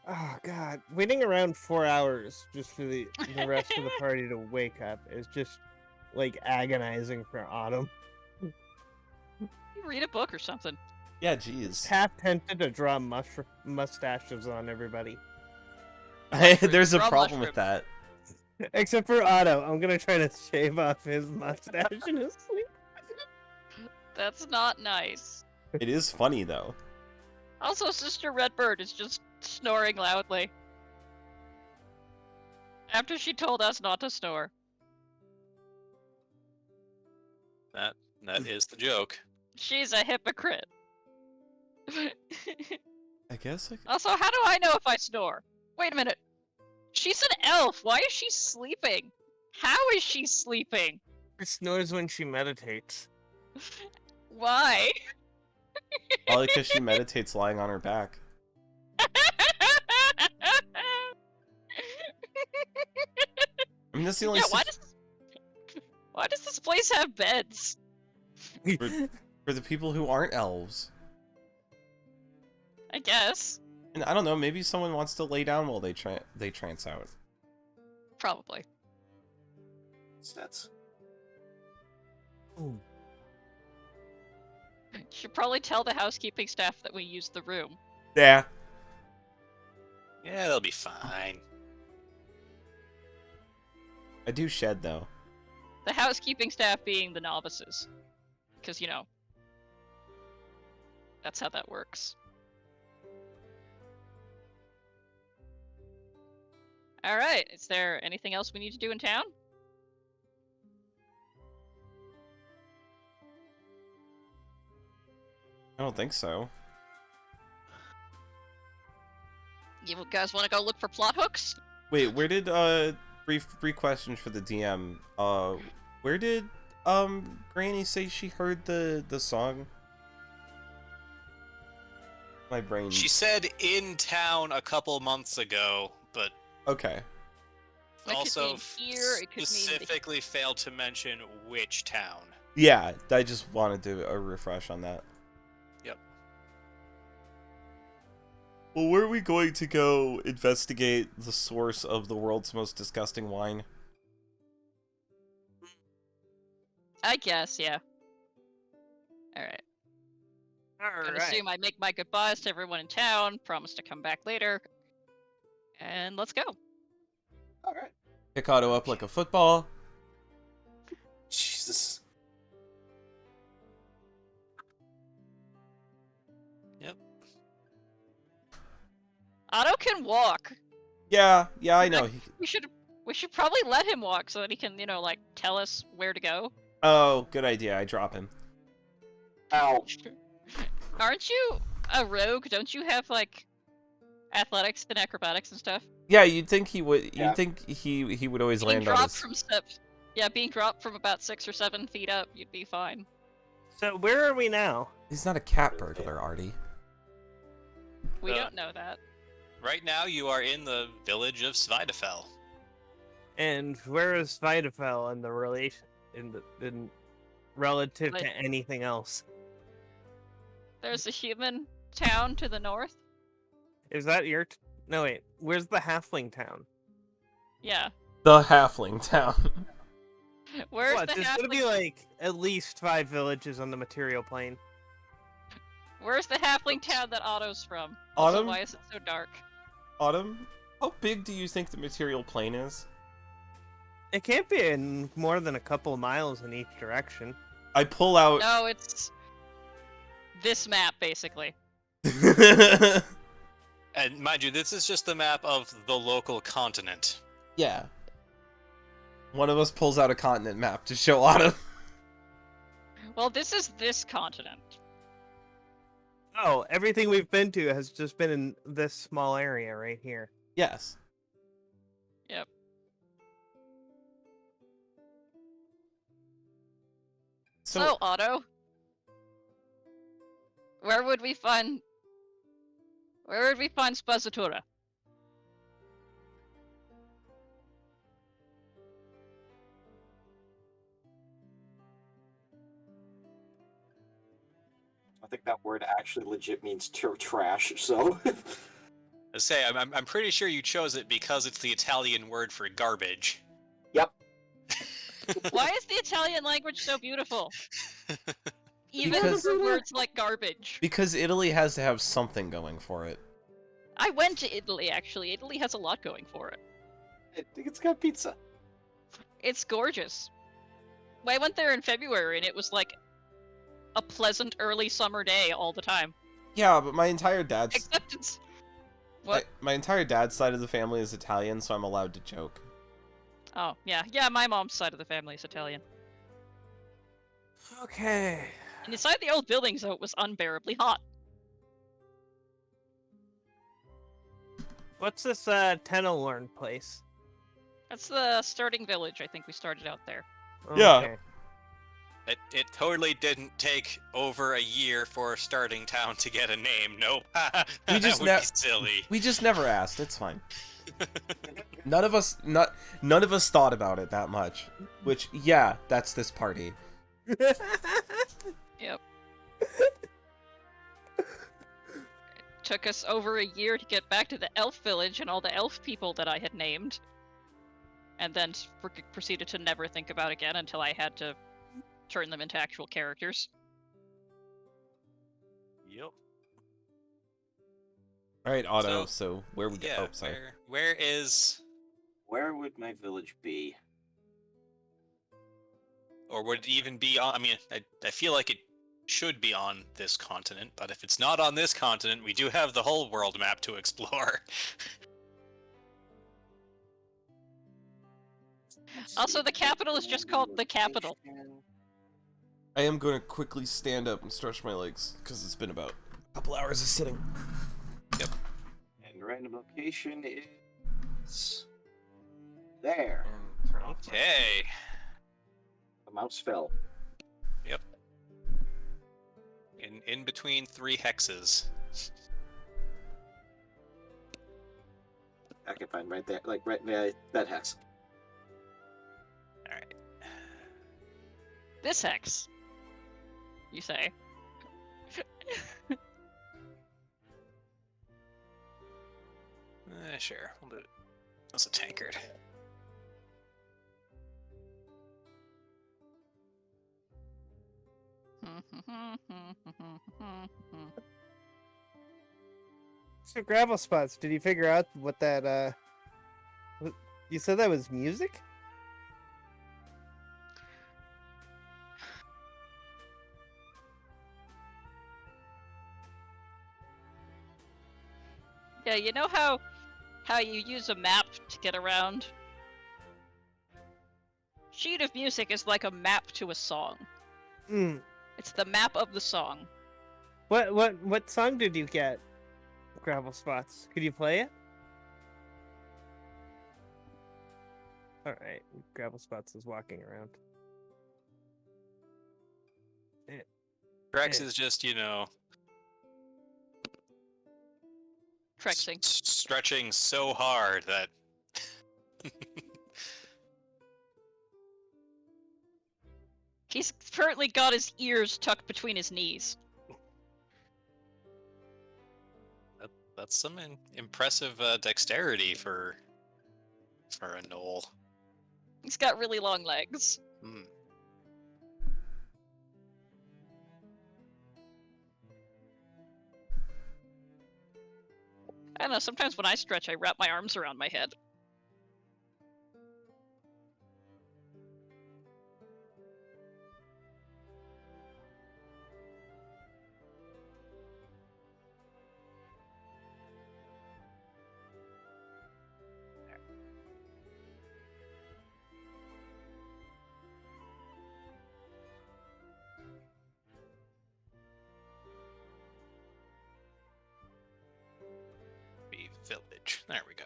Oh god, waiting around 4 hours just for the rest of the party to wake up is just like agonizing for Autumn. You read a book or something. Yeah, jeez. Half tempted to draw mustaches on everybody, There's a Draw problem mushroom. with that. except for Otto. I'm gonna try to shave off his mustache in his sleep. That's not nice. It is funny though. Also, Sister Redbird is just snoring loudly. After she told us not to snore. That is the joke. She's a hypocrite. I guess. Also, how do I know if I snore? Wait a minute. She's an elf. Why is she sleeping? How is she sleeping? She snores when she meditates. Why? Probably because she meditates lying on her back. I mean, that's the only. Yeah, why does this place have beds? For the people who aren't elves. I guess. And I don't know, maybe someone wants to lay down while they trance out. Probably. That's Should probably tell the housekeeping staff that we used the room. Yeah. Yeah, they'll be fine. I do shed though. The housekeeping staff being the novices. Because, that's how that works. Alright, is there anything else we need to do in town? I don't think so. You guys want to go look for plot hooks? Wait, where did brief questions for the DM. Where did Granny say she heard the song? My brain. She said in town a couple months ago, but Okay. It also could mean here, it could mean specifically failed to mention which town. Yeah, I just wanted to refresh on that. Yep. Well, where are we going to go investigate the source of the world's most disgusting wine? I guess, yeah. Alright. I'm gonna assume I make my goodbyes to everyone in town, promise to come back later, and let's go. alright. Pick Otto up like a football. Jesus. Yep. Otto can walk. Yeah, I know. We should probably let him walk so that he can, tell us where to go. Oh, good idea. I drop him. Ow. Aren't you a rogue? Don't you have athletics and acrobatics and stuff? Yeah, you'd think he would. Yeah. You'd think he would always Being land on dropped his. from being dropped from about 6 or 7 feet up, you'd be fine. So where are we now? He's not a cat burglar, Artie. We don't know that. Right now, you are in the village of Svidafell. And where is Vidafell in the relation in relative Like- to anything else? There's a human town to the north. Is that your? No wait. Where's the halfling town? Yeah. The halfling town. Where's What? the There's gonna be halfling? like at least 5 villages on the material plane. Where's the halfling town that Otto's from? Also, Autumn? why is it so dark? Autumn, how big do you think the material plane is? It can't be in more than a couple miles in each direction. I pull out. No, it's this map basically. And mind you, this is just the map of the local continent. Yeah. One of us pulls out a continent map to show Autumn. Well, this is this continent. Oh, everything we've been to has just been in this small area right here. Yes. Yep. So, Otto, where would we find Spazzatura? I think that word actually legit means trash, so... I say, I'm pretty sure you chose it because it's the Italian word for garbage. Yep. Why is the Italian language so beautiful? Even Because- for words like garbage. Because Italy has to have something going for it. I went to Italy, actually. Italy has a lot going for it. I think it's got pizza. It's gorgeous. I went there in February, and it was like a pleasant early summer day all the time. Yeah, but my entire dad's Except it's... What? my entire dad's side of the family is Italian, so I'm allowed to joke. Oh, yeah. Yeah, my mom's side of the family is Italian. Okay. And inside the old buildings, though, it was unbearably hot. What's this Tenelorn place? That's the starting village. I think we started out there. Yeah. Okay. It totally didn't take over a year for starting town to get a name. Nope. We That just would be silly. We just never asked. It's fine. None of us thought about it that much. Which, yeah, that's this party. Yep. Took us over a year to get back to the elf village and all the elf people that I had named. And then proceeded to never think about again until I had to turn them into actual characters. Yep. All right, Otto. So where we Yeah. go? Oh, sorry. Where is, Where would my village be? or would it even be on? I mean, I feel like it should be on this continent, but if it's not on this continent, we do have the whole world map to explore. Also, the capital is just called the capital. I am going to quickly stand up and stretch my legs because it's been about a couple hours of sitting. And random location is... there. Okay. The mouse fell. In between 3 hexes. I can find right there, like right there, that hex. Alright. This hex, you say. Sure. We'll do it. That's a tankard. So gravel spots. Did you figure out what that you said that was music? Yeah, you know how you use a map to get around? Sheet of music is like a map to a song. Hmm. It's the map of the song. What song did you get? Gravel spots. Could you play it? All right. Gravel spots is walking around. Rex is just, Trexing. stretching so hard that. He's currently got his ears tucked between his knees. That's some impressive dexterity for a gnoll. He's got really long legs. Hmm. I don't know, sometimes when I stretch, I wrap my arms around my head. Village. There we go.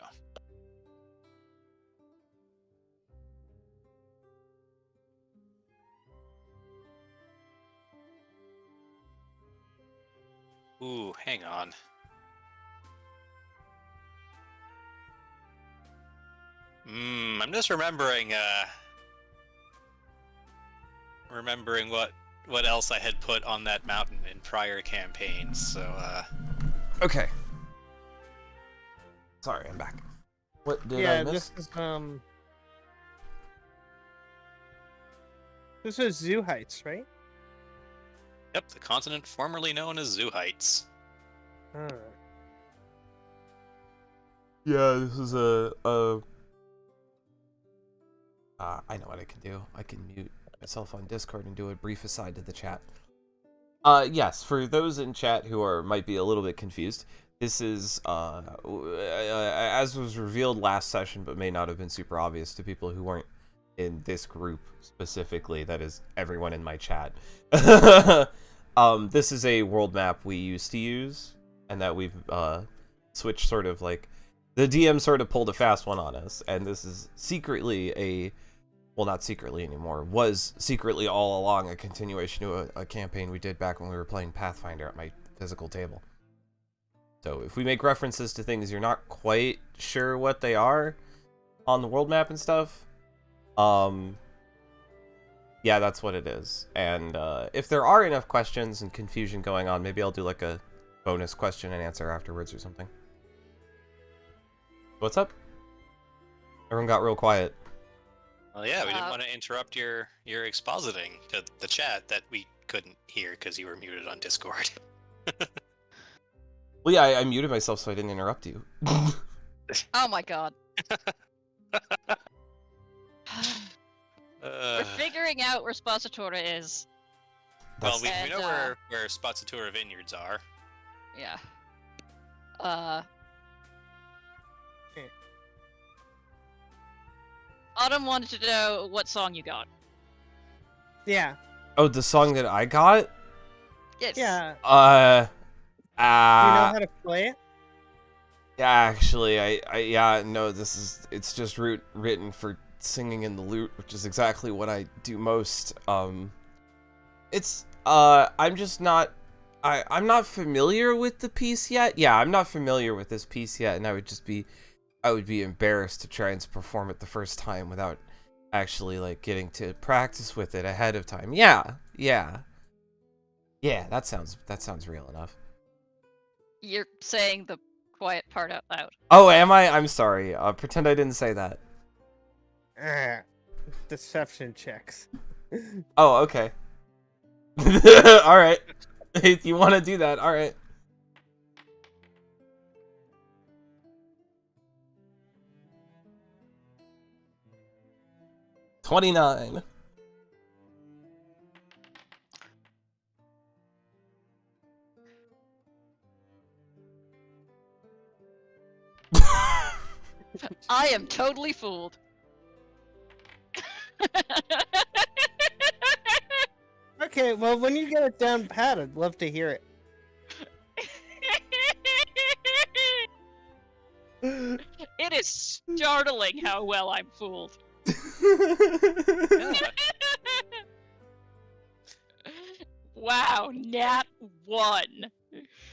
Ooh, hang on. I'm just remembering what else I had put on that mountain in prior campaigns, so Okay. Sorry, I'm back. What did I miss? This is Zoo Heights, right? Yep, the continent formerly known as Zoo Heights. Alright. Yeah, this is I know what I can do. I can mute myself on Discord and do a brief aside to the chat. Yes, for those in chat who might be a little bit confused, this is, as was revealed last session, but may not have been super obvious to people who weren't in this group specifically, that is everyone in my chat. This is a world map we used to use, and that we've switched sort of like, the DM sort of pulled a fast one on us, and this is secretly well, not secretly anymore, was secretly all along a continuation of a campaign we did back when we were playing Pathfinder at my physical table. So if we make references to things you're not quite sure what they are on the world map and stuff, yeah, that's what it is. And if there are enough questions and confusion going on, maybe I'll do like a bonus question and answer afterwards or something. What's up? Everyone got real quiet. Well, yeah, we didn't want to interrupt your expositing to the chat that we couldn't hear because you were muted on Discord. Well, yeah, I muted myself so I didn't interrupt you. Oh my god. We're figuring out where Spazzatura is. Well, we know where Spazzatura Vineyards are. Yeah. Autumn wanted to know what song you got. Yeah. Oh, the song that I got? Yes. Yeah. Do you know how to play it? Yeah, actually, it's just written for singing in the lute, which is exactly what I do most. I'm not familiar with the piece yet. Yeah, I'm not familiar with this piece yet, and I would be embarrassed to try and perform it the first time without actually like getting to practice with it ahead of time. Yeah, that sounds real enough. You're saying the quiet part out loud. Oh, am I? I'm sorry. Pretend I didn't say that. Deception checks. Oh, okay. All right. If you want to do that, all right. $29. I am totally fooled. Okay, well, when you get it down pat, I'd love to hear it. It is startling how well I'm fooled. Wow, nat 1.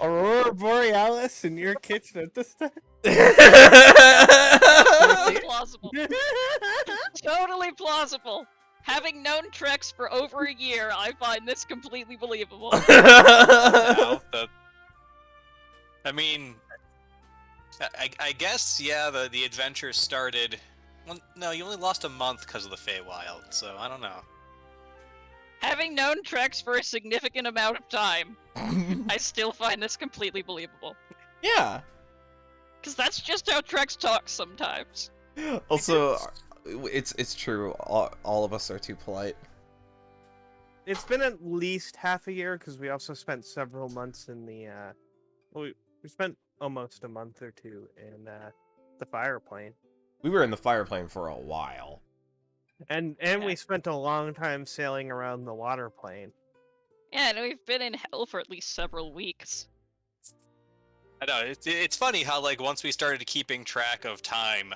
Aurora Borealis in your kitchen at this time? Totally plausible. Totally plausible. Having known Trex for over a year, I find this completely believable. Now, I mean, I guess, yeah, the adventure started... Well, no, you only lost a month because of the Feywild, so I don't know. Having known Trex for a significant amount of time, I still find this completely believable. Yeah. Because that's just how Trex talks sometimes. Also, it's true. All of us are too polite. It's been at least half a year because we also spent several months in the. We spent almost a month or two in the fire plane, We were in the fire plane for a while. and we spent a long time sailing around the water plane. Yeah, and we've been in hell for at least several weeks. I know, it's funny how, like, once we started keeping track of time,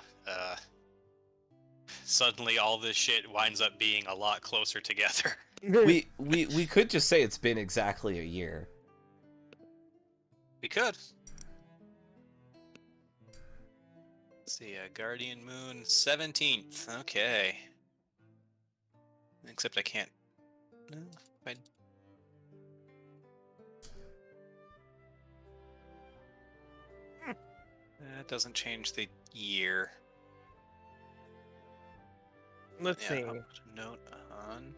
suddenly all this shit winds up being a lot closer together. We could just say it's been exactly a year. We could. Let's see, Guardian Moon 17th. Okay. Except I can't. No, that doesn't change the year. Let's see. I'll put a note on.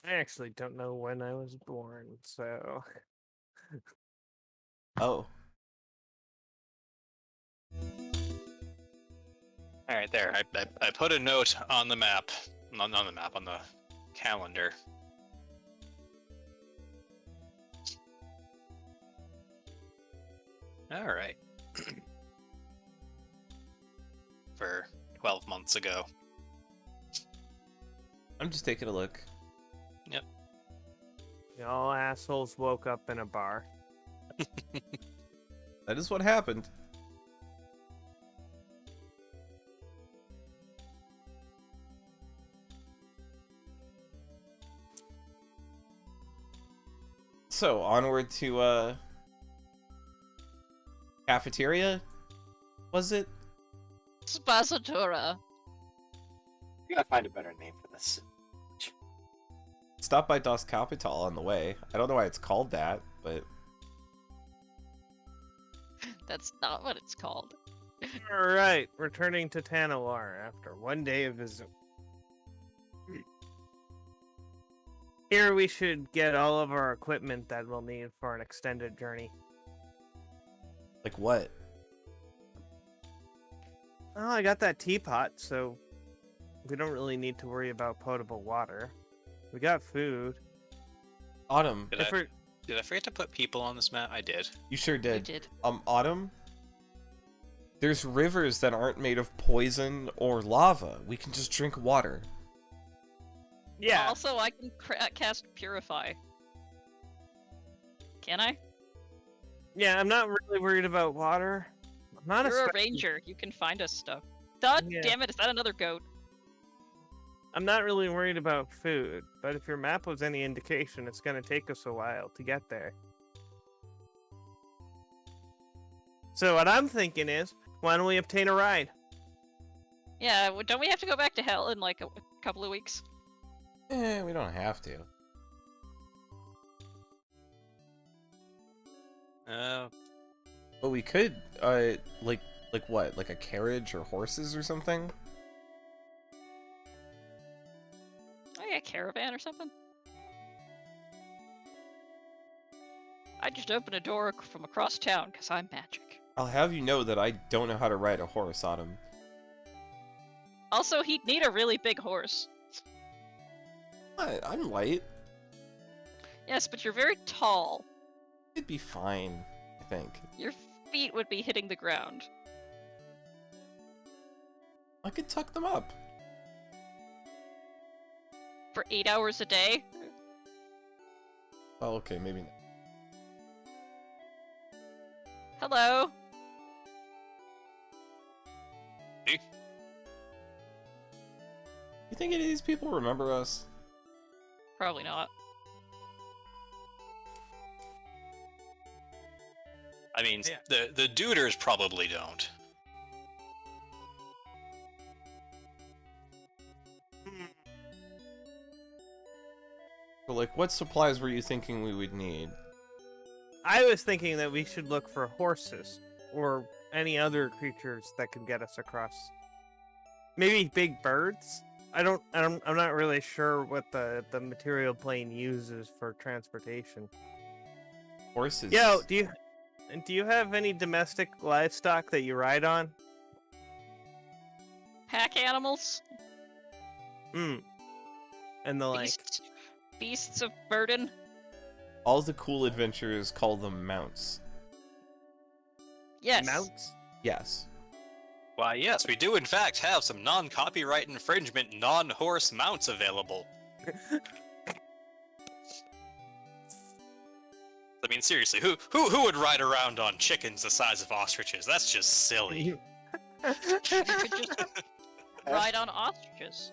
I actually don't know when I was born, so. Oh. All right, there. I put a note on the map, not on the map, on the calendar. All right. For 12 months ago. I'm just taking a look. Yep. Y'all assholes woke up in a bar. That is what happened. So, onward to, cafeteria? Was it? Spazzatura. You gotta find a better name for this. Stop by Das Kapital on the way. I don't know why it's called that, but... That's not what it's called. Alright, returning to Tanawar after one day of visit. Here we should get all of our equipment that we'll need for an extended journey. Like what? Oh, I got that teapot, so we don't really need to worry about potable water. We got food. Autumn. Did I forget to put people on this map? I did. You sure You did. did. Autumn? There's rivers that aren't made of poison or lava. We can just drink water. Yeah. Also, I can cast Purify. Can I? Yeah, I'm not really worried about water. I'm not You're a especially- ranger. You can find us stuff. God Yeah. damn it, is that another goat? I'm not really worried about food, but if your map was any indication, it's going to take us a while to get there. So what I'm thinking is, why don't we obtain a ride? Yeah, don't we have to go back to hell in like a couple of weeks? We don't have to. But we could, like what? Like a carriage or horses or something? Oh yeah, caravan or something? I just opened a door from across town because I'm magic. I'll have you know that I don't know how to ride a horse, Autumn. Also, he'd need a really big horse. What? I'm light. Yes, but you're very tall. It'd be fine, I think. Your feet would be hitting the ground. I could tuck them up. For 8 hours a day? Oh, okay, maybe not. Hello. You think any of these people remember us? Probably not. I mean, Yeah. the duders probably don't. But like, what supplies were you thinking we would need? I was thinking that we should look for horses or any other creatures that could get us across. Maybe big birds. I'm not really sure what the material plane uses for transportation. Horses. Yo, do you have any domestic livestock that you ride on? Pack animals? Hmm. And the like. Beasts of burden? All the cool adventurers call them mounts. Yes. Mounts? Yes. Why, yes, we do in fact have some non-copyright infringement non-horse mounts available. I mean, seriously, who would ride around on chickens the size of ostriches? That's just silly. You could just ride on ostriches.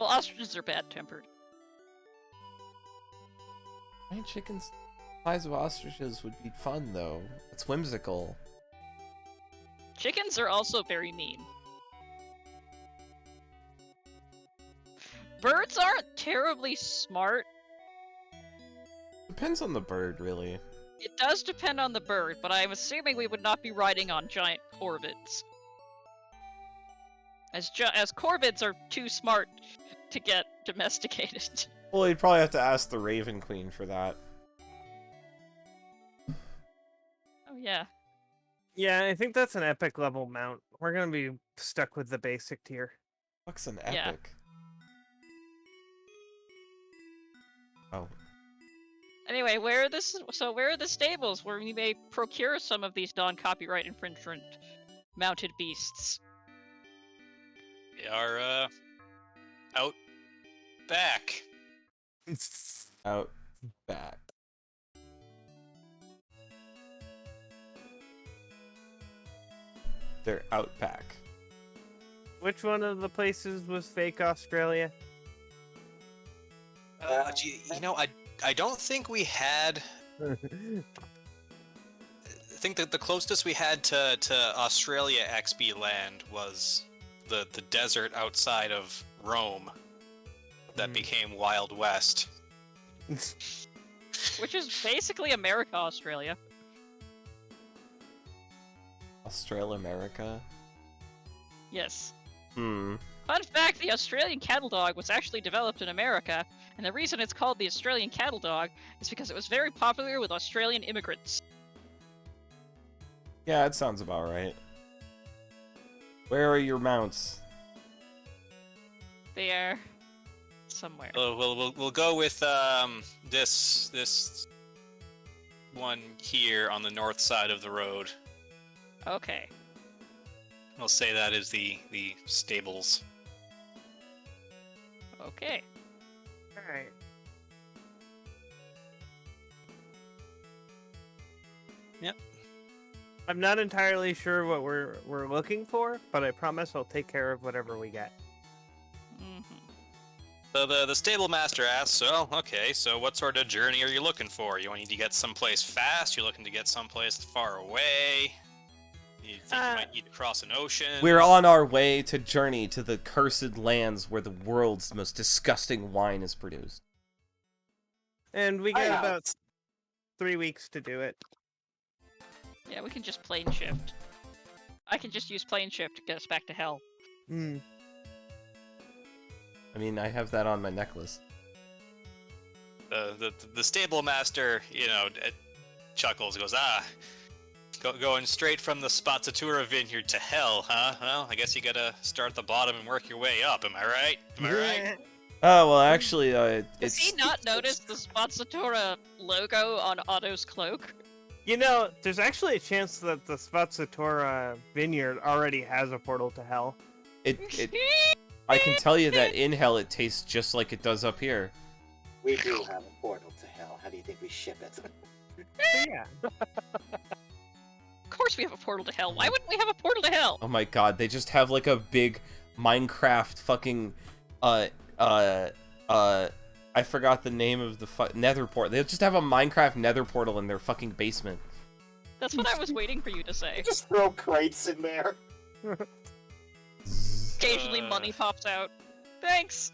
Well, ostriches are bad-tempered. Giant chickens the size of ostriches would be fun, though. It's whimsical. Chickens are also very mean. Birds aren't terribly smart. Depends on the bird, really. It does depend on the bird, but I'm assuming we would not be riding on giant corvids. As corvids are too smart to get domesticated. Well, you'd probably have to ask the Raven Queen for that. Oh yeah. Yeah, I think that's an epic level mount. We're gonna be stuck with the basic tier. What's an Yeah. epic? Oh. Anyway, where are the stables where we may procure some of these non-copyright infringement mounted beasts? They are, out back. Out back. They're out back. Which one of the places was fake Australia? You know, I don't think we had. I think that the closest we had to Australia XB land was the desert outside of Rome that became Wild West. Which is basically America, Australia. Australia-America? Yes. Hmm. Fun fact, the Australian cattle dog was actually developed in America, and the reason it's called the Australian cattle dog is because it was very popular with Australian immigrants. Yeah, that sounds about right. Where are your mounts? They are somewhere. We'll go with this one here on the north side of the road. Okay. I'll say that is the stables. Okay. Alright. Yep. I'm not entirely sure what we're looking for, but I promise I'll take care of whatever we get. So the stable master asks, so, okay, so what sort of journey are you looking for? You need to get someplace fast? You're looking to get someplace far away? You think you might need to cross an ocean? We're on our way to journey to the cursed lands where the world's most disgusting wine is produced. And we get about 3 weeks to do it. Yeah, we can just plane shift. I can just use plane shift to get us back to hell. Hmm. I mean, I have that on my necklace. The stable master, you know, chuckles, goes, going straight from the Spazzatura vineyard to hell, huh? Well, I guess you gotta start at the bottom and work your way up, am I right? Am I right? Oh, well, actually, Does it's... he not notice the Spazzatura logo on Otto's cloak? You know, there's actually a chance that the Spazzatura vineyard already has a portal to hell. I can tell you that in hell it tastes just like it does up here. We do have a portal to hell. How do you think we ship it? So yeah. Of course we have a portal to hell. Why wouldn't we have a portal to hell? Oh my god, they just have like a big Minecraft fucking I forgot the name of the nether portal. They just have a Minecraft nether portal in their fucking basement. That's what I was waiting for you to say. Just throw crates in there. Occasionally money pops out. Thanks!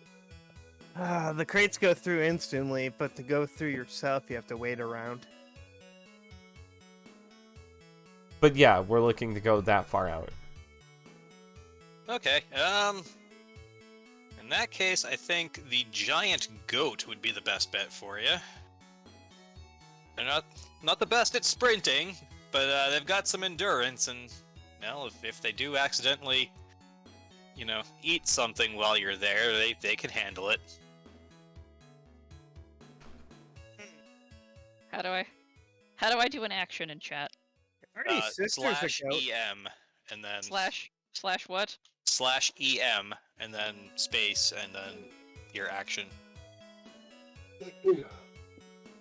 The crates go through instantly, but to go through yourself, you have to wait around. But yeah, we're looking to go that far out. Okay. In that case, I think the giant goat would be the best bet for you. They're not the best at sprinting, but they've got some endurance, and well, if they do accidentally, eat something while you're there, they can handle it. How do I do an action in chat? Already sisters Slash ago. EM, and then Slash what? slash EM, and then space, and then your action.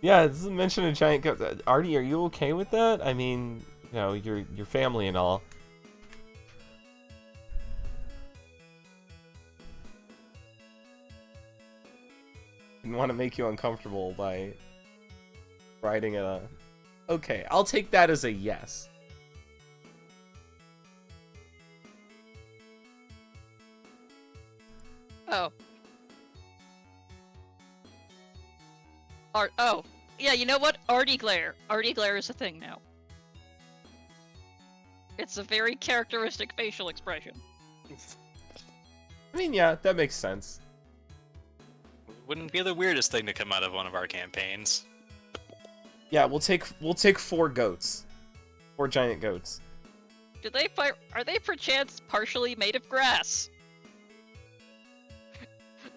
Yeah, it doesn't mention a giant goat. Artie, are you okay with that? I mean, your family and all. Didn't want to make you uncomfortable by riding a... Okay, I'll take that as a yes. Oh. Oh. Yeah, you know what? Artie glare. Artie glare is a thing now. It's a very characteristic facial expression. I mean, yeah, that makes sense. Wouldn't be the weirdest thing to come out of one of our campaigns. Yeah, we'll take 4 goats. 4 giant goats. Are they perchance partially made of grass?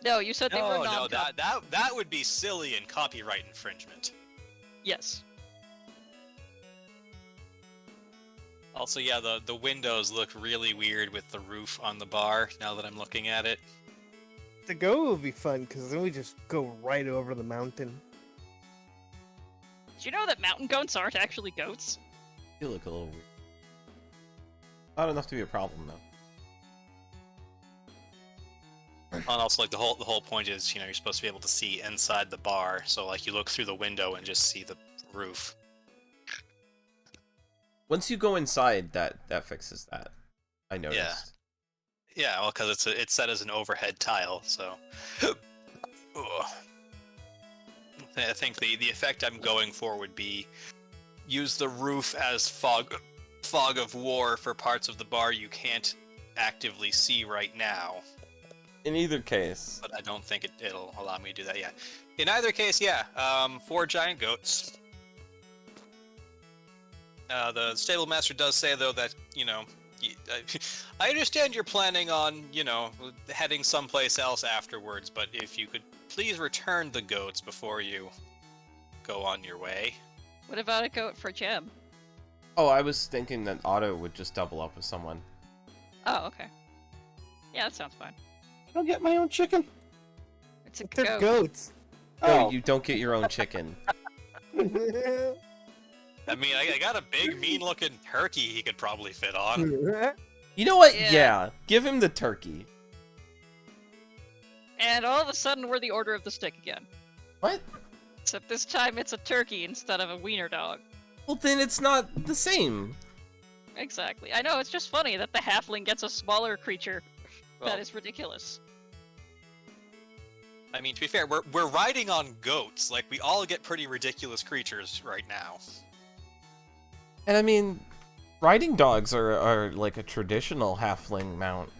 No, you said they were No, non. that would be silly and copyright infringement. Yes. Also, yeah, the windows look really weird with the roof on the bar, now that I'm looking at it. The go will be fun, because then we just go right over the mountain. Do you know that mountain goats aren't actually goats? You look a little weird. Not enough to be a problem, though. And also, like, the whole point is, you're supposed to be able to see inside the bar, so, like, you look through the window and just see the roof. Once you go inside, that fixes that. I noticed. Yeah, well, because it's set as an overhead tile, so... Ugh. I think the effect I'm going for would be use the roof as fog of war for parts of the bar you can't actively see right now. In either case. But I don't think it'll allow me to do that yet. In either case, yeah, 4 giant goats. The stable master does say, though, that, I understand you're planning on, heading someplace else afterwards, but if you could please return the goats before you go on your way. What about a goat for Gem? Oh, I was thinking that Otto would just double up with someone. Oh, okay. Yeah, that sounds fine. I don't get my own chicken. It's a They're goat. goats. No, Oh, you don't get your own chicken. I mean, I got a big, mean-looking turkey he could probably fit on. You know what? Yeah. Yeah, give him the turkey. And all of a sudden, we're the Order of the Stick again. What? Except this time it's a turkey instead of a wiener dog. Well, then it's not the same. Exactly. I know, it's just funny that the halfling gets a smaller creature. Well, That is ridiculous. I mean, to be fair, we're riding on goats. Like, we all get pretty ridiculous creatures right now. And I mean, riding dogs are like a traditional halfling mount.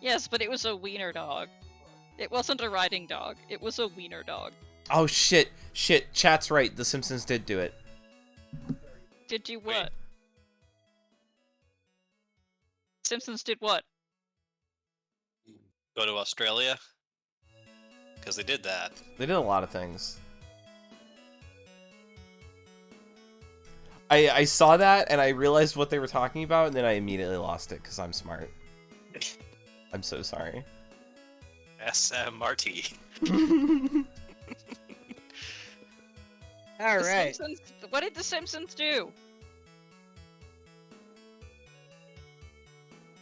Yes, but it was a wiener dog. It wasn't a riding dog. It was a wiener dog. Oh shit, chat's right, The Simpsons did do it. Did do Wait. what? Simpsons did what? Go to Australia? Because they did that. They did a lot of things. I saw that and I realized what they were talking about and then I immediately lost it because I'm smart. I'm so sorry. SMRT. All The right. Simpsons. What did the Simpsons do?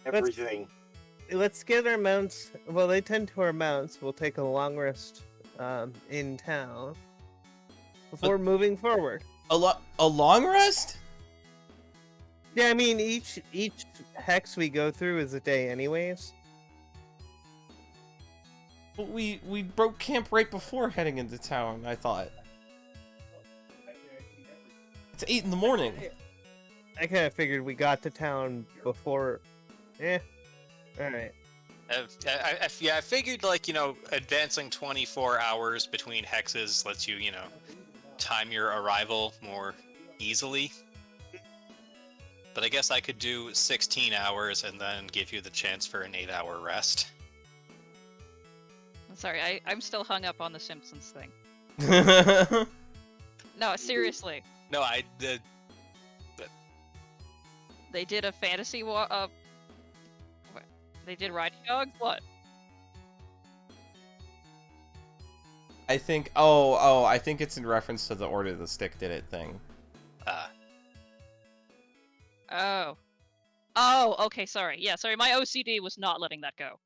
Everything. Let's get our mounts. Well, they tend to our mounts. We'll take a long rest in town before moving forward. A long rest? Yeah, I mean each hex we go through is a day, anyways. But we broke camp right before heading into town, I thought. It's 8 in the morning. I kind of figured we got to town before. Eh. All right. I figured, like, advancing 24 hours between hexes lets you, time your arrival more easily. But I guess I could do 16 hours and then give you the chance for an 8-hour rest. I'm sorry, I'm still hung up on the Simpsons thing. No, seriously. No, They did a fantasy they did riding dogs? What? I think. Oh, I think it's in reference to the Order the Stick did it thing. Oh. Oh, okay, sorry. Yeah, sorry, my OCD was not letting that go.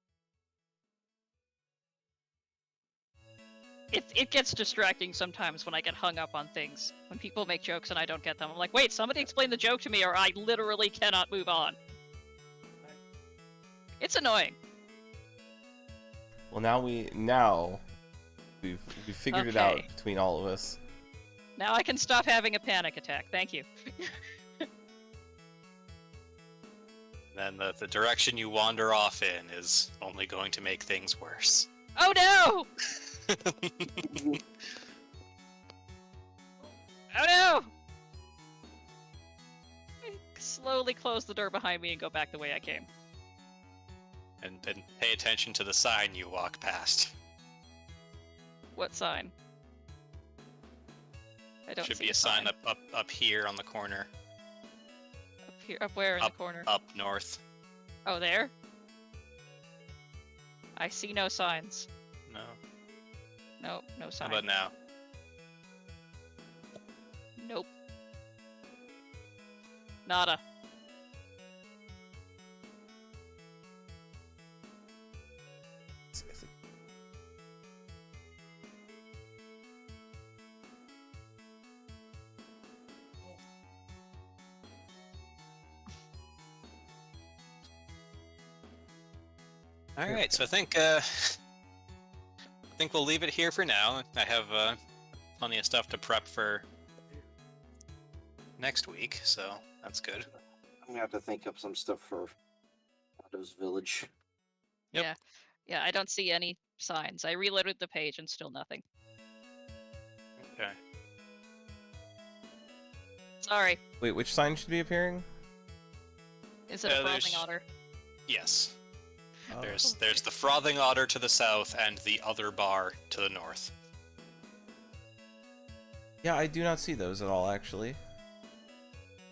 It gets distracting sometimes when I get hung up on things. When people make jokes and I don't get them. I'm like, wait, somebody explain the joke to me or I literally cannot move on. It's annoying. Well, now we've figured it out between all of us. Now I can stop having a panic attack. Thank you. then the direction you wander off in is only going to make things worse. Oh no! Oh no! I slowly close the door behind me and go back the way I came. And pay attention to the sign you walk past. What sign? I don't Should see be a the sign up here on the corner. Up here, up where in the corner? Up north. Oh, there? I see no signs. No. Nope, no How sign. about now? Nope. Nada. All right, so I think we'll leave it here for now. I have plenty of stuff to prep for next week, so that's good. I'm gonna have to think up some stuff for Otto's Village. Yep. Yeah, I don't see any signs. I reloaded the page and still nothing. Okay. Sorry. Wait, which sign should be appearing? Is it a frothing there's- otter? Yes. Oh. There's the frothing otter to the south and the other bar to the north. Yeah, I do not see those at all, actually.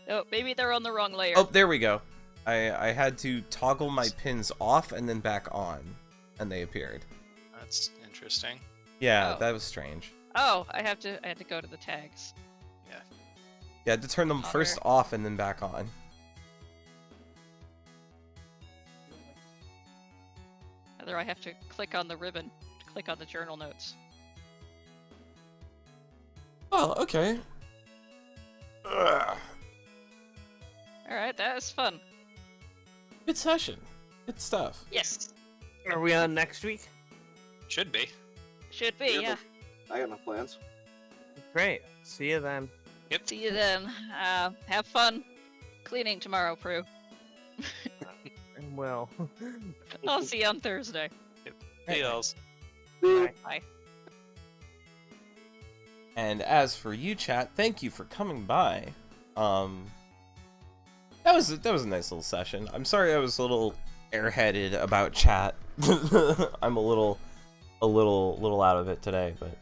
Oh, maybe they're on the wrong layer. Oh, there we go. I had to toggle my pins off and then back on, and they appeared. That's interesting. Yeah, Oh. that was strange. Oh, I had to go to the tags. Yeah. You had to turn them first off and then back on. Either I have to click on the ribbon to click on the journal notes. Oh, okay. Ugh. Alright, that was fun. Good session. Good stuff. Yes. Are we on next week? Should be. Should be, yeah. I got no plans. Great. See you then. See you then. Have fun cleaning tomorrow, Prue. Well. I'll see you on Thursday. Deals. Bye. And as for you, chat, thank you for coming by. That was a nice little session. I'm sorry I was a little airheaded about chat. I'm a little out of it today, but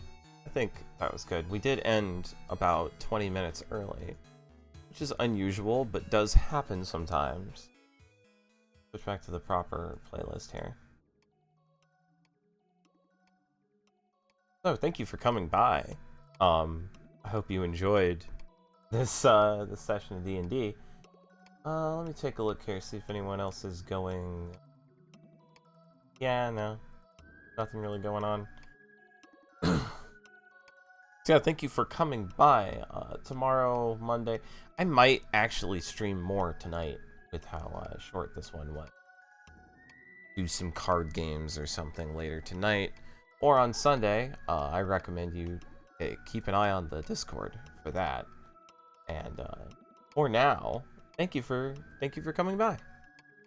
I think that was good. We did end about 20 minutes early, which is unusual, but does happen sometimes. Switch back to the proper playlist here. So thank you for coming by. I hope you enjoyed this this session of D&D. Let me take a look here, see if anyone else is going. Yeah, no, nothing really going on. So yeah, thank you for coming by. Tomorrow, Monday, I might actually stream more tonight with how short this one was. Do some card games or something later tonight, or on Sunday. I recommend you keep an eye on the Discord for that. And for now, thank you for coming by.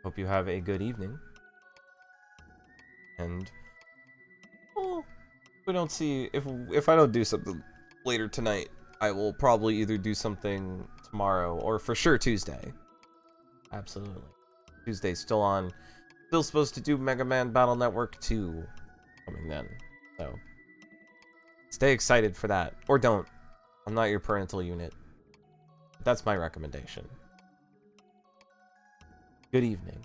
Hope you have a good evening. And we don't see if I don't do something later tonight, I will probably either do something tomorrow or for sure Tuesday. Absolutely. Tuesday's still on. Still supposed to do Mega Man Battle Network 2 coming then. So stay excited for that. Or don't. I'm not your parental unit. That's my recommendation. Good evening.